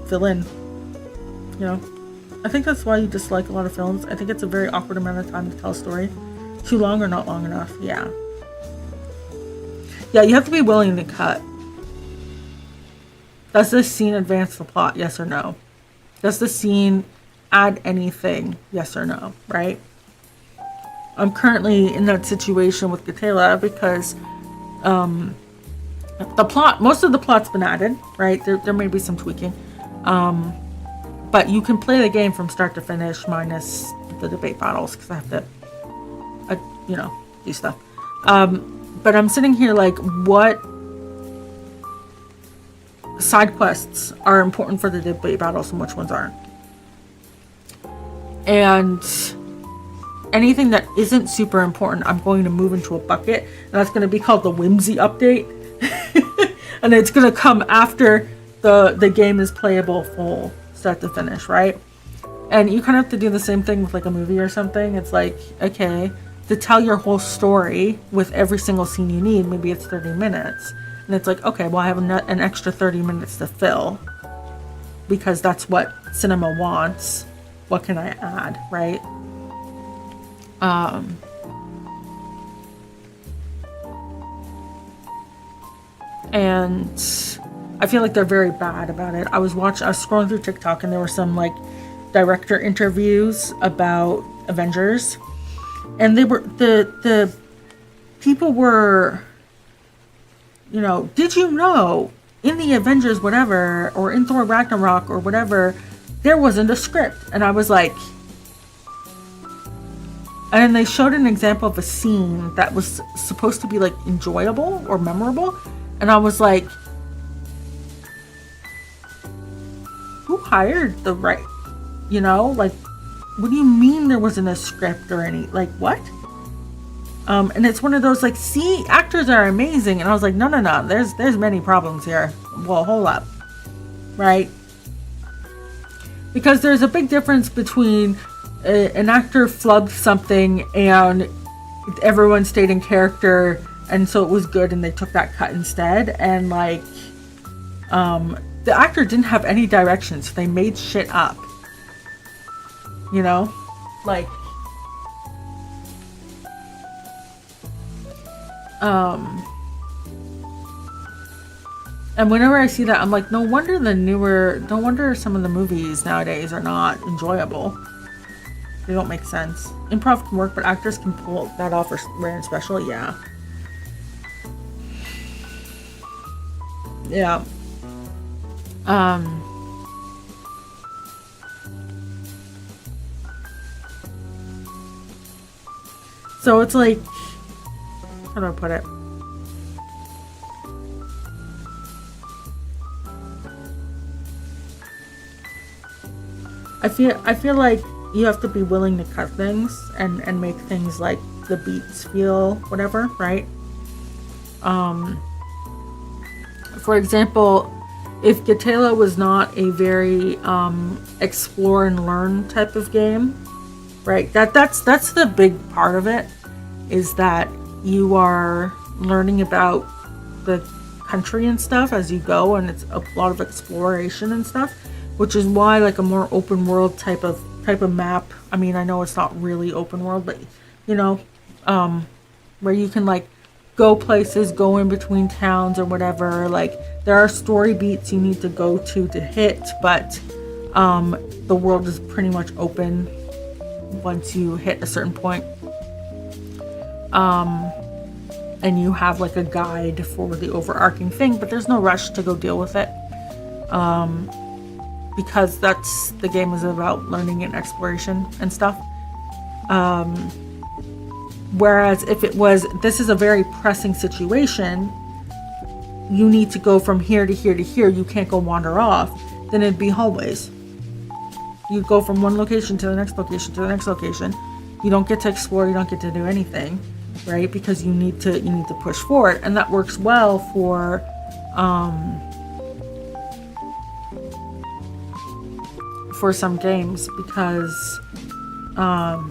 [SPEAKER 1] fill in, you know. I think that's why you dislike a lot of films. I think it's a very awkward amount of time to tell a story. Too long or not long enough. Yeah, you have to be willing to cut. Does this scene advance the plot? Yes or no? Does the scene add anything? Yes or no? Right? I'm currently in that situation with Gataela because the plot, most of the plot's been added, right? There may be some tweaking. But you can play the game from start to finish minus the debate battles because I have to, you know, do stuff. But I'm sitting here like, what side quests are important for the debate battles and which ones aren't? And anything that isn't super important, I'm going to move into a bucket, and that's going to be called the whimsy update. And it's going to come after the game is playable full start to finish, right? And you kind of have to do the same thing with like a movie or something. It's like, okay, to tell your whole story with every single scene you need, maybe it's 30 minutes. And it's like, okay, well, I have an extra 30 minutes to fill because that's what cinema wants. What can I add, right? And I feel like they're very bad about it. I was scrolling through TikTok and there were some like director interviews about Avengers, and they were the people were, you know, did you know in the Avengers whatever, or in Thor Ragnarok or whatever, there wasn't a script. And I was like, and then they showed an example of a scene that was supposed to be like enjoyable or memorable, and I was like, who hired the right, you know, like, what do you mean there wasn't a script or any, like, what? And it's one of those like, see, actors are amazing, and I was like, no, there's many problems here. Well, hold up, right? Because there's a big difference between an actor flubbed something and everyone stayed in character and so it was good and they took that cut instead, and like the actor didn't have any direction, so they made shit up, you know, like and whenever I see that, I'm like, no wonder some of the movies nowadays are not enjoyable. They don't make sense. Improv can work, but actors can pull that off for rare and special. Yeah. So it's like, how do I put it? I feel like you have to be willing to cut things and make things like the beats feel whatever, right? For example, if Gataela was not a very explore and learn type of game, right? That's the big part of it, is that you are learning about the country and stuff as you go, and it's a lot of exploration and stuff, which is why like a more open world type of map. I mean, I know it's not really open world, but you know, where you can like go places, go in between towns or whatever. Like there are story beats you need to go to hit, but the world is pretty much open once you hit a certain point. And you have like a guide for the overarching thing, but there's no rush to go deal with it. because that's the game is about learning and exploration and stuff. Whereas if it was, this is a very pressing situation, you need to go from here to here to here, you can't go wander off, then it'd be hallways. You go from one location to the next location to the next location. You don't get to explore, you don't get to do anything, right? Because you need to push forward, and that works well for some games, because how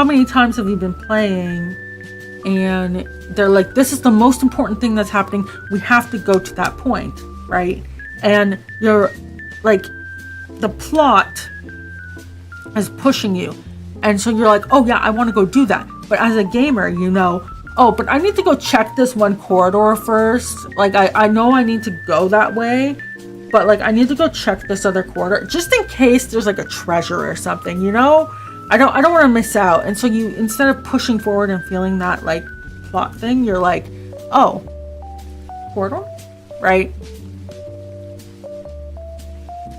[SPEAKER 1] many times have you been playing and they're like, this is the most important thing that's happening, we have to go to that point, right? And you're like, the plot is pushing you, and so you're like, oh yeah, I want to go do that. But as a gamer, you know, oh, but I need to go check this one corridor first. Like, I know I need to go that way, but like, I need to go check this other corridor just in case there's like a treasure or something, you know? I don't want to miss out. And so you, instead of pushing forward and feeling that like plot thing, you're like, oh, corridor, right?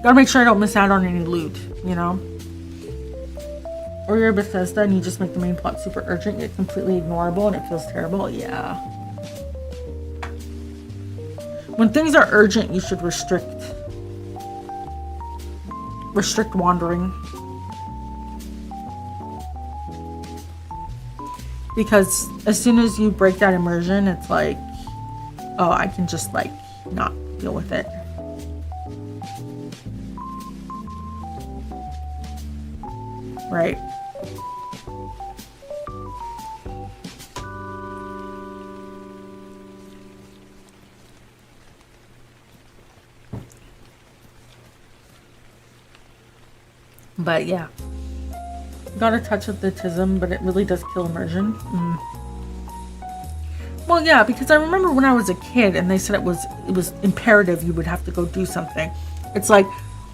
[SPEAKER 1] Gotta make sure I don't miss out on any loot, you know? Or you're Bethesda and you just make the main plot super urgent, yet completely ignorable, and it feels terrible. Yeah. When things are urgent, you should restrict wandering. Because as soon as you break that immersion, it's like, oh, I can just like not deal with it. Right. But yeah, got a touch of the tism, but it really does kill immersion. Well, yeah, because I remember when I was a kid and they said it was imperative you would have to go do something. It's like,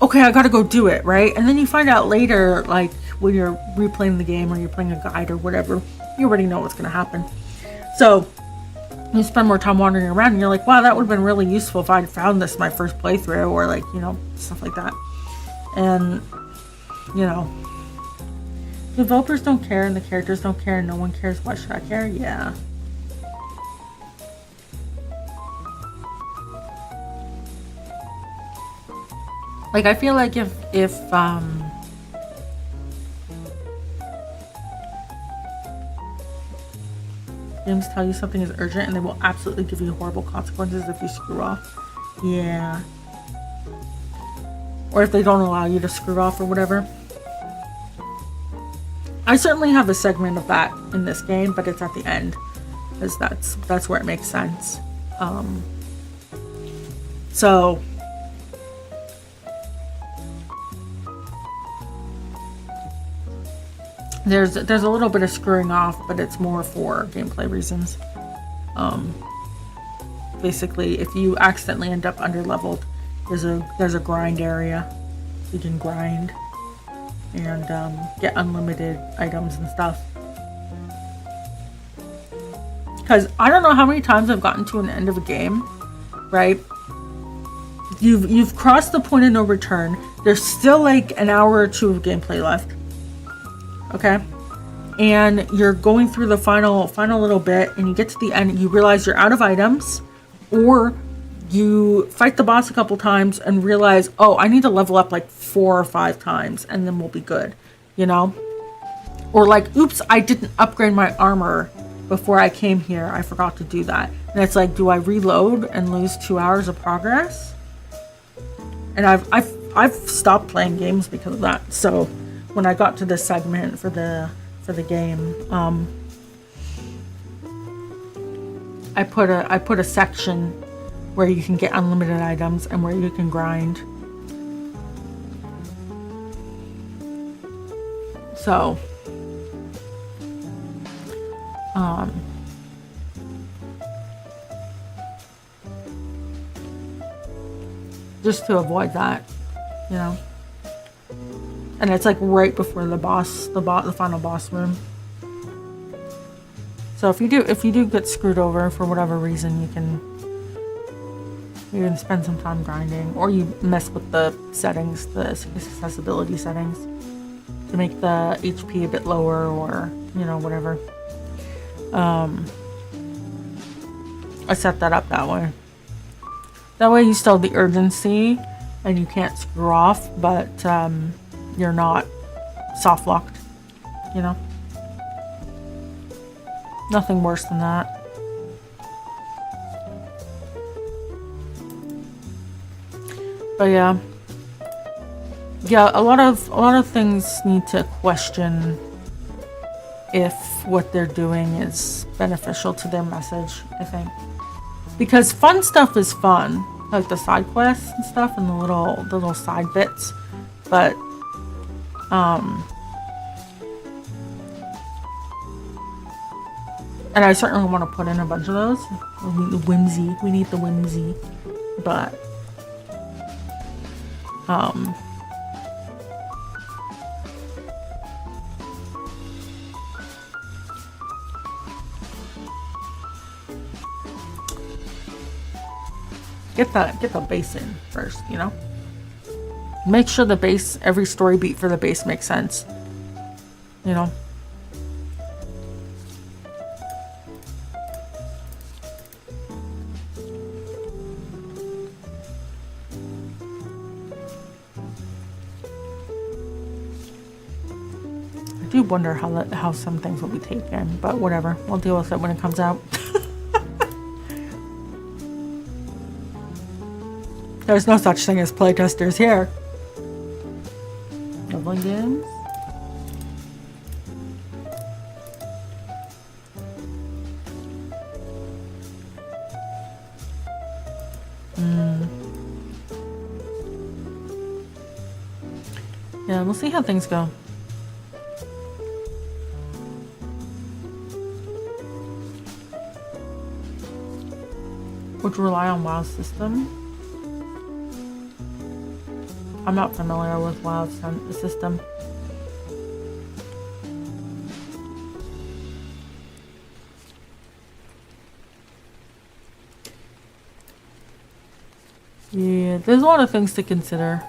[SPEAKER 1] okay, I gotta go do it, right? And then you find out later, like when you're replaying the game or you're playing a guide or whatever, you already know what's gonna happen. So you spend more time wandering around and you're like, wow, that would have been really useful if I'd found this my first playthrough, or like, you know, stuff like that. And, you know, developers don't care and the characters don't care and no one cares. Why should I care? Yeah. Like, I feel like if games tell you something is urgent and they will absolutely give you horrible consequences if you screw off. Yeah. Or if they don't allow you to screw off or whatever. I certainly have a segment of that in this game, but it's at the end, because that's where it makes sense. So there's a little bit of screwing off, but it's more for gameplay reasons. Basically, if you accidentally end up underleveled, there's a grind area. You can grind and get unlimited items and stuff. Because I don't know how many times I've gotten to an end of a game, right? You've crossed the point of no return. There's still like an hour or two of gameplay left. Okay? And you're going through the final little bit, and you get to the end and you realize you're out of items, or you fight the boss a couple times and realize, oh, I need to level up like 4 or 5 times and then we'll be good, you know? Or like, oops, I didn't upgrade my armor before I came here. I forgot to do that. And it's like, do I reload and lose 2 hours of progress? And I've stopped playing games because of that. So when I got to this segment for the game, I put a section where you can get unlimited items and where you can grind. So, just to avoid that, you know. And it's like right before the final boss room. So if you do get screwed over for whatever reason, you can spend some time grinding, or you mess with the settings, the accessibility settings, to make the HP a bit lower, or you know, whatever. I set that up that way. That way you still have the urgency and you can't screw off, but you're not soft locked, you know? Nothing worse than that. But yeah, a lot of things need to question if what they're doing is beneficial to their message, I think. Because fun stuff is fun, like the side quests and stuff, and the little side bits, but and I certainly want to put in a bunch of those. We need the whimsy, but get the base in first, you know? Make sure the base, every story beat for the base makes sense, you know? I do wonder how some things will be taken, but whatever. We'll deal with it when it comes out. There's no such thing as playtesters here. Leveling games. Yeah, we'll see how things go. Would rely on WoW's system. I'm not familiar with WoW's system. Yeah, there's a lot of things to consider.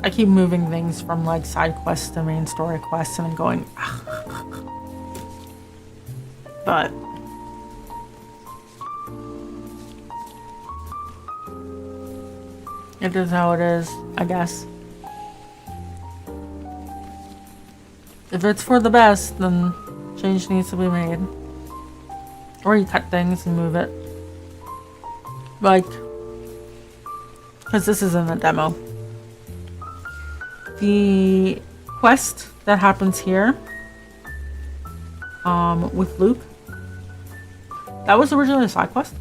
[SPEAKER 1] I keep moving things from like side quests to main story quests and then going but it is how it is, I guess. If it's for the best, then change needs to be made. Or you cut things and move it. Like, because this isn't a demo. The quest that happens here with Luke, that was originally a side quest.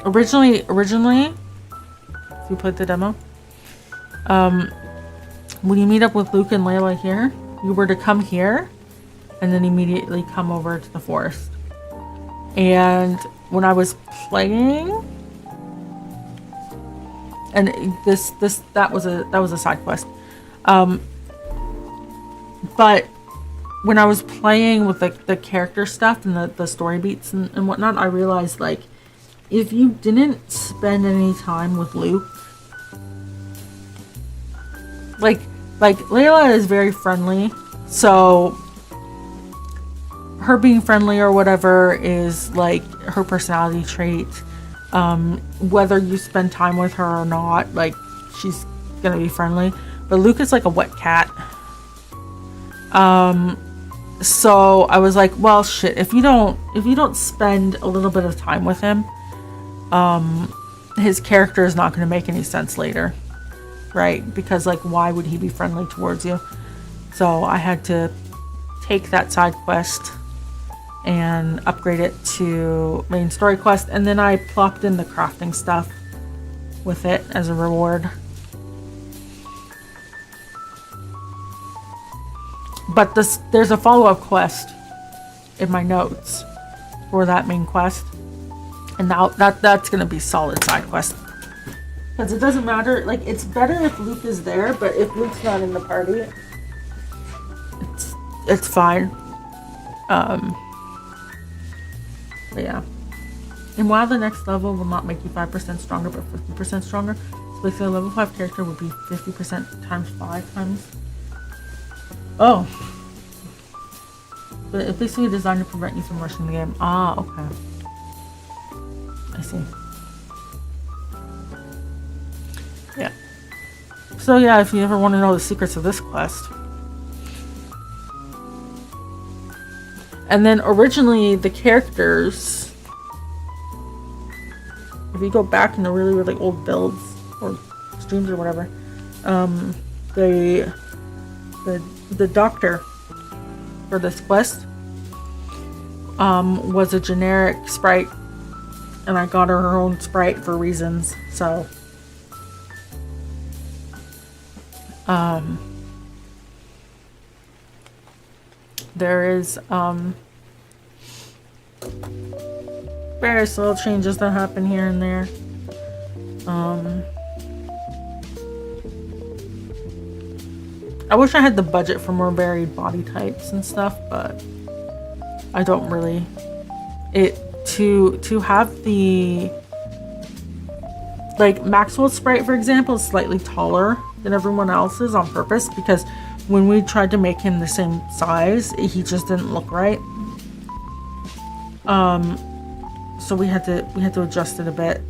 [SPEAKER 1] Originally, if you played the demo, when you meet up with Luke and Layla here, you were to come here and then immediately come over to the forest. And when I was playing, and that was a side quest, but when I was playing with the character stuff and the story beats and whatnot, I realized, like, if you didn't spend any time with Luke, like Layla is very friendly, so her being friendly or whatever is like her personality trait. Whether you spend time with her or not, like, she's gonna be friendly. But Luke is like a wet cat. So I was like, well, shit, if you don't spend a little bit of time with him, his character is not going to make any sense later, right? Because, like, why would he be friendly towards you? So I had to take that side quest and upgrade it to main story quest, and then I plopped in the crafting stuff with it as a reward. But there's a follow-up quest in my notes for that main quest, and now that's gonna be solid side quest. Because it doesn't matter. Like, it's better if Luke is there, but if Luke's not in the party, it's fine. But yeah. And while the next level will not make you 5% stronger, but 50% stronger, so basically a level 5 character would be 50% times 5 times. Oh. But it's basically designed to prevent you from rushing the game. Ah, okay. I see. Yeah. So yeah, if you ever want to know the secrets of this quest. And then originally the characters, if you go back in the really, really old builds or streams or whatever, the doctor for this quest was a generic sprite, and I got her own sprite for reasons. So there is various little changes that happen here and there. I wish I had the budget for more varied body types and stuff, but I don't really. To have the, like, Maxwell's sprite, for example, is slightly taller than everyone else's on purpose, because when we tried to make him the same size, he just didn't look right. So we had to adjust it a bit.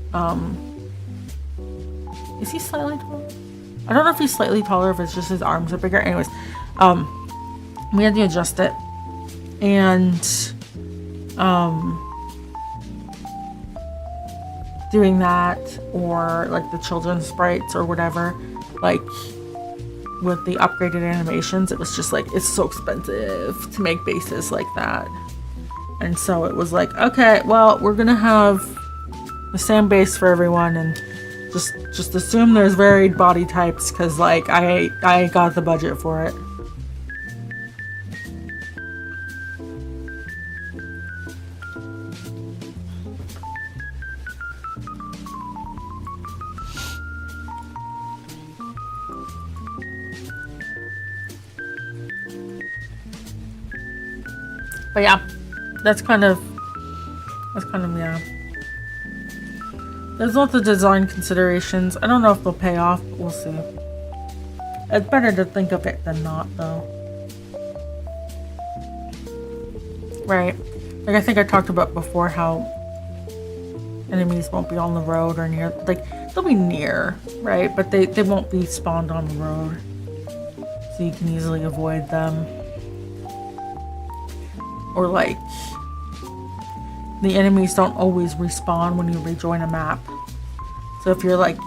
[SPEAKER 1] Is he slightly taller? I don't know if he's slightly taller, if it's just his arms are bigger. Anyways, we had to adjust it, and doing that, or like the children's sprites or whatever, like with the upgraded animations, it was just like, it's so expensive to make bases like that. And so it was like, okay, well, we're gonna have the same base for everyone, and just assume there's varied body types, because like I got the budget for it. But yeah, that's kind of yeah. There's lots of design considerations. I don't know if they'll pay off, but we'll see. It's better to think of it than not, though. Right. Like, I think I talked about before how enemies won't be on the road or near. Like, they'll be near, right? But they won't be spawned on the road. So you can easily avoid them. Or, like, the enemies don't always respawn when you rejoin a map. So if you're like,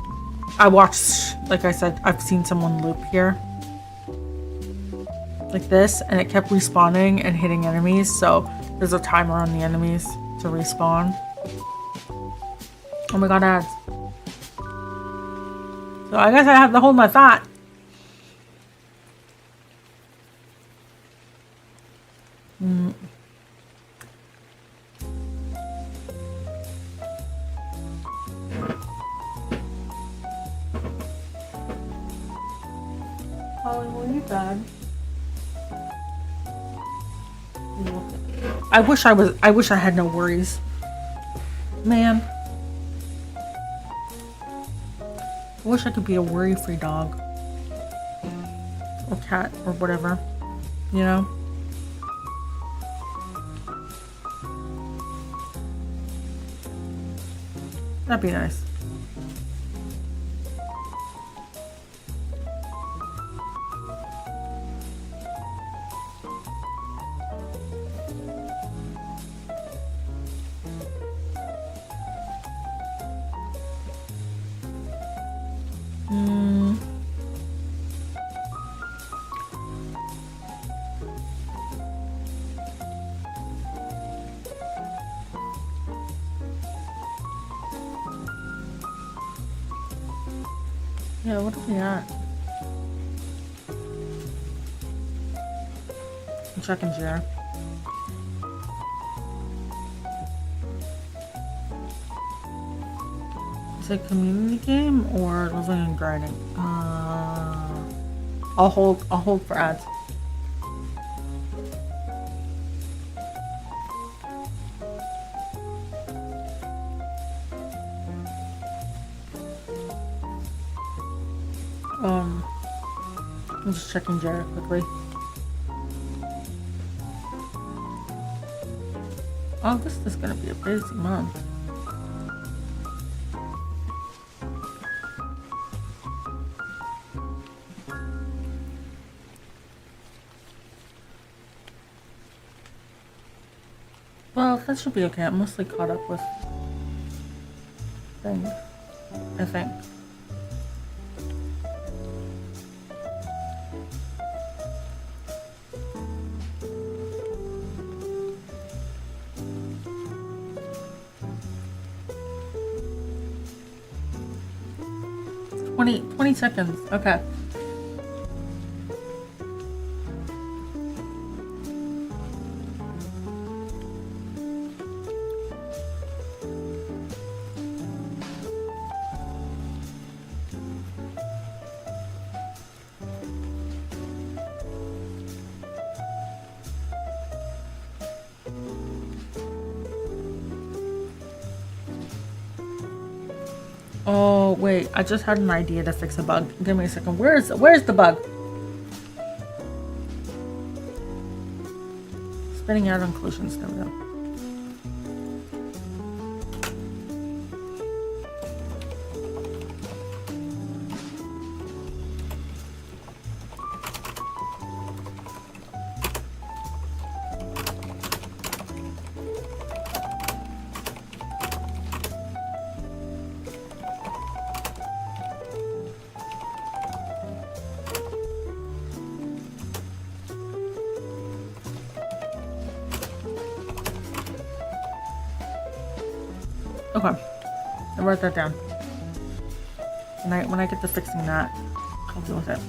[SPEAKER 1] I watched, like I said, I've seen someone loop here like this, and it kept respawning and hitting enemies, so there's a timer on the enemies to respawn. Oh my god, ads. So I guess I have to hold my thought. Holly, were you bad? I wish I had no worries. Man. I wish I could be a worry-free dog. Or cat, or whatever. You know? That'd be nice. Yeah, what are we at? I'm checking Jer. Is it a community game or leveling and grinding? I'll hold for ads. I'm just checking Jared quickly. August is gonna be a busy month. Well, that should be okay. I'm mostly caught up with things, I think. Twenty seconds. Okay. Oh wait, I just had an idea to fix a bug. Give me a second. Where's the bug? Spinning out on collisions. There we go. Okay, I wrote that down. When I get to fixing that, I'll deal with it.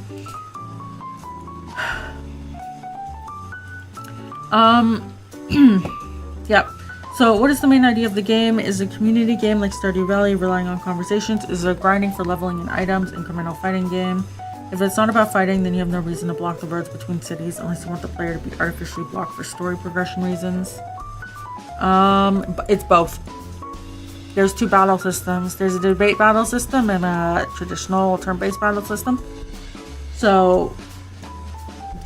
[SPEAKER 1] Yep. So what is the main idea of the game? Is a community game like Stardew Valley, relying on conversations? Is a grinding for leveling and items, incremental fighting game? If it's not about fighting, then you have no reason to block the roads between cities unless you want the player to be artificially blocked for story progression reasons. It's both. There's two battle systems. There's a debate battle system and a traditional turn-based battle system. So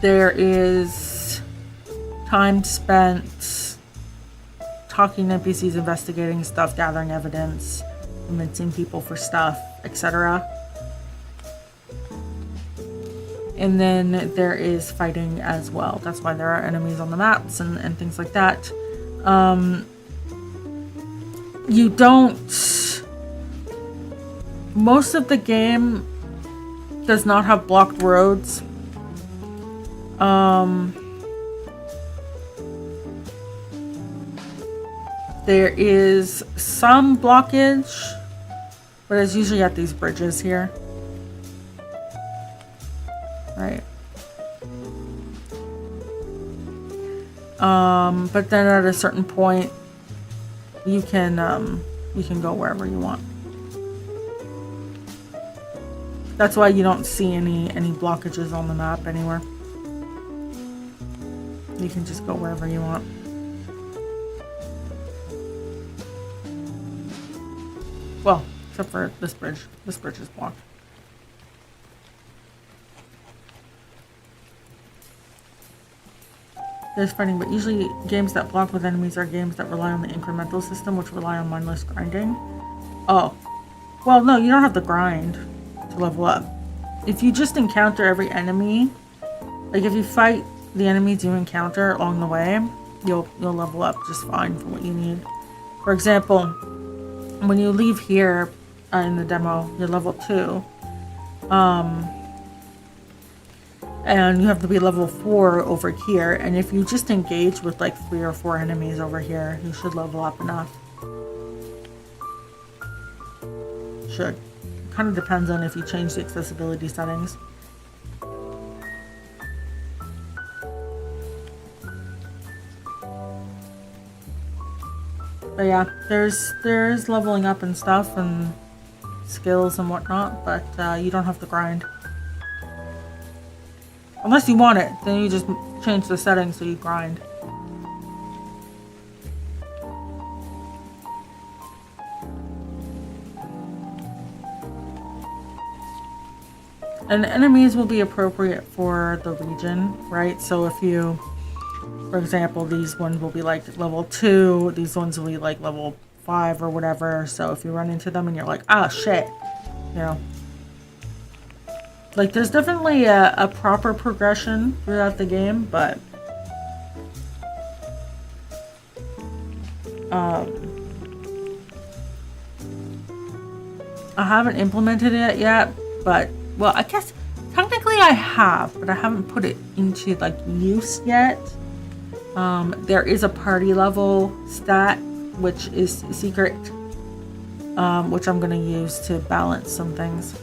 [SPEAKER 1] there is time spent talking to NPCs, investigating stuff, gathering evidence, convincing people for stuff, etc. And then there is fighting as well. That's why there are enemies on the maps and things like that. You don't... Most of the game does not have blocked roads. There is some blockage, but it's usually at these bridges here. Right. But then at a certain point, you can go wherever you want. That's why you don't see any blockages on the map anywhere. You can just go wherever you want. Well, except for this bridge. This bridge is blocked. There's fighting, but usually games that block with enemies are games that rely on the incremental system, which rely on mindless grinding. Oh. Well, no, you don't have to grind to level up. If you just encounter every enemy, like if you fight the enemies you encounter along the way, you'll level up just fine for what you need. For example, when you leave here in the demo, you're level 2. And you have to be level 4 over here. And if you just engage with like 3 or 4 enemies over here, you should level up enough. Should. Kind of depends on if you change the accessibility settings. But yeah, there's leveling up and stuff, and skills and whatnot, but you don't have to grind. Unless you want it, then you just change the settings so you grind. And enemies will be appropriate for the region, right? So if you, for example, these ones will be like level 2, these ones will be like level 5 or whatever. So if you run into them and you're like, ah, shit, you know. Like, there's definitely a proper progression throughout the game, but I haven't implemented it yet, but, well, I guess technically I have, but I haven't put it into, like, use yet. There is a party level stat, which is secret, which I'm going to use to balance some things.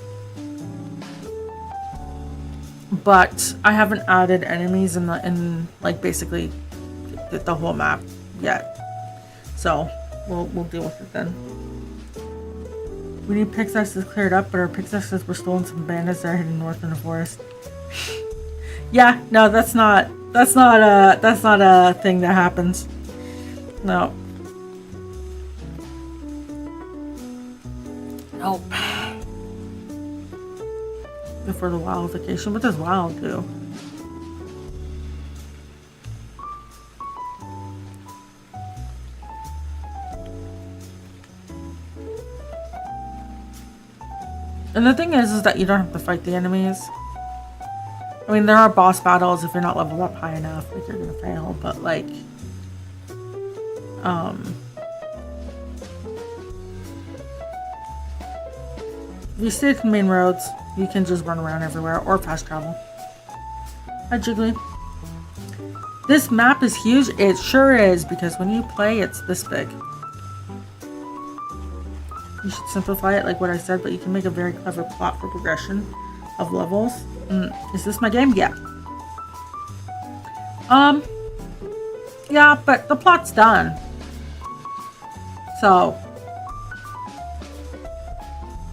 [SPEAKER 1] But I haven't added enemies in like basically the whole map yet. So we'll deal with it then. We need pickaxes cleared up, but our pickaxes were stolen from bandits that are heading north in the forest. Yeah, no, that's not a thing that happens. No. Nope. For the wildification. What does wild do? And the thing is that you don't have to fight the enemies. I mean, there are boss battles if you're not leveled up high enough, like you're gonna fail, but like if you stay to the main roads, you can just run around everywhere or fast travel. Hi, Jiggly. This map is huge. It sure is, because when you play, it's this big. You should simplify it like what I said, but you can make a very clever plot for progression of levels. Is this my game? Yeah. Yeah, but the plot's done. So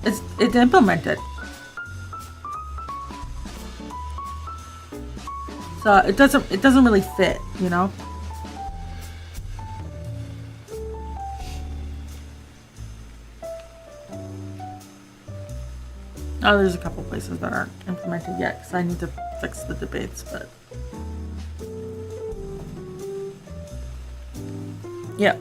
[SPEAKER 1] it's implemented. So it doesn't really fit, you know? Oh, there's a couple places that aren't implemented yet because I need to fix the debates, but yeah.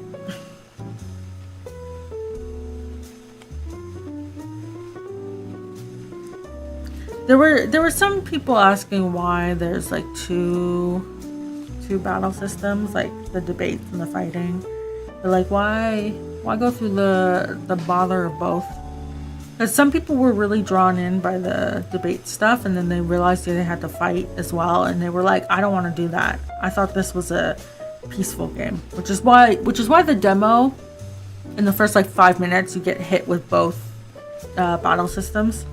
[SPEAKER 1] There were some people asking why there's like two battle systems, like the debates and the fighting. They're like, why go through the bother of both? Because some people were really drawn in by the debate stuff, and then they realized that they had to fight as well, and they were like, I don't want to do that. I thought this was a peaceful game, which is why the demo in the first like 5 minutes you get hit with both battle systems.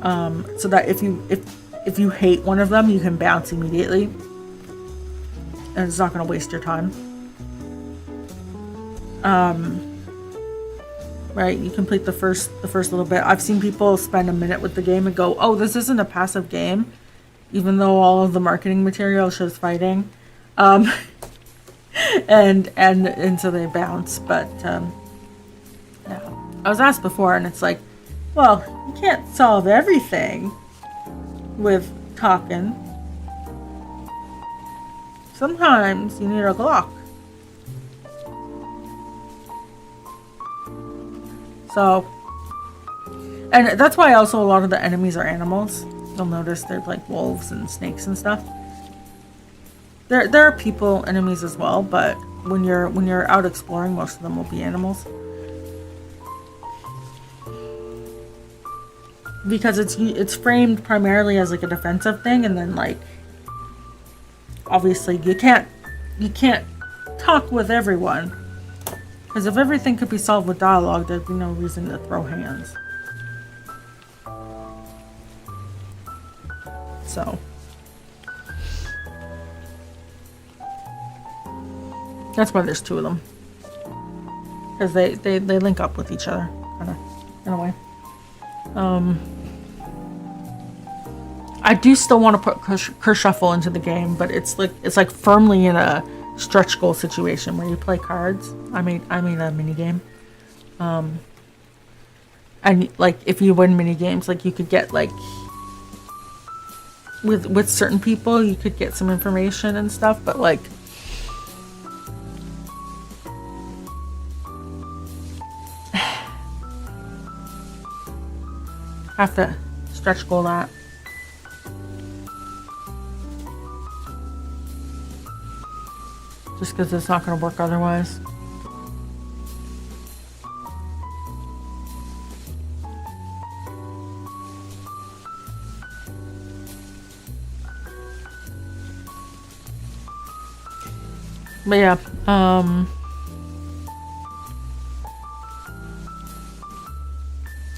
[SPEAKER 1] So that if you hate one of them, you can bounce immediately, and it's not going to waste your time. Right, you complete the first little bit. I've seen people spend a minute with the game and go, "Oh, this isn't a passive game," even though all of the marketing material shows fighting, and so they bounce. But yeah, I was asked before, and it's like, well, you can't solve everything with talking. Sometimes you need a Glock. So, and that's why also a lot of the enemies are animals. You'll notice they're like wolves and snakes and stuff. There are people enemies as well, but when you're out exploring, most of them will be animals. Because it's framed primarily as like a defensive thing, and then like obviously you can't talk with everyone. Because if everything could be solved with dialogue, there'd be no reason to throw hands. So that's why there's two of them. Because they link up with each other, kind of. Anyway. I do still want to put Kershuffle into the game, but it's like firmly in a stretch goal situation where you play cards. I made a mini game. And like if you win mini games, like you could get like with certain people you could get some information and stuff, but like have to stretch goal that. Just because it's not going to work otherwise. But yeah,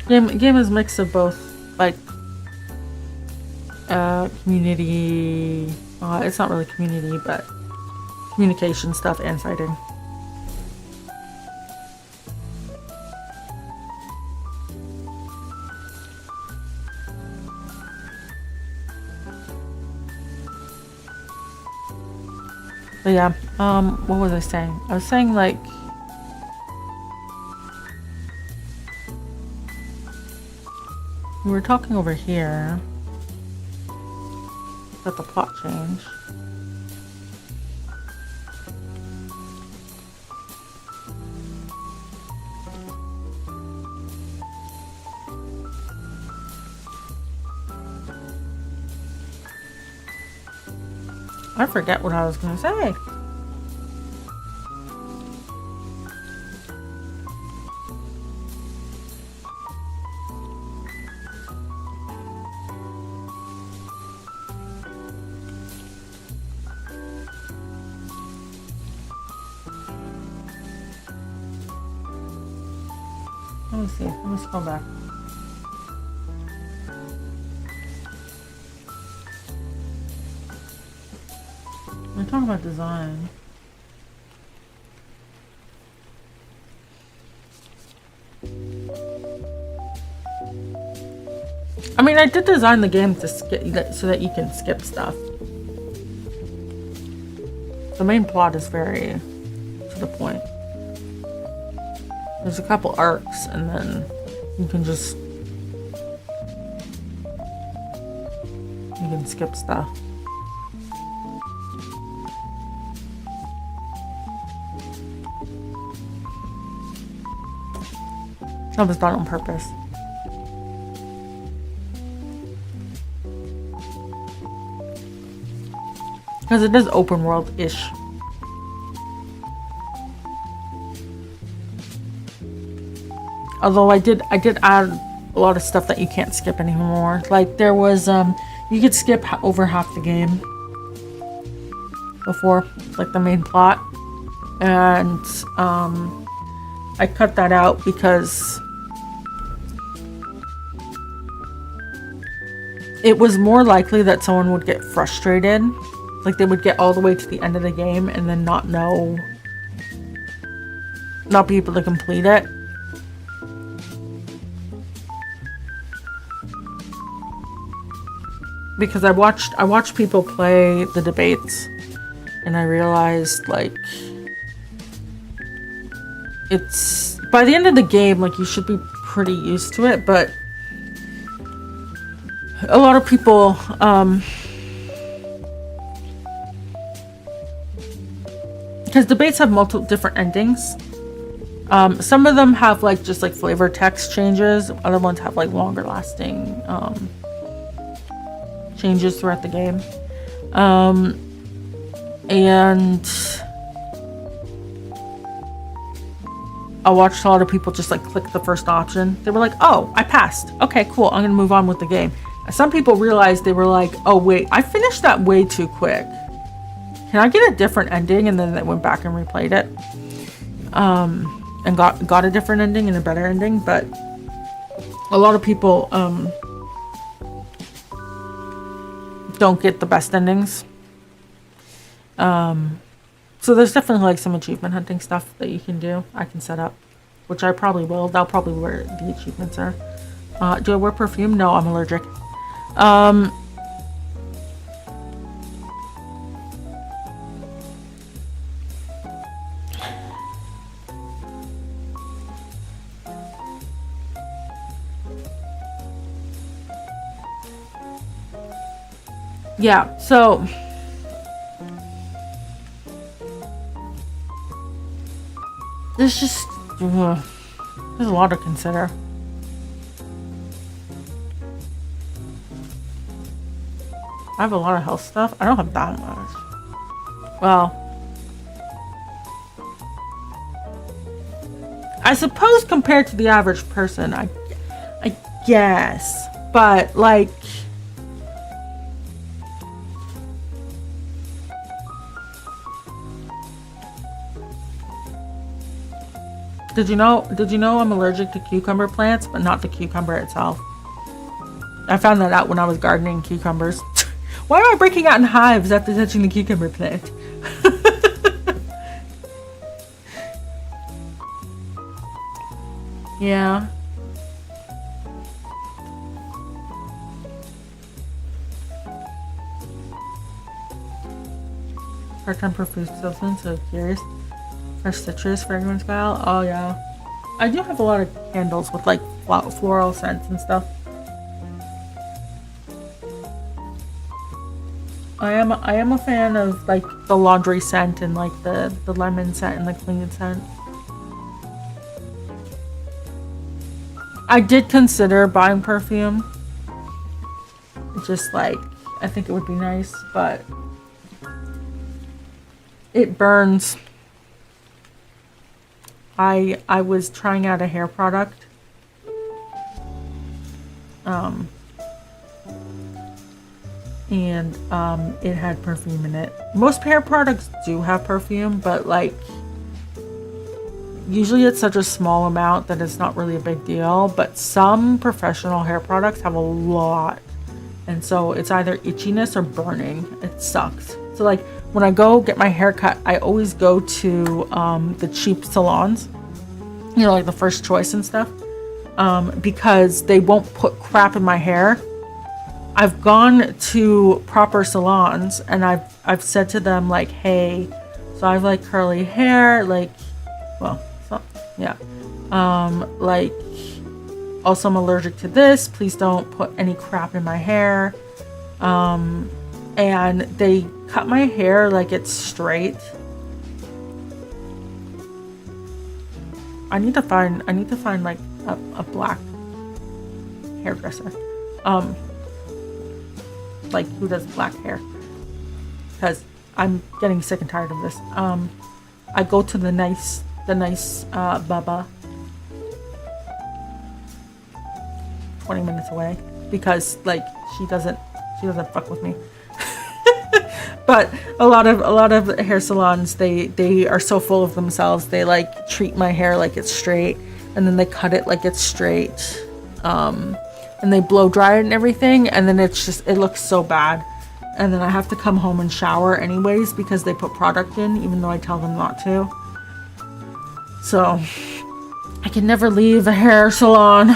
[SPEAKER 1] game is a mix of both, like community. It's not really community, but communication stuff and fighting. But yeah, what was I saying? I was saying like we were talking over here about the plot change. I forget what I was going to say. Let me see. Let me scroll back. We're talking about design. I mean, I did design the game to skip so that you can skip stuff. The main plot is very to the point. There's a couple arcs, and then you can skip stuff. That was done on purpose. Because it is open world-ish. Although I did add a lot of stuff that you can't skip anymore. Like there was you could skip over half the game before, like the main plot, and I cut that out because it was more likely that someone would get frustrated. Like they would get all the way to the end of the game and then not be able to complete it. Because I watched people play the debates, and I realized like it's by the end of the game, like you should be pretty used to it, but a lot of people because debates have multiple different endings. Some of them have like just like flavor text changes. Other ones have like longer lasting changes throughout the game. And I watched a lot of people just like click the first option. They were like, oh, I passed. Okay, cool. I'm gonna move on with the game. Some people realized, they were like, oh wait, I finished that way too quick. Can I get a different ending? And then they went back and replayed it. And got a different ending and a better ending. But a lot of people don't get the best endings. So there's definitely like some achievement hunting stuff that you can do. I can set up which I probably will. That'll probably where the achievements are. Do I wear perfume? No, I'm allergic. Yeah, so there's just there's a lot to consider. I have a lot of health stuff. I don't have that much. Well, I suppose compared to the average person, I guess, but like, did you know I'm allergic to cucumber plants, but not the cucumber itself? I found that out when I was gardening cucumbers. Why am I breaking out in hives after touching the cucumber plant? Yeah. Part-time perfume substance, so curious. Fresh citrus, fragrance vial. Oh yeah. I do have a lot of candles with like floral scents and stuff. I am a fan of like the laundry scent and like the lemon scent and the clean scent. I did consider buying perfume. Just like, I think it would be nice, but it burns. I was trying out a hair product. And it had perfume in it. Most hair products do have perfume, but like usually it's such a small amount that it's not really a big deal, but some professional hair products have a lot, and so it's either itchiness or burning. It sucks. So like when I go get my hair cut, I always go to the cheap salons, you know, like the First Choice and stuff, because they won't put crap in my hair. I've gone to proper salons and I've said to them like, hey, so I have like curly hair, like, well, so, yeah, like, also I'm allergic to this, please don't put any crap in my hair. And they cut my hair like it's straight. I need to find like a black hairdresser. Like who does black hair, because I'm getting sick and tired of this. I go to the nice Baba 20 minutes away, because like she doesn't fuck with me. But a lot of hair salons, they are so full of themselves. They like treat my hair like it's straight, and then they cut it like it's straight. And they blow dry it and everything, and then it looks so bad. And then I have to come home and shower anyways because they put product in, even though I tell them not to. So I can never leave a hair salon,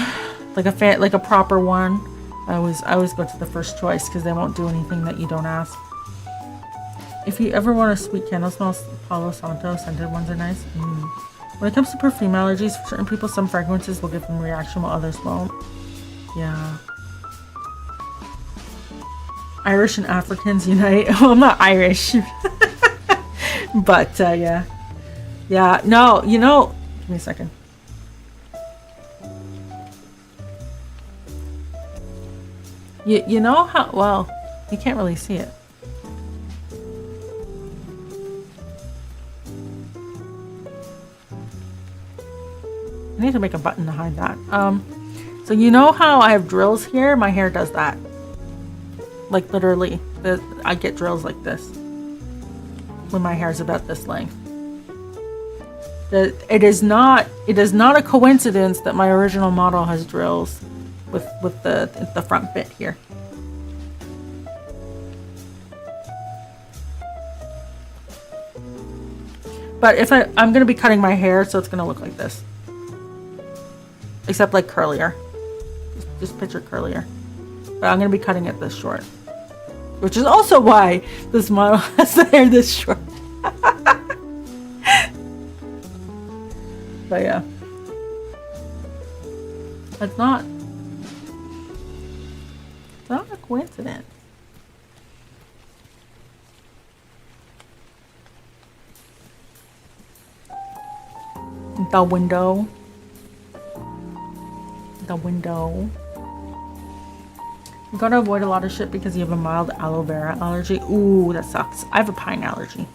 [SPEAKER 1] like a proper one. I always go to the First Choice because they won't do anything that you don't ask. If you ever want a sweet candle smell, Palo Santo scented ones are nice. When it comes to perfume allergies, for certain people, some fragrances will give them a reaction while others won't. Yeah. Irish and Africans unite. Well, I'm not Irish. But, yeah. Yeah, no, you know... Give me a second. You know how... Well, you can't really see it. I need to make a button to hide that. So you know how I have drills here? My hair does that. Like literally, I get drills like this when my hair is about this length. It is not a coincidence that my original model has drills with the front bit here. But if I'm gonna be cutting my hair, so it's gonna look like this. except like curlier. Just picture curlier. But I'm gonna be cutting it this short, which is also why this model has the hair this short. But yeah, it's not a coincidence. The window. You gotta avoid a lot of shit because you have a mild aloe vera allergy. Ooh, that sucks. I have a pine allergy.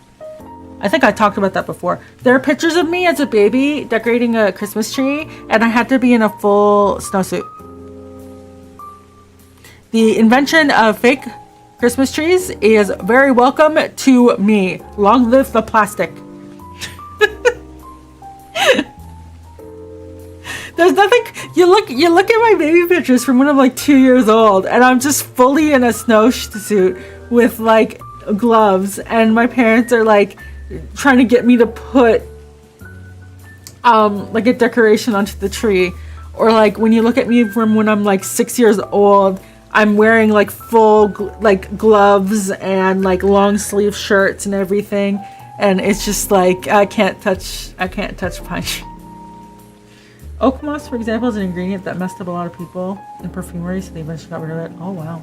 [SPEAKER 1] I think I talked about that before. There are pictures of me as a baby decorating a Christmas tree, and I had to be in a full snowsuit. The invention of fake Christmas trees is very welcome to me. Long live the plastic. There's nothing. You look at my baby pictures from when I'm like 2 years old, and I'm just fully in a snowsuit with like gloves, and my parents are like trying to get me to put like a decoration onto the tree. Or like when you look at me from when I'm like 6 years old, I'm wearing like full like gloves and like long sleeve shirts and everything, and it's just like I can't touch pine. Oak moss, for example, is an ingredient that messed up a lot of people in perfumery, so they eventually got rid of it. Oh, wow.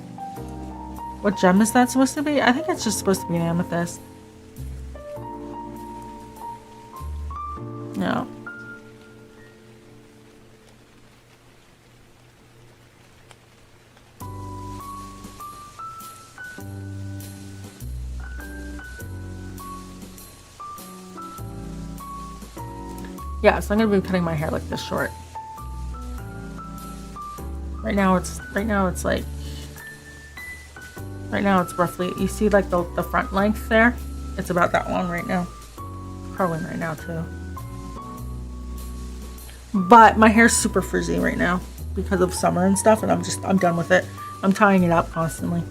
[SPEAKER 1] What gem is that supposed to be? I think it's just supposed to be an amethyst. No. Yeah, so I'm gonna be cutting my hair like this short. Right now it's roughly, you see like the front length there? It's about that long right now. Curling right now too. But my hair's super frizzy right now because of summer and stuff, and I'm done with it. I'm tying it up constantly.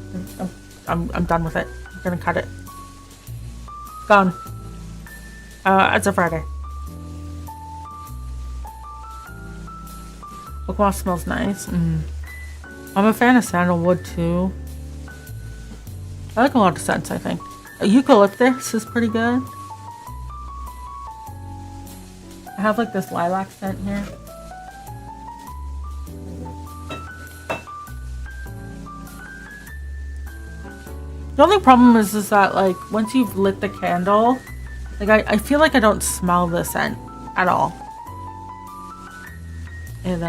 [SPEAKER 1] I'm done with it. I'm gonna cut it. Gone. It's a Friday. Oak moss smells nice. I'm a fan of sandalwood too. I like a lot of scents, I think. Eucalyptus is pretty good. I have like this lilac scent here. The only problem is that like once you've lit the candle, like I feel like I don't smell the scent at all. It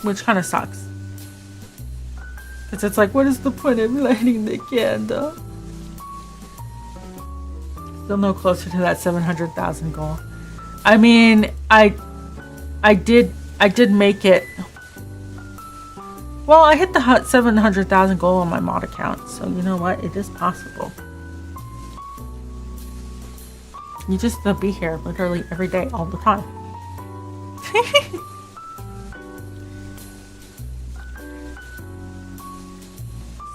[SPEAKER 1] which kind of sucks. Because it's like, what is the point of lighting the candle? Still no closer to that 700,000 goal. I mean, I did make it. Well, I hit the 700,000 goal on my mod account, so you know what? It is possible. You just have to be here literally every day, all the time.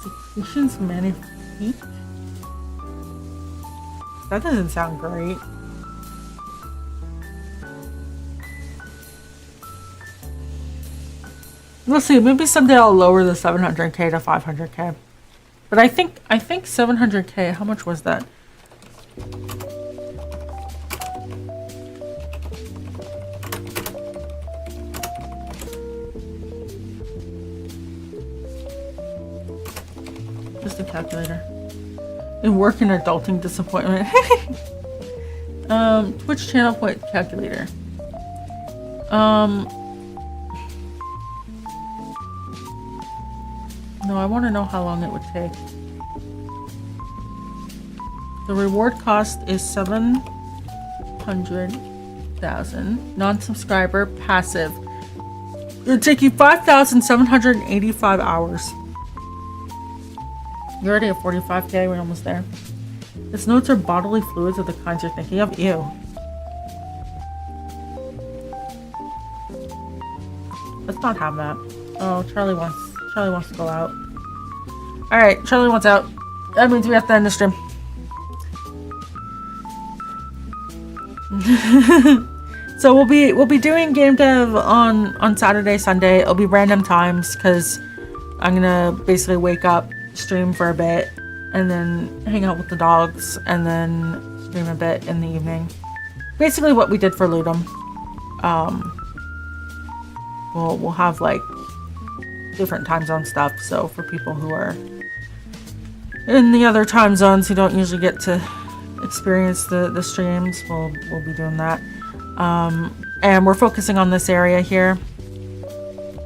[SPEAKER 1] Secretions magnifique? That doesn't sound great. We'll see. Maybe someday I'll lower the 700k to 500k. But I think 700k. How much was that? Just a calculator. In work and adulting disappointment. Twitch channel point calculator. No, I want to know how long it would take. The reward cost is 700,000. Non-subscriber passive. It would take you 5,785 hours. You're already at 45k. We're almost there. Its notes are bodily fluids of the kinds you're thinking of. Ew. Let's not have that. Oh, Charlie wants to go out. Alright, Charlie wants out. That means we have to end the stream. So we'll be doing game dev on Saturday, Sunday. It'll be random times because I'm gonna basically wake up, stream for a bit, and then hang out with the dogs, and then stream a bit in the evening. Basically what we did for Ludum. We'll have like different time zone stuff. So for people who are in the other time zones who don't usually get to experience the streams, we'll be doing that. And we're focusing on this area here.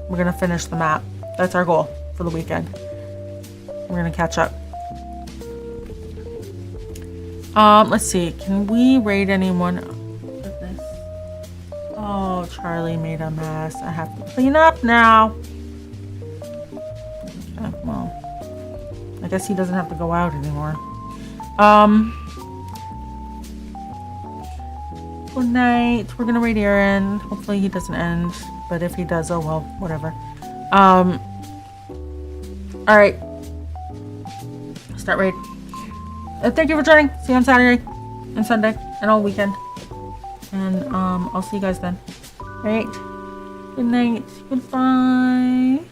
[SPEAKER 1] We're gonna finish the map. That's our goal for the weekend. We're gonna catch up. Let's see. Can we raid anyone with this? Oh, Charlie made a mess. I have to clean up now. Okay, well, I guess he doesn't have to go out anymore. Good night. We're gonna raid Aaron. Hopefully he doesn't end, but if he does, oh well, whatever. All right. Start raid. Thank you for joining. See you on Saturday and Sunday and all weekend. And I'll see you guys then. All right. Good night. Goodbye.